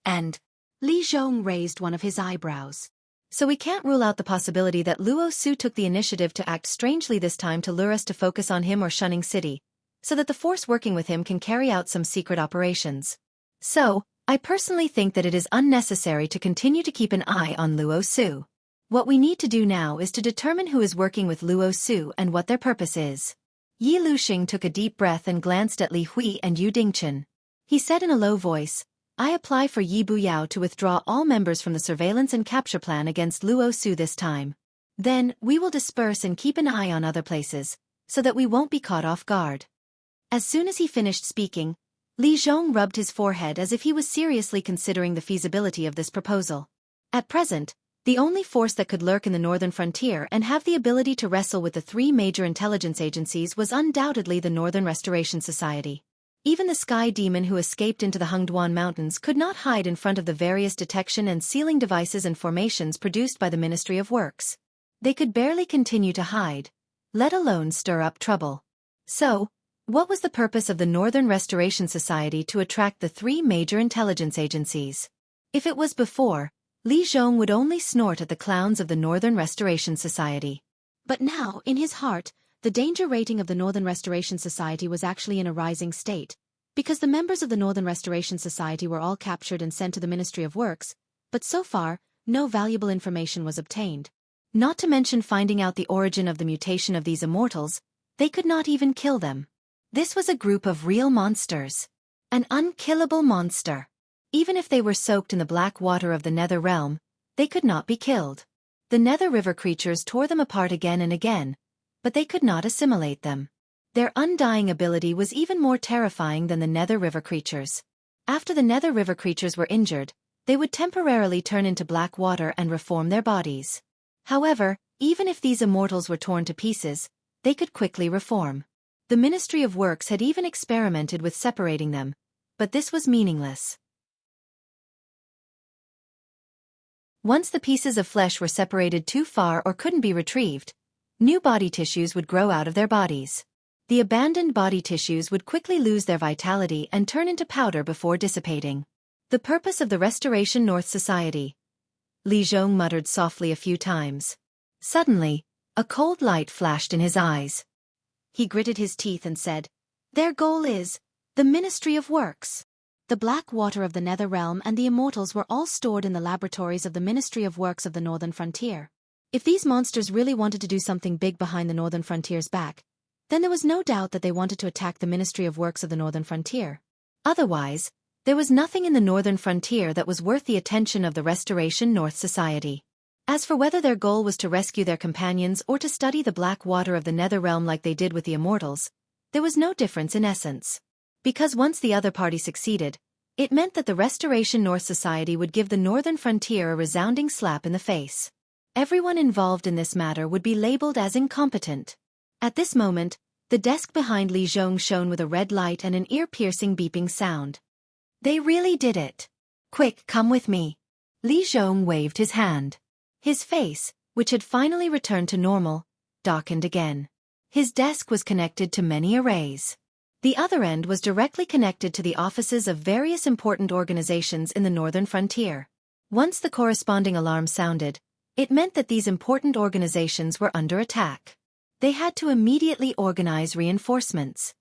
And Li Zhong raised one of his eyebrows. So we can't rule out the possibility that Luo Su took the initiative to act strangely this time to lure us to focus on him or Shunning City, so that the force working with him can carry out some secret operations. So, I personally think that it is unnecessary to continue to keep an eye on Luo Su. What we need to do now is to determine who is working with Luo Su and what their purpose is. Yi Luxing took a deep breath and glanced at Li Hui and Yu Dingchen. He said in a low voice, I apply for Yi Buyao to withdraw all members from the surveillance and capture plan against Luo Su this time. Then, we will disperse and keep an eye on other places, so that we won't be caught off guard. As soon as he finished speaking, Li Zhong rubbed his forehead as if he was seriously considering the feasibility of this proposal. At present, the only force that could lurk in the northern frontier and have the ability to wrestle with the three major intelligence agencies was undoubtedly the Northern Restoration Society. Even the sky demon who escaped into the Hengduan Mountains could not hide in front of the various detection and sealing devices and formations produced by the Ministry of Works. They could barely continue to hide, let alone stir up trouble. So, what was the purpose of the Northern Restoration Society to attract the three major intelligence agencies? If it was before, Li Zhong would only snort at the clowns of the Northern Restoration Society. But now, in his heart, the danger rating of the Northern Restoration Society was actually in a rising state, because the members of the Northern Restoration Society were all captured and sent to the Ministry of Works, but so far, no valuable information was obtained. Not to mention finding out the origin of the mutation of these immortals, they could not even kill them. This was a group of real monsters. An unkillable monster. Even if they were soaked in the black water of the Nether Realm, they could not be killed. The Nether River creatures tore them apart again and again, but they could not assimilate them. Their undying ability was even more terrifying than the Nether River creatures. After the Nether River creatures were injured, they would temporarily turn into black water and reform their bodies. However, even if these immortals were torn to pieces, they could quickly reform. The Ministry of Works had even experimented with separating them, but this was meaningless. Once the pieces of flesh were separated too far or couldn't be retrieved, new body tissues would grow out of their bodies. The abandoned body tissues would quickly lose their vitality and turn into powder before dissipating. The purpose of the Restoration North Society. Li Zhong muttered softly a few times. Suddenly, a cold light flashed in his eyes. He gritted his teeth and said, Their goal is the Ministry of Works. The black water of the Nether Realm and the immortals were all stored in the laboratories of the Ministry of Works of the Northern Frontier. If these monsters really wanted to do something big behind the Northern Frontier's back, then there was no doubt that they wanted to attack the Ministry of Works of the Northern Frontier. Otherwise, there was nothing in the Northern Frontier that was worth the attention of the Restoration North Society. As for whether their goal was to rescue their companions or to study the black water of the Nether Realm like they did with the immortals, there was no difference in essence. Because once the other party succeeded, it meant that the Restoration North Society would give the Northern Frontier a resounding slap in the face. Everyone involved in this matter would be labeled as incompetent. At this moment, the desk behind Li Zhong shone with a red light and an ear-piercing beeping sound. They really did it. Quick, come with me. Li Zhong waved his hand. His face, which had finally returned to normal, darkened again. His desk was connected to many arrays. The other end was directly connected to the offices of various important organizations in the Northern Frontier. Once the corresponding alarm sounded, it meant that these important organizations were under attack. They had to immediately organize reinforcements.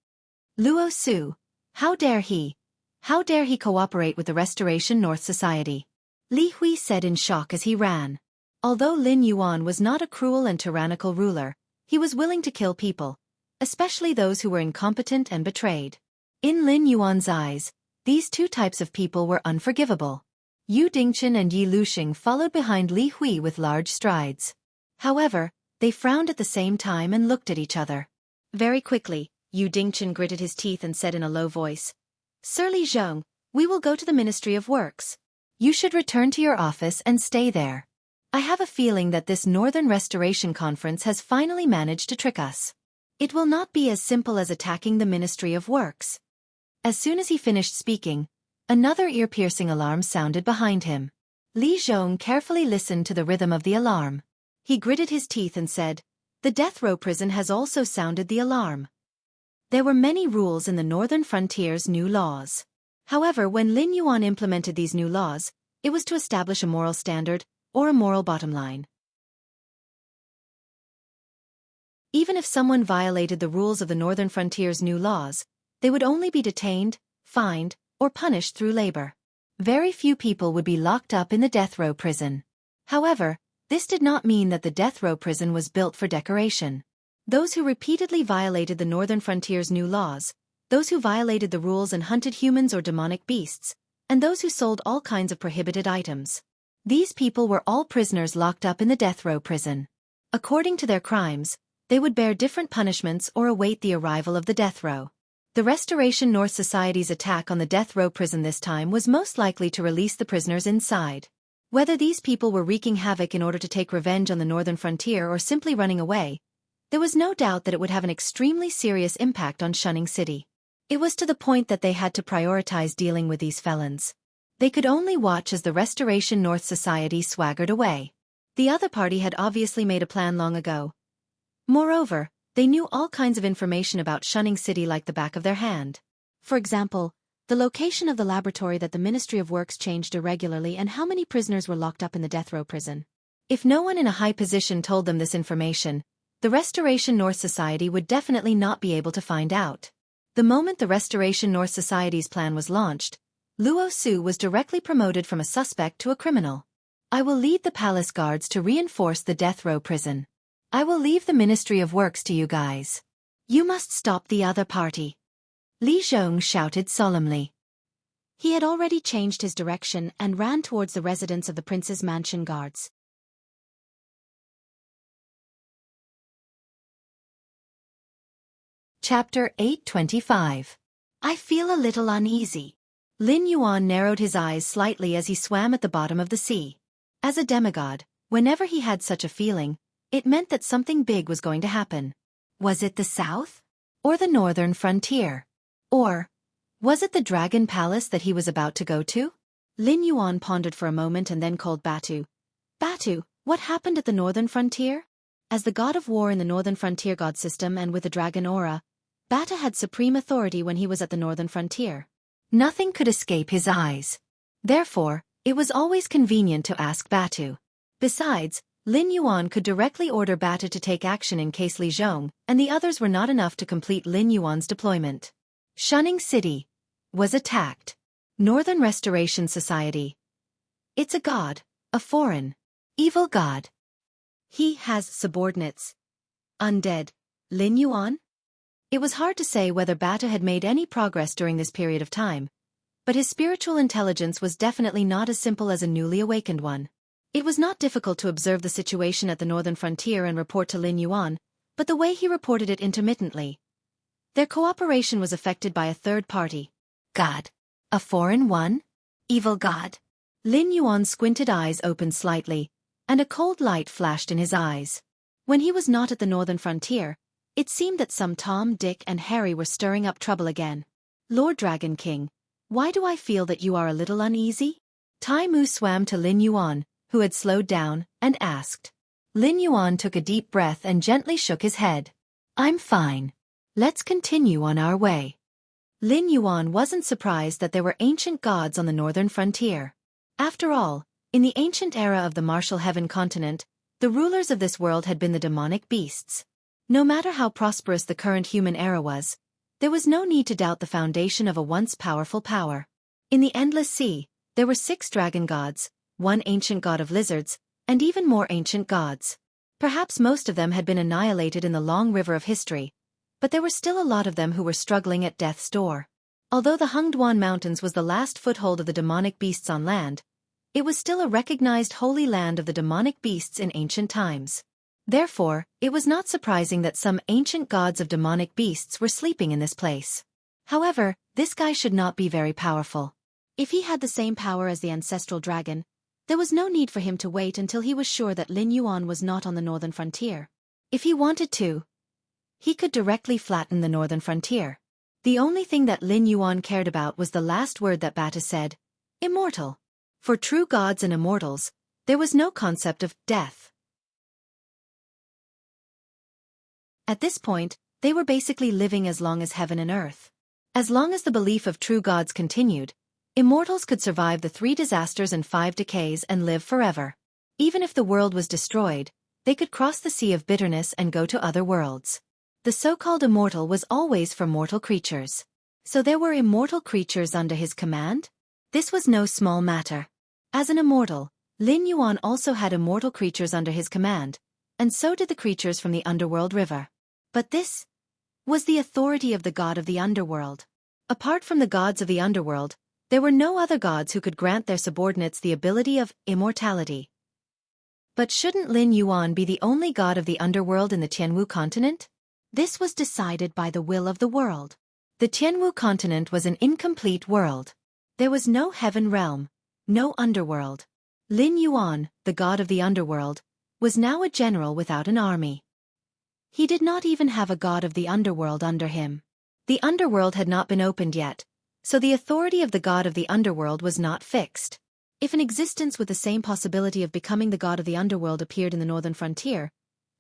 Luo Su, how dare he? How dare he cooperate with the Restoration North Society? Li Hui said in shock as he ran. Although Lin Yuan was not a cruel and tyrannical ruler, he was willing to kill people, especially those who were incompetent and betrayed. In Lin Yuan's eyes, these two types of people were unforgivable. Yu Dingchen and Yi Luxing followed behind Li Hui with large strides. However, they frowned at the same time and looked at each other. Very quickly, Yu Dingchen gritted his teeth and said in a low voice, Sir Li Zhong, we will go to the Ministry of Works. You should return to your office and stay there. I have a feeling that this Northern Restoration Conference has finally managed to trick us. It will not be as simple as attacking the Ministry of Works. As soon as he finished speaking, another ear-piercing alarm sounded behind him. Li Zhong carefully listened to the rhythm of the alarm. He gritted his teeth and said, The death row prison has also sounded the alarm. There were many rules in the Northern Frontier's new laws. However, when Lin Yuan implemented these new laws, it was to establish a moral standard, or a moral bottom line. Even if someone violated the rules of the Northern Frontier's new laws, they would only be detained, fined, or punished through labor. Very few people would be locked up in the death row prison. However, this did not mean that the death row prison was built for decoration. Those who repeatedly violated the Northern Frontier's new laws, those who violated the rules and hunted humans or demonic beasts, and those who sold all kinds of prohibited items. These people were all prisoners locked up in the death row prison. According to their crimes, they would bear different punishments or await the arrival of the death row. The Restoration North Society's attack on the death row prison this time was most likely to release the prisoners inside. Whether these people were wreaking havoc in order to take revenge on the Northern Frontier or simply running away, there was no doubt that it would have an extremely serious impact on Shunning City. It was to the point that they had to prioritize dealing with these felons. They could only watch as the Restoration North Society swaggered away. The other party had obviously made a plan long ago. Moreover, they knew all kinds of information about Shunning City like the back of their hand. For example, the location of the laboratory that the Ministry of Works changed irregularly and how many prisoners were locked up in the death row prison. If no one in a high position told them this information, the Restoration North Society would definitely not be able to find out. The moment the Restoration North Society's plan was launched, Luo Su was directly promoted from a suspect to a criminal. I will lead the palace guards to reinforce the death row prison. I will leave the Ministry of Works to you guys. You must stop the other party. Li Zhong shouted solemnly. He had already changed his direction and ran towards the residence of the prince's mansion guards. Chapter 825. I feel a little uneasy. Lin Yuan narrowed his eyes slightly as he swam at the bottom of the sea. As a demigod, whenever he had such a feeling, it meant that something big was going to happen. Was it the south? Or the northern frontier? Or was it the dragon palace that he was about to go to? Lin Yuan pondered for a moment and then called Batu. Batu, what happened at the northern frontier? As the god of war in the northern frontier god system and with the dragon aura, Batu had supreme authority when he was at the northern frontier. Nothing could escape his eyes. Therefore, it was always convenient to ask Batu. Besides, Lin Yuan could directly order Batu to take action in case Li Zhong and the others were not enough to complete Lin Yuan's deployment. Shunning City was attacked. Northern Restoration Society. It's a god, a foreign, evil god. He has subordinates. Undead. Lin Yuan? It was hard to say whether Batu had made any progress during this period of time, but his spiritual intelligence was definitely not as simple as a newly awakened one. It was not difficult to observe the situation at the northern frontier and report to Lin Yuan, but the way he reported it intermittently. Their cooperation was affected by a third party. God. A foreign one? Evil god? Lin Yuan's squinted eyes opened slightly, and a cold light flashed in his eyes. When he was not at the northern frontier, it seemed that some Tom, Dick, and Harry were stirring up trouble again. Lord Dragon King, why do I feel that you are a little uneasy? Tai Mu swam to Lin Yuan, who had slowed down, and asked. Lin Yuan took a deep breath and gently shook his head. I'm fine. Let's continue on our way. Lin Yuan wasn't surprised that there were ancient gods on the northern frontier. After all, in the ancient era of the martial heaven continent, the rulers of this world had been the demonic beasts. No matter how prosperous the current human era was, there was no need to doubt the foundation of a once powerful power. In the endless sea, there were 6 dragon gods, 1 ancient god of lizards, and even more ancient gods. Perhaps most of them had been annihilated in the long river of history, but there were still a lot of them who were struggling at death's door. Although the Hungduan Mountains was the last foothold of the demonic beasts on land, it was still a recognized holy land of the demonic beasts in ancient times. Therefore, it was not surprising that some ancient gods of demonic beasts were sleeping in this place. However, this guy should not be very powerful. If he had the same power as the ancestral dragon, there was no need for him to wait until he was sure that Lin Yuan was not on the northern frontier. If he wanted to, he could directly flatten the northern frontier. The only thing that Lin Yuan cared about was the last word that Batu said, immortal. For true gods and immortals, there was no concept of death. At this point, They were basically living as long as heaven and earth. As long as the belief of true gods continued, immortals could survive the 3 disasters and 5 decays and live forever. Even if the world was destroyed, they could cross the sea of bitterness and go to other worlds. The so-called immortal was always for mortal creatures. So there were immortal creatures under his command? This was no small matter. As an immortal, Lin Yuan also had immortal creatures under his command, and so did the creatures from the underworld river. But this was the authority of the god of the underworld. Apart from the gods of the underworld, there were no other gods who could grant their subordinates the ability of immortality. But shouldn't Lin Yuan be the only god of the underworld in the Tianwu continent? This was decided by the will of the world. The Tianwu continent was an incomplete world. There was no heaven realm, no underworld. Lin Yuan, the god of the underworld, was now a general without an army. He did not even have a god of the underworld under him. The underworld had not been opened yet, so the authority of the god of the underworld was not fixed. If an existence with the same possibility of becoming the god of the underworld appeared in the northern frontier,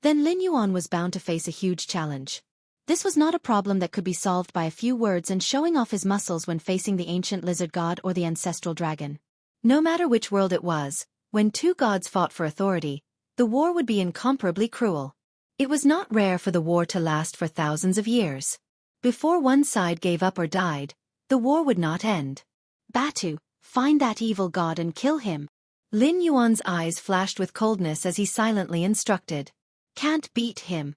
then Lin Yuan was bound to face a huge challenge. This was not a problem that could be solved by a few words and showing off his muscles when facing the ancient lizard god or the ancestral dragon. No matter which world it was, when 2 gods fought for authority, the war would be incomparably cruel. It was not rare for the war to last for thousands of years. Before one side gave up or died, the war would not end. Batu, find that evil god and kill him. Lin Yuan's eyes flashed with coldness as he silently instructed. Can't beat him.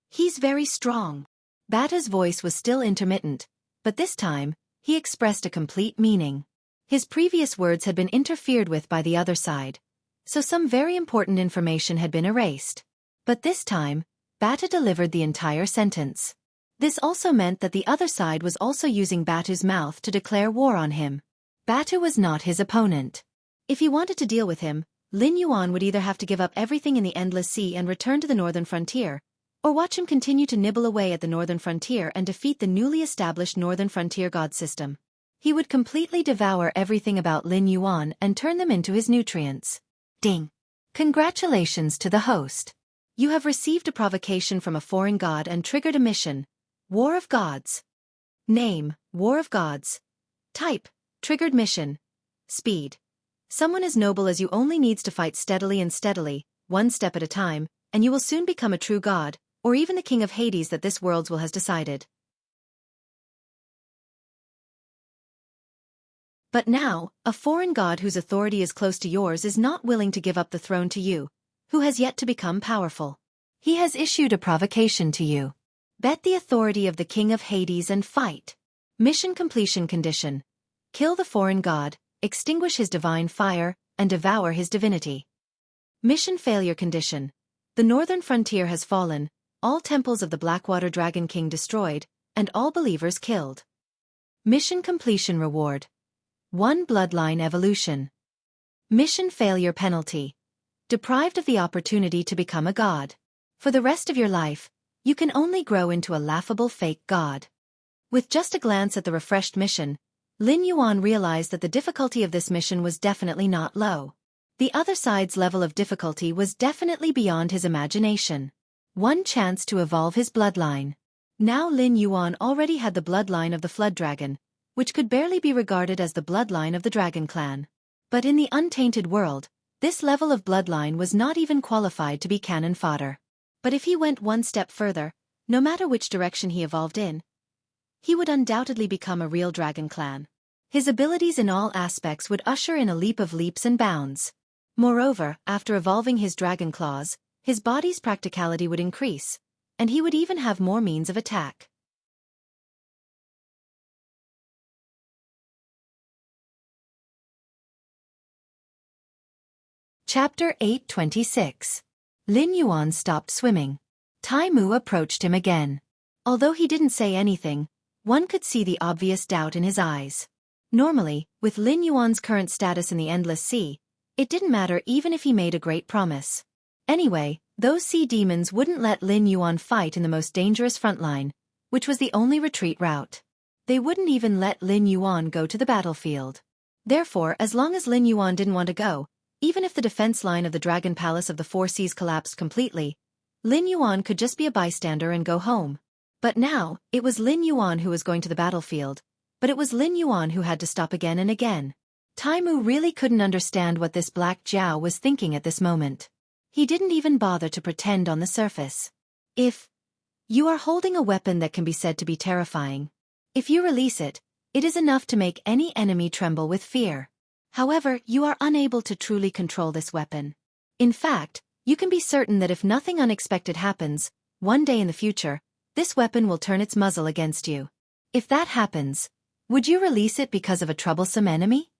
He's very strong. Batu's voice was still intermittent, but this time, he expressed a complete meaning. His previous words had been interfered with by the other side, so some very important information had been erased. But this time, Batu delivered the entire sentence. This also meant that the other side was also using Batu's mouth to declare war on him. Batu was not his opponent. If he wanted to deal with him, Lin Yuan would either have to give up everything in the Endless Sea and return to the northern frontier, or watch him continue to nibble away at the northern frontier and defeat the newly established northern frontier god system. He would completely devour everything about Lin Yuan and turn them into his nutrients. Ding! Congratulations to the host. You have received a provocation from a foreign god and triggered a mission. War of Gods. Name, War of Gods. Type, Triggered Mission. Speed. Someone as noble as you only needs to fight steadily and steadily, one step at a time, and you will soon become a true god, or even the king of Hades that this world's will has decided. But now, a foreign god whose authority is close to yours is not willing to give up the throne to you, who has yet to become powerful. He has issued a provocation to you. Bet the authority of the king of Hades and fight. Mission completion condition. Kill the foreign god, extinguish his divine fire, and devour his divinity. Mission failure condition. The northern frontier has fallen, all temples of the Blackwater Dragon King destroyed, and all believers killed. Mission completion reward. 1 bloodline evolution. Mission failure penalty. Deprived of the opportunity to become a god. For the rest of your life, you can only grow into a laughable fake god. With just a glance at the refreshed mission, Lin Yuan realized that the difficulty of this mission was definitely not low. The other side's level of difficulty was definitely beyond his imagination. 1 chance to evolve his bloodline. Now Lin Yuan already had the bloodline of the Flood Dragon, which could barely be regarded as the bloodline of the Dragon Clan. But in the untainted world, this level of bloodline was not even qualified to be cannon fodder. But if he went 1 step further, no matter which direction he evolved in, he would undoubtedly become a real Dragon Clan. His abilities in all aspects would usher in a leap of leaps and bounds. Moreover, after evolving his dragon claws, his body's practicality would increase, and he would even have more means of attack. Chapter 826. Lin Yuan stopped swimming. Tai Mu approached him again. Although he didn't say anything, one could see the obvious doubt in his eyes. Normally, with Lin Yuan's current status in the Endless Sea, it didn't matter even if he made a great promise. Anyway, those sea demons wouldn't let Lin Yuan fight in the most dangerous frontline, which was the only retreat route. They wouldn't even let Lin Yuan go to the battlefield. Therefore, as long as Lin Yuan didn't want to go, even if the defense line of the Dragon Palace of the Four Seas collapsed completely, Lin Yuan could just be a bystander and go home. But now, it was Lin Yuan who was going to the battlefield, but it was Lin Yuan who had to stop again and again. Taimu really couldn't understand what this Black Jiao was thinking at this moment. He didn't even bother to pretend on the surface. If you are holding a weapon that can be said to be terrifying, if you release it, it is enough to make any enemy tremble with fear. However, you are unable to truly control this weapon. In fact, you can be certain that if nothing unexpected happens, one day in the future, this weapon will turn its muzzle against you. If that happens, would you release it because of a troublesome enemy?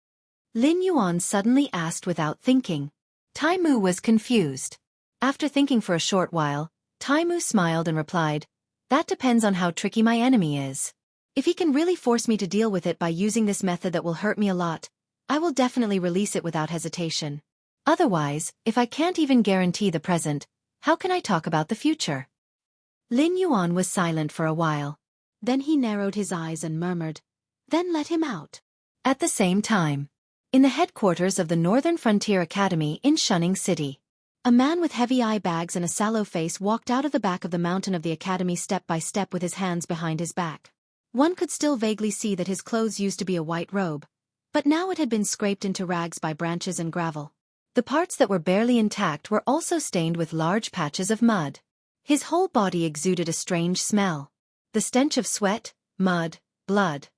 Lin Yuan suddenly asked without thinking. Taimu was confused. After thinking for a short while, Taimu smiled and replied, "That depends on how tricky my enemy is. If he can really force me to deal with it by using this method that will hurt me a lot, I will definitely release it without hesitation. Otherwise, if I can't even guarantee the present, how can I talk about the future?" Lin Yuan was silent for a while. Then he narrowed his eyes and murmured, "Then let him out." At the same time, in the headquarters of the Northern Frontier Academy in Shunning City, a man with heavy eye bags and a sallow face walked out of the back of the mountain of the academy step by step with his hands behind his back. One could still vaguely see that his clothes used to be a white robe, but now it had been scraped into rags by branches and gravel. The parts that were barely intact were also stained with large patches of mud. His whole body exuded a strange smell. The stench of sweat, mud, blood.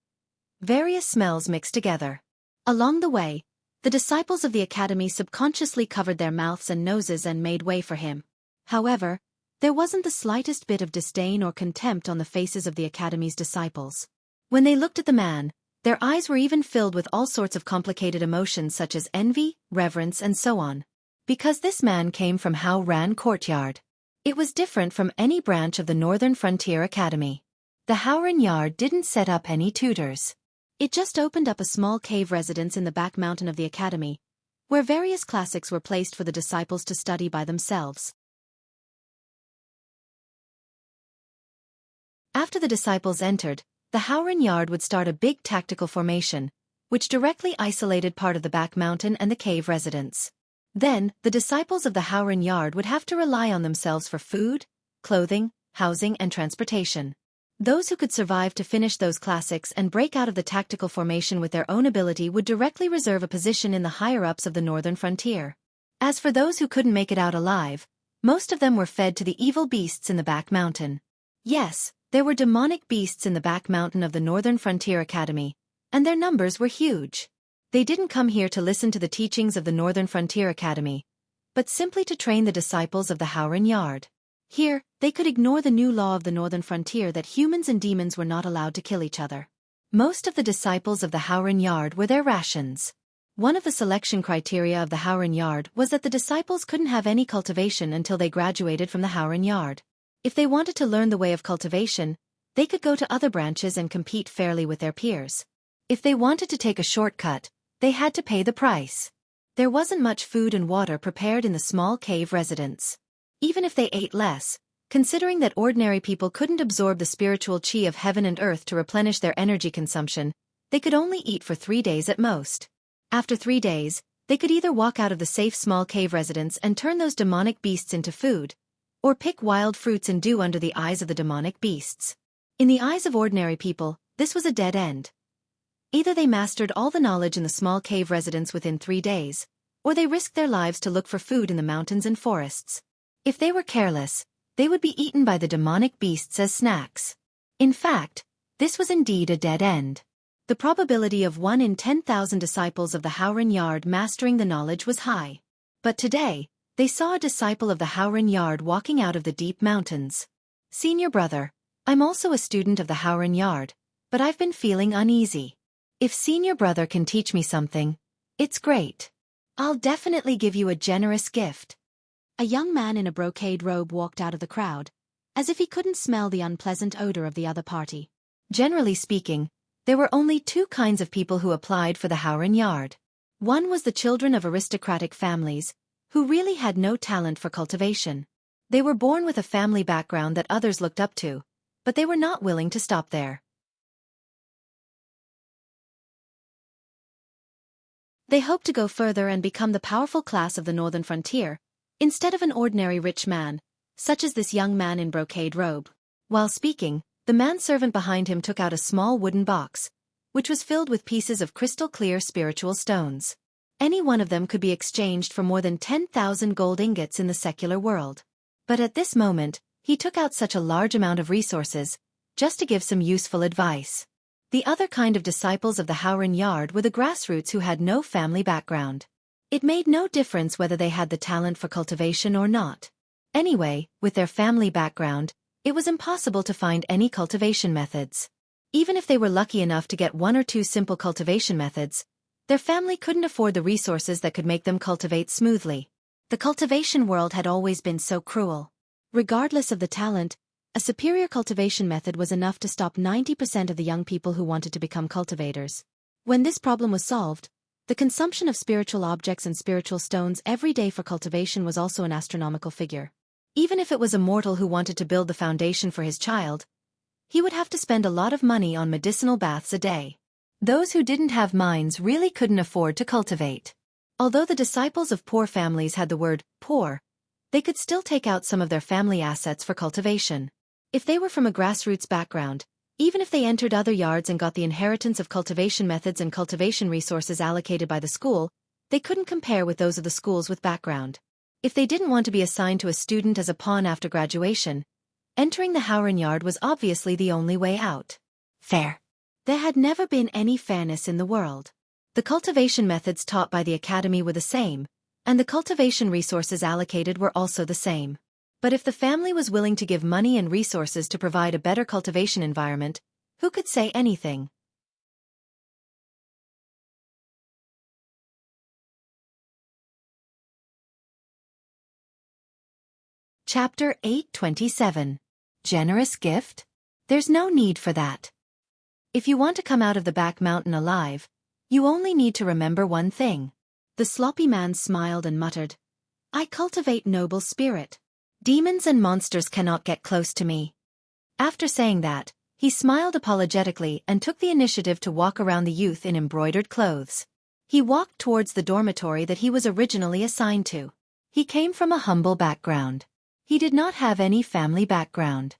Various smells mixed together. Along the way, the disciples of the academy subconsciously covered their mouths and noses and made way for him. However, there wasn't the slightest bit of disdain or contempt on the faces of the academy's disciples. When they looked at the man, their eyes were even filled with all sorts of complicated emotions such as envy, reverence and so on. Because this man came from Hao Ran Courtyard. It was different from any branch of the Northern Frontier Academy. The Haoran Yard didn't set up any tutors. It just opened up a small cave residence in the back mountain of the academy, where various classics were placed for the disciples to study by themselves. After the disciples entered, the Haoran Yard would start a big tactical formation, which directly isolated part of the back mountain and the cave residence. Then, the disciples of the Haoran Yard would have to rely on themselves for food, clothing, housing and transportation. Those who could survive to finish those classics and break out of the tactical formation with their own ability would directly reserve a position in the higher-ups of the Northern Frontier. As for those who couldn't make it out alive, most of them were fed to the evil beasts in the back mountain. Yes, there were demonic beasts in the back mountain of the Northern Frontier Academy, and their numbers were huge. They didn't come here to listen to the teachings of the Northern Frontier Academy, but simply to train the disciples of the Haoran Yard. Here, they could ignore the new law of the Northern Frontier that humans and demons were not allowed to kill each other. Most of the disciples of the Haoran Yard were their rations. One of the selection criteria of the Haoran Yard was that the disciples couldn't have any cultivation until they graduated from the Haoran Yard. If they wanted to learn the way of cultivation, they could go to other branches and compete fairly with their peers. If they wanted to take a shortcut, they had to pay the price. There wasn't much food and water prepared in the small cave residence. Even if they ate less, considering that ordinary people couldn't absorb the spiritual chi of heaven and earth to replenish their energy consumption, they could only eat for 3 days at most. After 3 days, they could either walk out of the safe small cave residence and turn those demonic beasts into food, or pick wild fruits and dew under the eyes of the demonic beasts. In the eyes of ordinary people, this was a dead end. Either they mastered all the knowledge in the small cave residence within 3 days, or they risked their lives to look for food in the mountains and forests. If they were careless, they would be eaten by the demonic beasts as snacks. In fact, this was indeed a dead end. The probability of 1 in 10,000 disciples of the Haoran Yard mastering the knowledge was high. But today, they saw a disciple of the Haoran Yard walking out of the deep mountains. "Senior brother, I'm also a student of the Haoran Yard, but I've been feeling uneasy. If senior brother can teach me something, it's great. I'll definitely give you a generous gift." A young man in a brocade robe walked out of the crowd, as if he couldn't smell the unpleasant odor of the other party. Generally speaking, there were only 2 kinds of people who applied for the Haoran Yard. One was the children of aristocratic families, who really had no talent for cultivation. They were born with a family background that others looked up to, but they were not willing to stop there. They hoped to go further and become the powerful class of the Northern Frontier, instead of an ordinary rich man, such as this young man in brocade robe. While speaking, The manservant behind him took out a small wooden box, which was filled with pieces of crystal-clear spiritual stones. Any one of them could be exchanged for more than 10,000 gold ingots in the secular world. But at this moment, he took out such a large amount of resources, just to give some useful advice. The other kind of disciples of the Howren Yard were the grassroots who had no family background. It made no difference whether they had the talent for cultivation or not. Anyway, with their family background, it was impossible to find any cultivation methods. Even if they were lucky enough to get one or two simple cultivation methods, their family couldn't afford the resources that could make them cultivate smoothly. The cultivation world had always been so cruel. Regardless of the talent, a superior cultivation method was enough to stop 90% of the young people who wanted to become cultivators. When this problem was solved, the consumption of spiritual objects and spiritual stones every day for cultivation was also an astronomical figure. Even if it was a mortal who wanted to build the foundation for his child, he would have to spend a lot of money on medicinal baths a day. Those who didn't have mines really couldn't afford to cultivate. Although the disciples of poor families had the word poor, they could still take out some of their family assets for cultivation. If they were from a grassroots background, even if they entered other yards and got the inheritance of cultivation methods and cultivation resources allocated by the school, they couldn't compare with those of the schools with background. If they didn't want to be assigned to a student as a pawn after graduation, entering the Howren Yard was obviously the only way out. Fair. There had never been any fairness in the world. The cultivation methods taught by the academy were the same, and the cultivation resources allocated were also the same. But if the family was willing to give money and resources to provide a better cultivation environment, who could say anything? Chapter 827. Generous Gift? There's no need for that. If you want to come out of the back mountain alive, you only need to remember one thing. The sloppy man smiled and muttered, I cultivate noble spirit. Demons and monsters cannot get close to me. After saying that, he smiled apologetically and took the initiative to walk around the youth in embroidered clothes. He walked towards the dormitory that he was originally assigned to. He came from a humble background. He did not have any family background.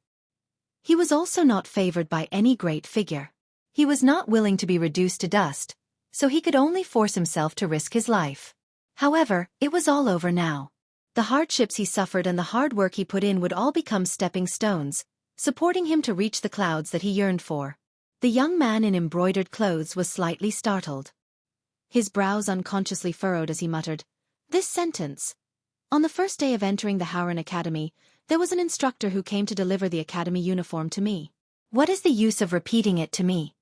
He was also not favored by any great figure. He was not willing to be reduced to dust, so he could only force himself to risk his life. However, it was all over now. The hardships he suffered and the hard work he put in would all become stepping stones, supporting him to reach the clouds that he yearned for. The young man in embroidered clothes was slightly startled. His brows unconsciously furrowed as he muttered, This sentence. On the first day of entering the Howren Academy, there was an instructor who came to deliver the academy uniform to me. What is the use of repeating it to me?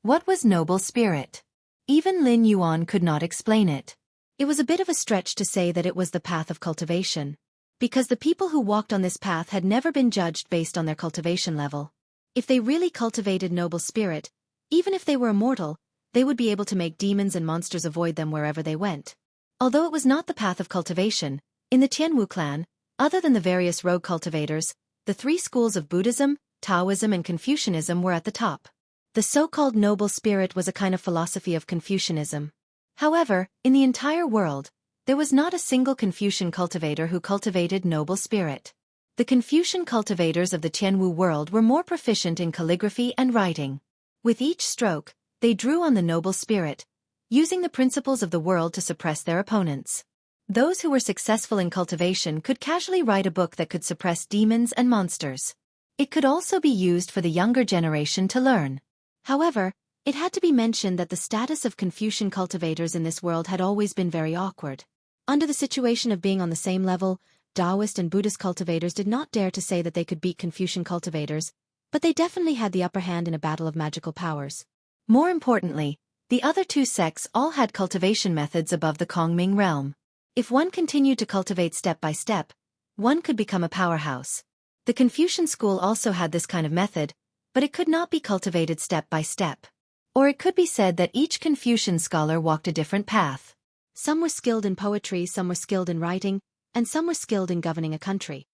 What was noble spirit? Even Lin Yuan could not explain it. It was a bit of a stretch to say that it was the path of cultivation, because the people who walked on this path had never been judged based on their cultivation level. If they really cultivated noble spirit, even if they were immortal, they would be able to make demons and monsters avoid them wherever they went. Although it was not the path of cultivation, in the Tianwu clan, other than the various rogue cultivators, the three schools of Buddhism, Taoism and Confucianism were at the top. The so-called noble spirit was a kind of philosophy of Confucianism. However, in the entire world, there was not a single Confucian cultivator who cultivated noble spirit. The Confucian cultivators of the Tianwu world were more proficient in calligraphy and writing. With each stroke, they drew on the noble spirit, using the principles of the world to suppress their opponents. Those who were successful in cultivation could casually write a book that could suppress demons and monsters. It could also be used for the younger generation to learn. However, it had to be mentioned that the status of Confucian cultivators in this world had always been very awkward. Under the situation of being on the same level, Taoist and Buddhist cultivators did not dare to say that they could beat Confucian cultivators, but they definitely had the upper hand in a battle of magical powers. More importantly, the other two sects all had cultivation methods above the Kongming realm. If one continued to cultivate step by step, one could become a powerhouse. The Confucian school also had this kind of method, but it could not be cultivated step by step. Or it could be said that each Confucian scholar walked a different path. Some were skilled in poetry, some were skilled in writing, and some were skilled in governing a country.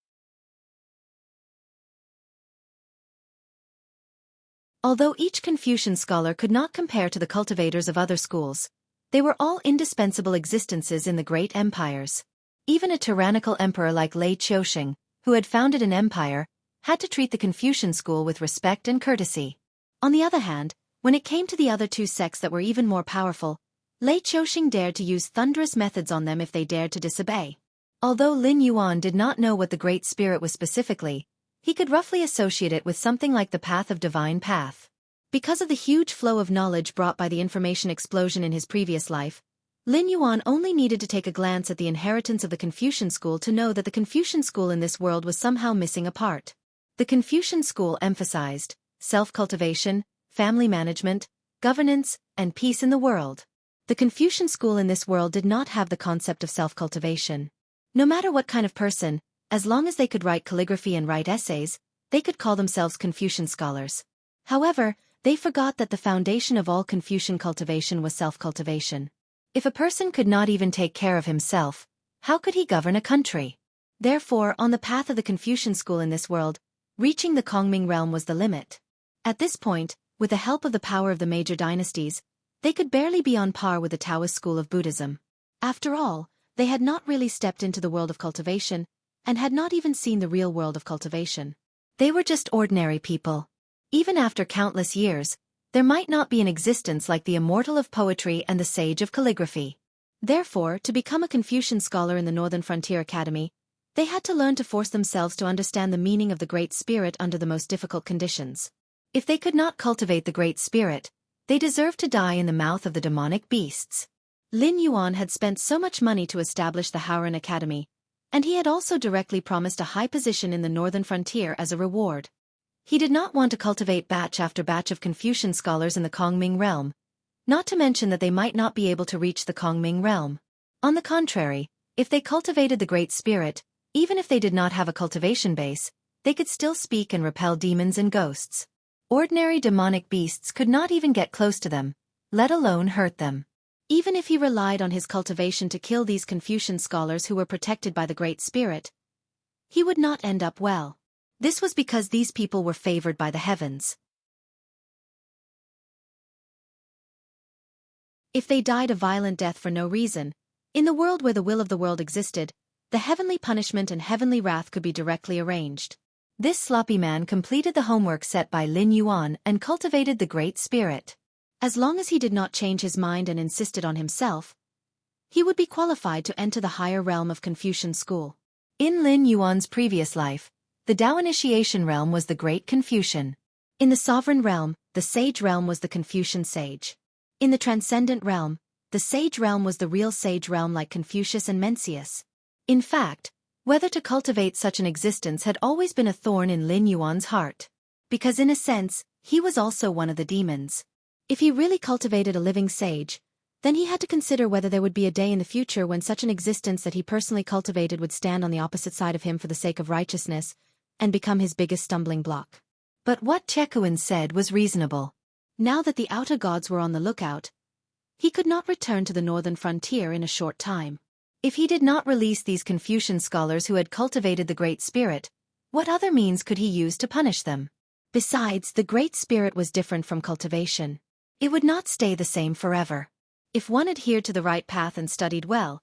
Although each Confucian scholar could not compare to the cultivators of other schools, they were all indispensable existences in the great empires. Even a tyrannical emperor like Lei Qiusheng, who had founded an empire, had to treat the Confucian school with respect and courtesy. On the other hand, when it came to the other two sects that were even more powerful, Lei Chouxing dared to use thunderous methods on them if they dared to disobey. Although Lin Yuan did not know what the Great Spirit was specifically, he could roughly associate it with something like the path of divine path. Because of the huge flow of knowledge brought by the information explosion in his previous life, Lin Yuan only needed to take a glance at the inheritance of the Confucian school to know that the Confucian school in this world was somehow missing a part. The Confucian school emphasized self-cultivation, family management, governance, and peace in the world. The Confucian school in this world did not have the concept of self-cultivation. No matter what kind of person, as long as they could write calligraphy and write essays, they could call themselves Confucian scholars. However, they forgot that the foundation of all Confucian cultivation was self-cultivation. If a person could not even take care of himself, how could he govern a country? Therefore, on the path of the Confucian school in this world, reaching the Kongming realm was the limit. At this point, with the help of the power of the major dynasties, they could barely be on par with the Taoist school of Buddhism. After all, they had not really stepped into the world of cultivation, and had not even seen the real world of cultivation. They were just ordinary people. Even after countless years, there might not be an existence like the immortal of poetry and the sage of calligraphy. Therefore, to become a Confucian scholar in the Northern Frontier Academy, they had to learn to force themselves to understand the meaning of the Great Spirit under the most difficult conditions. If they could not cultivate the Great Spirit, they deserved to die in the mouth of the demonic beasts. Lin Yuan had spent so much money to establish the Howran Academy, and he had also directly promised a high position in the Northern Frontier as a reward. He did not want to cultivate batch after batch of Confucian scholars in the Kongming realm, not to mention that they might not be able to reach the Kongming realm. On the contrary, if they cultivated the Great Spirit, even if they did not have a cultivation base, they could still speak and repel demons and ghosts. Ordinary demonic beasts could not even get close to them, let alone hurt them. Even if he relied on his cultivation to kill these Confucian scholars who were protected by the Great Spirit, he would not end up well. This was because these people were favored by the heavens. If they died a violent death for no reason, in the world where the will of the world existed, the heavenly punishment and heavenly wrath could be directly arranged. This sloppy man completed the homework set by Lin Yuan and cultivated the Great Spirit. As long as he did not change his mind and insisted on himself, he would be qualified to enter the higher realm of Confucian school. In Lin Yuan's previous life, the Tao initiation realm was the Great Confucian. In the sovereign realm, the sage realm was the Confucian sage. In the transcendent realm, the sage realm was the real sage realm like Confucius and Mencius. In fact, whether to cultivate such an existence had always been a thorn in Lin Yuan's heart. Because in a sense, he was also one of the demons. If he really cultivated a living sage, then he had to consider whether there would be a day in the future when such an existence that he personally cultivated would stand on the opposite side of him for the sake of righteousness, and become his biggest stumbling block. But what Chekuan said was reasonable. Now that the outer gods were on the lookout, he could not return to the northern frontier in a short time. If he did not release these Confucian scholars who had cultivated the Great Spirit, what other means could he use to punish them? Besides, the Great Spirit was different from cultivation. It would not stay the same forever. If one adhered to the right path and studied well,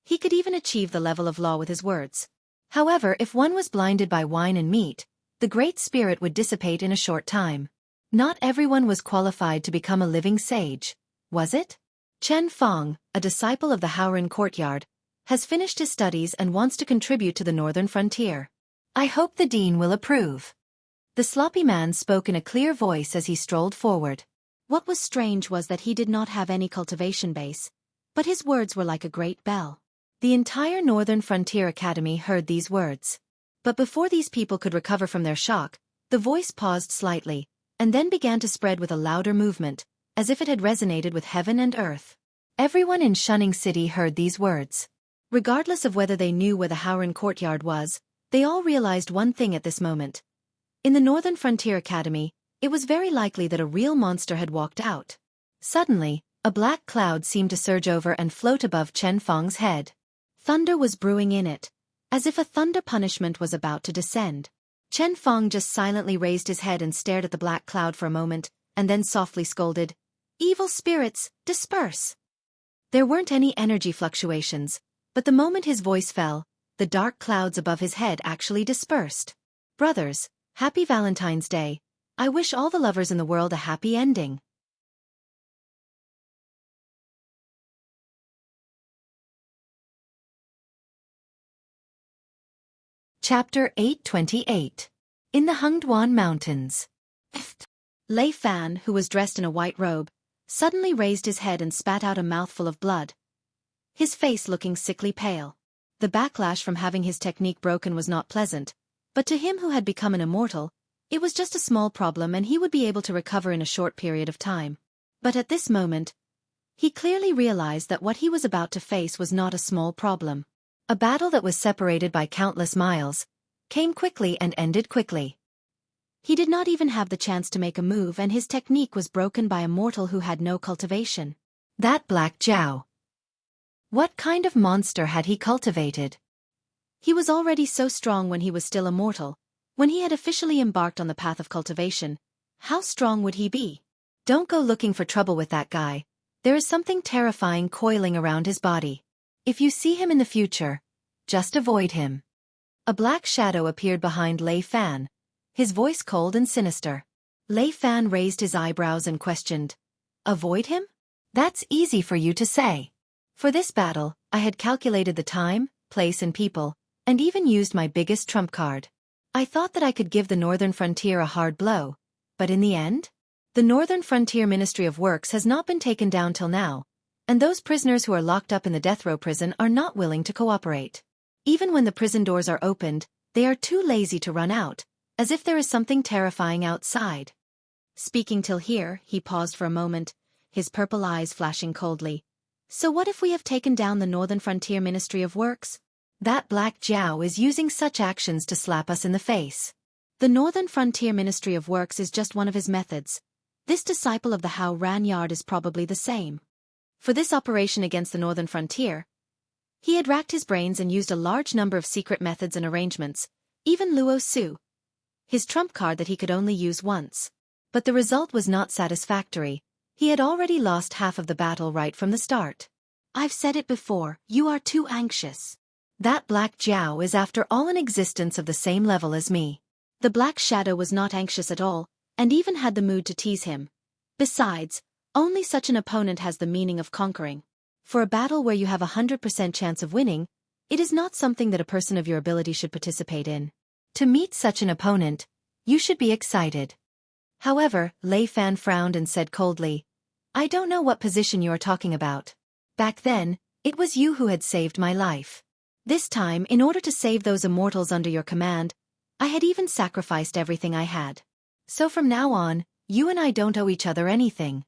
he could even achieve the level of law with his words. However, if one was blinded by wine and meat, the Great Spirit would dissipate in a short time. Not everyone was qualified to become a living sage, was it? Chen Fong, a disciple of the Howran courtyard, has finished his studies and wants to contribute to the northern frontier. I hope the dean will approve. The sloppy man spoke in a clear voice as he strolled forward. What was strange was that he did not have any cultivation base, but his words were like a great bell. The entire Northern Frontier Academy heard these words. But before these people could recover from their shock, the voice paused slightly, and then began to spread with a louder movement, as if it had resonated with heaven and earth. Everyone in Shunning City heard these words. Regardless of whether they knew where the Howran courtyard was, they all realized one thing at this moment. In the Northern Frontier Academy, it was very likely that a real monster had walked out. Suddenly, a black cloud seemed to surge over and float above Chen Fong's head. Thunder was brewing in it, as if a thunder punishment was about to descend. Chen Fong just silently raised his head and stared at the black cloud for a moment, and then softly scolded, "Evil spirits, disperse!" There weren't any energy fluctuations, but the moment his voice fell, the dark clouds above his head actually dispersed. Brothers, happy Valentine's Day. I wish all the lovers in the world a happy ending. Chapter 828. In the Hengduan Mountains. Lei Fan, who was dressed in a white robe, suddenly raised his head and spat out a mouthful of blood, his face looking sickly pale. The backlash from having his technique broken was not pleasant, but to him who had become an immortal, it was just a small problem and he would be able to recover in a short period of time. But at this moment, he clearly realized that what he was about to face was not a small problem. A battle that was separated by countless miles came quickly and ended quickly. He did not even have the chance to make a move and his technique was broken by a mortal who had no cultivation. That Black Jiao. What kind of monster had he cultivated? He was already so strong when he was still a mortal. When he had officially embarked on the path of cultivation, how strong would he be? Don't go looking for trouble with that guy. There is something terrifying coiling around his body. If you see him in the future, just avoid him. A black shadow appeared behind Lei Fan, his voice cold and sinister. Lei Fan raised his eyebrows and questioned, "Avoid him? That's easy for you to say. For this battle, I had calculated the time, place and people, and even used my biggest trump card. I thought that I could give the Northern Frontier a hard blow, but in the end, the Northern Frontier Ministry of Works has not been taken down till now, and those prisoners who are locked up in the death row prison are not willing to cooperate. Even when the prison doors are opened, they are too lazy to run out, as if there is something terrifying outside." Speaking till here, he paused for a moment, his purple eyes flashing coldly. "So what if we have taken down the Northern Frontier Ministry of Works? That Black Jiao is using such actions to slap us in the face." The Northern Frontier Ministry of Works is just one of his methods. This disciple of the Hao Ran Yard is probably the same. For this operation against the Northern Frontier, he had racked his brains and used a large number of secret methods and arrangements, even Luo Su, his trump card that he could only use once. But the result was not satisfactory. He had already lost half of the battle right from the start. "I've said it before, you are too anxious." That Black Jiao is after all an existence of the same level as me. The Black Shadow was not anxious at all, and even had the mood to tease him. Besides, only such an opponent has the meaning of conquering. For a battle where you have 100% chance of winning, it is not something that a person of your ability should participate in. To meet such an opponent, you should be excited. However, Lei Fan frowned and said coldly, "I don't know what position you are talking about. Back then, it was you who had saved my life. This time, in order to save those immortals under your command, I had even sacrificed everything I had. So from now on, you and I don't owe each other anything.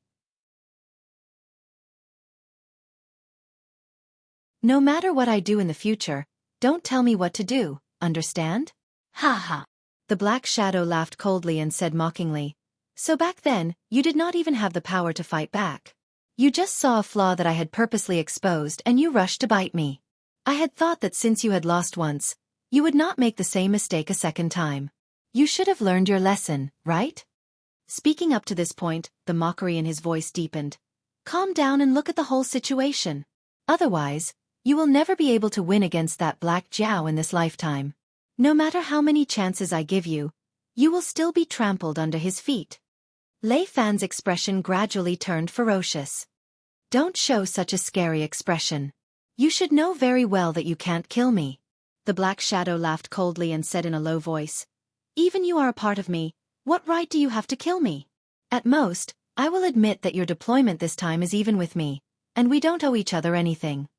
No matter what I do in the future, don't tell me what to do, understand?" Ha ha. The Black Shadow laughed coldly and said mockingly, "So back then, you did not even have the power to fight back. You just saw a flaw that I had purposely exposed and you rushed to bite me. I had thought that since you had lost once, you would not make the same mistake a second time. You should have learned your lesson, right?" Speaking up to this point, the mockery in his voice deepened. "Calm down and look at the whole situation. Otherwise, you will never be able to win against that Black Jiao in this lifetime. No matter how many chances I give you, you will still be trampled under his feet." Lei Fan's expression gradually turned ferocious. "Don't show such a scary expression. You should know very well that you can't kill me." The Black Shadow laughed coldly and said in a low voice, "Even you are a part of me, what right do you have to kill me?" "At most, I will admit that your deployment this time is even with me, and we don't owe each other anything."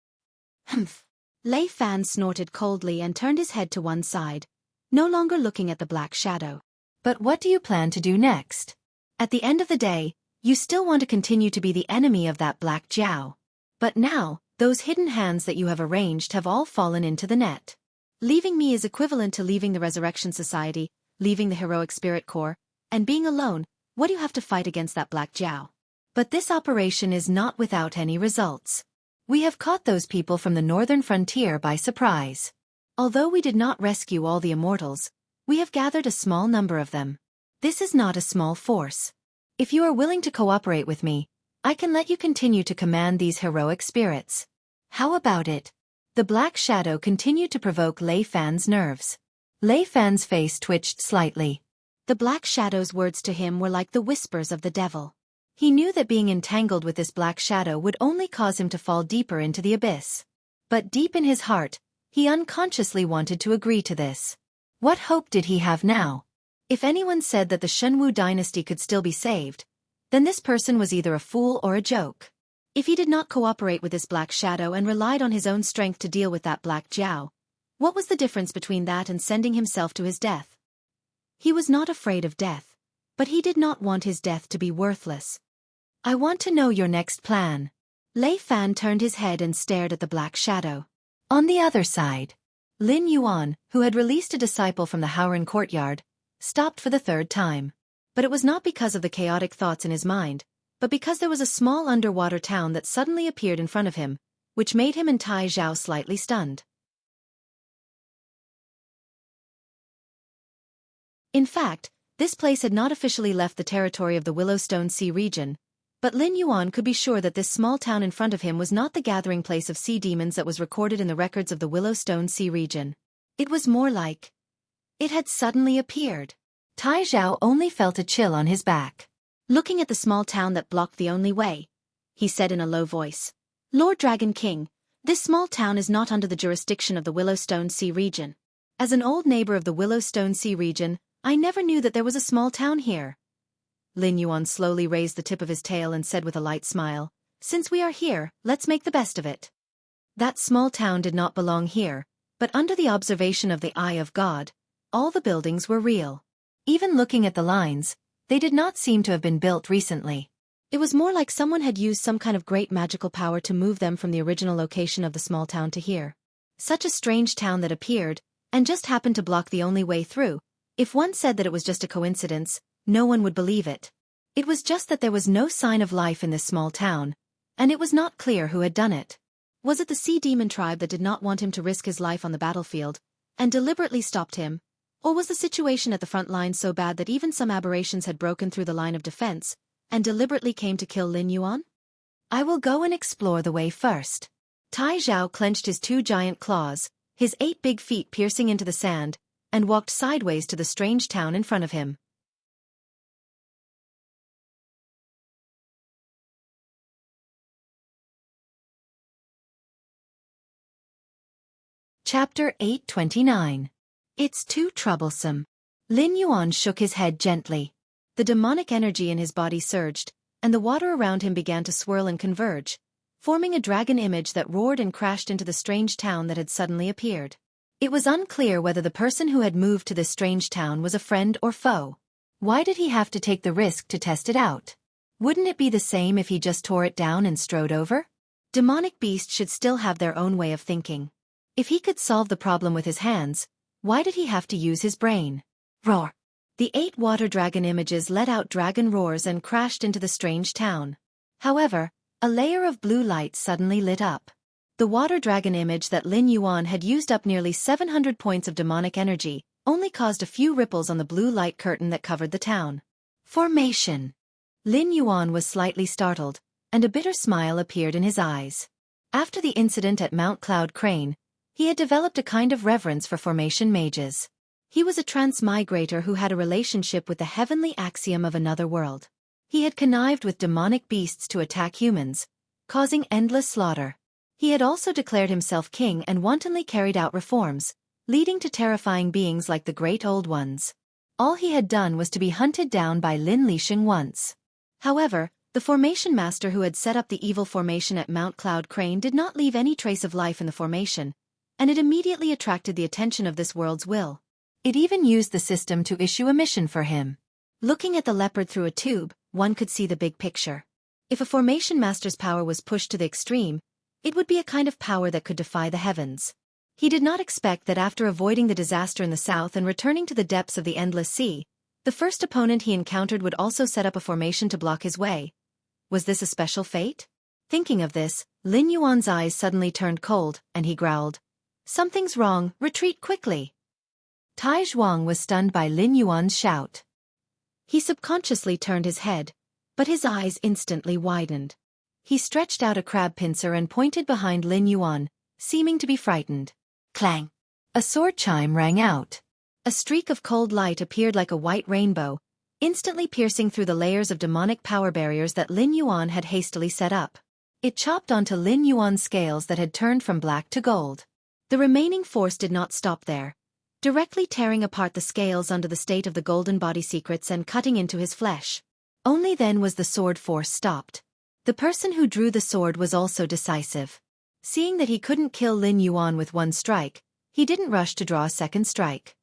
"Humph." Lei Fan snorted coldly and turned his head to one side, no longer looking at the Black Shadow. "But what do you plan to do next? At the end of the day, you still want to continue to be the enemy of that Black Jiao. But now, those hidden hands that you have arranged have all fallen into the net. Leaving me is equivalent to leaving the Resurrection Society, leaving the Heroic Spirit Corps, and being alone. What do you have to fight against that Black Jiao?" But this operation is not without any results. We have caught those people from the Northern Frontier by surprise. Although we did not rescue all the immortals, we have gathered a small number of them. This is not a small force. If you are willing to cooperate with me, I can let you continue to command these heroic spirits. How about it?" The Black Shadow continued to provoke Lei Fan's nerves. Lei Fan's face twitched slightly. The Black Shadow's words to him were like the whispers of the devil. He knew that being entangled with this Black Shadow would only cause him to fall deeper into the abyss. But deep in his heart, he unconsciously wanted to agree to this. What hope did he have now? If anyone said that the Shenwu dynasty could still be saved, then this person was either a fool or a joke. If he did not cooperate with this Black Shadow and relied on his own strength to deal with that Black Jiao, what was the difference between that and sending himself to his death? He was not afraid of death, but he did not want his death to be worthless. I want to know your next plan. Lei Fan turned his head and stared at the Black Shadow. On the other side, Lin Yuan, who had released a disciple from the Howren courtyard, stopped for the third time. But it was not because of the chaotic thoughts in his mind, but because there was a small underwater town that suddenly appeared in front of him, which made him and Tai Zhao slightly stunned. In fact, this place had not officially left the territory of the Willowstone Sea region, but Lin Yuan could be sure that this small town in front of him was not the gathering place of sea demons that was recorded in the records of the Willowstone Sea region. It was more like it had suddenly appeared. Tai Zhao only felt a chill on his back. Looking at the small town that blocked the only way, he said in a low voice, "Lord Dragon King, this small town is not under the jurisdiction of the Willowstone Sea region. As an old neighbor of the Willowstone Sea region, I never knew that there was a small town here." Lin Yuan slowly raised the tip of his tail and said with a light smile, "Since we are here, let's make the best of it." That small town did not belong here, but under the observation of the Eye of God, all the buildings were real. Even looking at the lines, they did not seem to have been built recently. It was more like someone had used some kind of great magical power to move them from the original location of the small town to here. Such a strange town that appeared, and just happened to block the only way through. If one said that it was just a coincidence, no one would believe it. It was just that there was no sign of life in this small town, and it was not clear who had done it. Was it the Sea Demon tribe that did not want him to risk his life on the battlefield, and deliberately stopped him? Or was the situation at the front line so bad that even some aberrations had broken through the line of defense, and deliberately came to kill Lin Yuan? I will go and explore the way first. Tai Zhao clenched his 2 giant claws, his 8 big feet piercing into the sand, and walked sideways to the strange town in front of him. Chapter 829. It's too troublesome. Lin Yuan shook his head gently. The demonic energy in his body surged, and the water around him began to swirl and converge, forming a dragon image that roared and crashed into the strange town that had suddenly appeared. It was unclear whether the person who had moved to this strange town was a friend or foe. Why did he have to take the risk to test it out? Wouldn't it be the same if he just tore it down and strode over? Demonic beasts should still have their own way of thinking. If he could solve the problem with his hands, why did he have to use his brain? Roar! The 8 water dragon images let out dragon roars and crashed into the strange town. However, a layer of blue light suddenly lit up. The water dragon image that Lin Yuan had used up nearly 700 points of demonic energy only caused a few ripples on the blue light curtain that covered the town. Formation! Lin Yuan was slightly startled, and a bitter smile appeared in his eyes. After the incident at Mount Cloud Crane, he had developed a kind of reverence for formation mages. He was a transmigrator who had a relationship with the heavenly axiom of another world. He had connived with demonic beasts to attack humans, causing endless slaughter. He had also declared himself king and wantonly carried out reforms, leading to terrifying beings like the Great Old Ones. All he had done was to be hunted down by Lin Lixing once. However, the formation master who had set up the evil formation at Mount Cloud Crane did not leave any trace of life in the formation, and it immediately attracted the attention of this world's will. It even used the system to issue a mission for him. Looking at the leopard through a tube, one could see the big picture. If a formation master's power was pushed to the extreme, it would be a kind of power that could defy the heavens. He did not expect that after avoiding the disaster in the south and returning to the depths of the endless sea, the first opponent he encountered would also set up a formation to block his way. Was this a special fate? Thinking of this, Lin Yuan's eyes suddenly turned cold, and he growled, "Something's wrong, retreat quickly." Tai Zhuang was stunned by Lin Yuan's shout. He subconsciously turned his head, but his eyes instantly widened. He stretched out a crab pincer and pointed behind Lin Yuan, seeming to be frightened. Clang! A sword chime rang out. A streak of cold light appeared like a white rainbow, instantly piercing through the layers of demonic power barriers that Lin Yuan had hastily set up. It chopped onto Lin Yuan's scales that had turned from black to gold. The remaining force did not stop there, directly tearing apart the scales under the state of the golden body secrets and cutting into his flesh. Only then was the sword force stopped. The person who drew the sword was also decisive. Seeing that he couldn't kill Lin Yuan with one strike, he didn't rush to draw a second strike.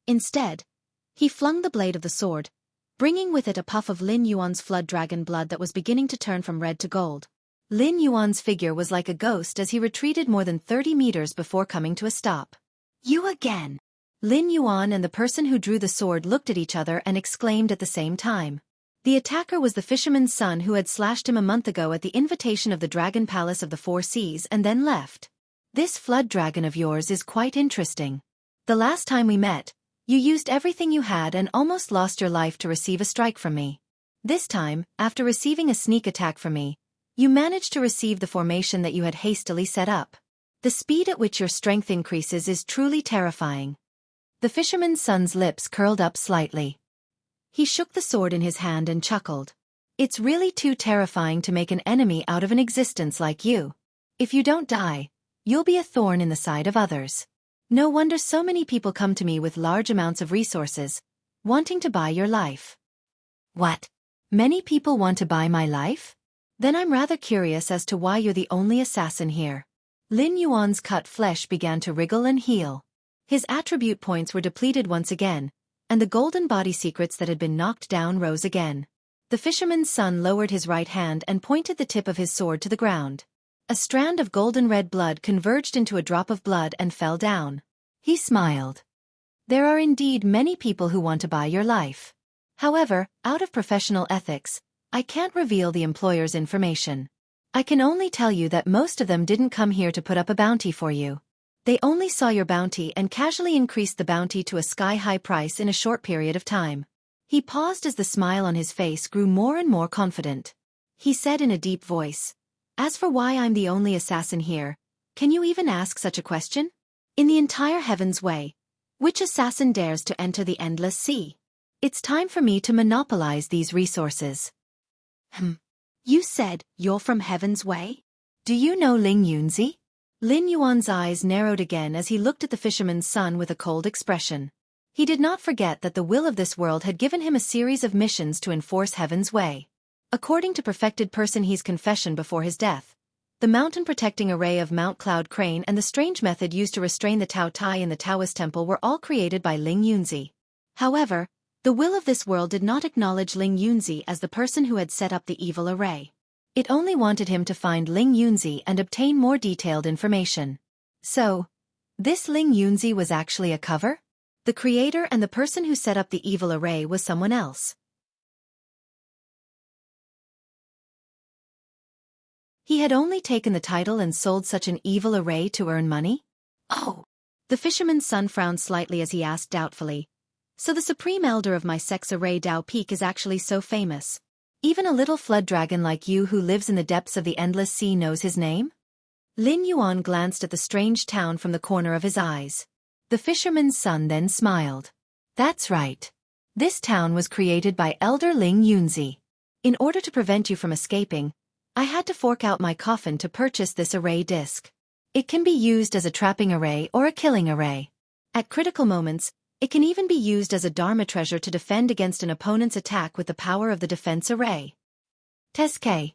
Instead, he flung the blade of the sword, bringing with it a puff of Lin Yuan's flood dragon blood that was beginning to turn from red to gold. Lin Yuan's figure was like a ghost as he retreated more than 30 meters before coming to a stop. You again! Lin Yuan and the person who drew the sword looked at each other and exclaimed at the same time. The attacker was the fisherman's son who had slashed him a month ago at the invitation of the Dragon Palace of the Four Seas and then left. This flood dragon of yours is quite interesting. The last time we met, you used everything you had and almost lost your life to receive a strike from me. This time, after receiving a sneak attack from me, you managed to receive the formation that you had hastily set up. The speed at which your strength increases is truly terrifying. The fisherman's son's lips curled up slightly. He shook the sword in his hand and chuckled. It's really too terrifying to make an enemy out of an existence like you. If you don't die, you'll be a thorn in the side of others. No wonder so many people come to me with large amounts of resources, wanting to buy your life. What? Many people want to buy my life? Then I'm rather curious as to why you're the only assassin here. Lin Yuan's cut flesh began to wriggle and heal. His attribute points were depleted once again, and the golden body secrets that had been knocked down rose again. The fisherman's son lowered his right hand and pointed the tip of his sword to the ground. A strand of golden red blood converged into a drop of blood and fell down. He smiled. There are indeed many people who want to buy your life. However, out of professional ethics, I can't reveal the employer's information. I can only tell you that most of them didn't come here to put up a bounty for you. They only saw your bounty and casually increased the bounty to a sky-high price in a short period of time. He paused as the smile on his face grew more and more confident. He said in a deep voice, "As for why I'm the only assassin here, can you even ask such a question? In the entire Heaven's Way, which assassin dares to enter the endless sea? It's time for me to monopolize these resources." You said you're from Heaven's Way? Do you know Ling Yunzi? Lin Yuan's eyes narrowed again as he looked at the fisherman's son with a cold expression. He did not forget that the will of this world had given him a series of missions to enforce Heaven's Way. According to Perfected Person He's confession before his death, the mountain-protecting array of Mount Cloud Crane and the strange method used to restrain the Tao Tai in the Taoist temple were all created by Ling Yunzi. However, the will of this world did not acknowledge Ling Yunzi as the person who had set up the evil array. It only wanted him to find Ling Yunzi and obtain more detailed information. So, this Ling Yunzi was actually a cover? The creator and the person who set up the evil array was someone else. He had only taken the title and sold such an evil array to earn money? Oh! The fisherman's son frowned slightly as he asked doubtfully. So the supreme elder of my sex array Dao Peak is actually so famous? Even a little flood dragon like you who lives in the depths of the endless sea knows his name? Lin Yuan glanced at the strange town from the corner of his eyes. The fisherman's son then smiled. That's right. This town was created by Elder Ling Yunzi. In order to prevent you from escaping, I had to fork out my coffin to purchase this array disc. It can be used as a trapping array or a killing array. At critical moments, it can even be used as a Dharma treasure to defend against an opponent's attack with the power of the defense array. Teske.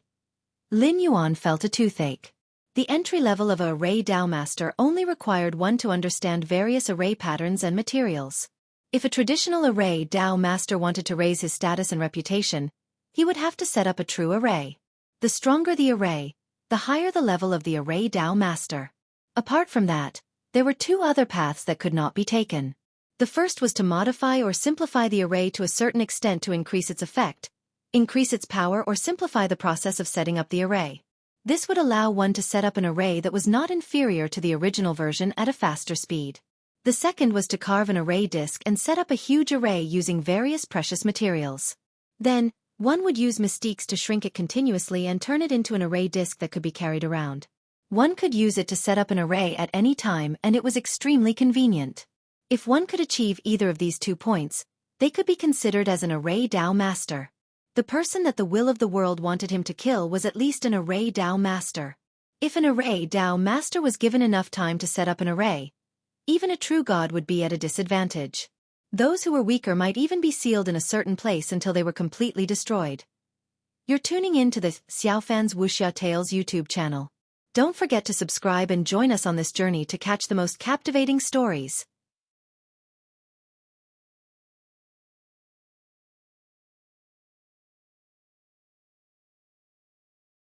Lin Yuan felt a toothache. The entry level of a array Dao master only required one to understand various array patterns and materials. If a traditional array Dao master wanted to raise his status and reputation, he would have to set up a true array. The stronger the array, the higher the level of the array Dao master. Apart from that, there were two other paths that could not be taken. The first was to modify or simplify the array to a certain extent to increase its effect, increase its power or simplify the process of setting up the array. This would allow one to set up an array that was not inferior to the original version at a faster speed. The second was to carve an array disk and set up a huge array using various precious materials. Then, one would use mystiques to shrink it continuously and turn it into an array disk that could be carried around. One could use it to set up an array at any time, and it was extremely convenient. If one could achieve either of these 2 points, they could be considered as an array Dao master. The person that the will of the world wanted him to kill was at least an array Dao master. If an array Dao master was given enough time to set up an array, even a true god would be at a disadvantage. Those who were weaker might even be sealed in a certain place until they were completely destroyed. You're tuning in to the Xiaofan's Wuxia Tales YouTube channel. Don't forget to subscribe and join us on this journey to catch the most captivating stories.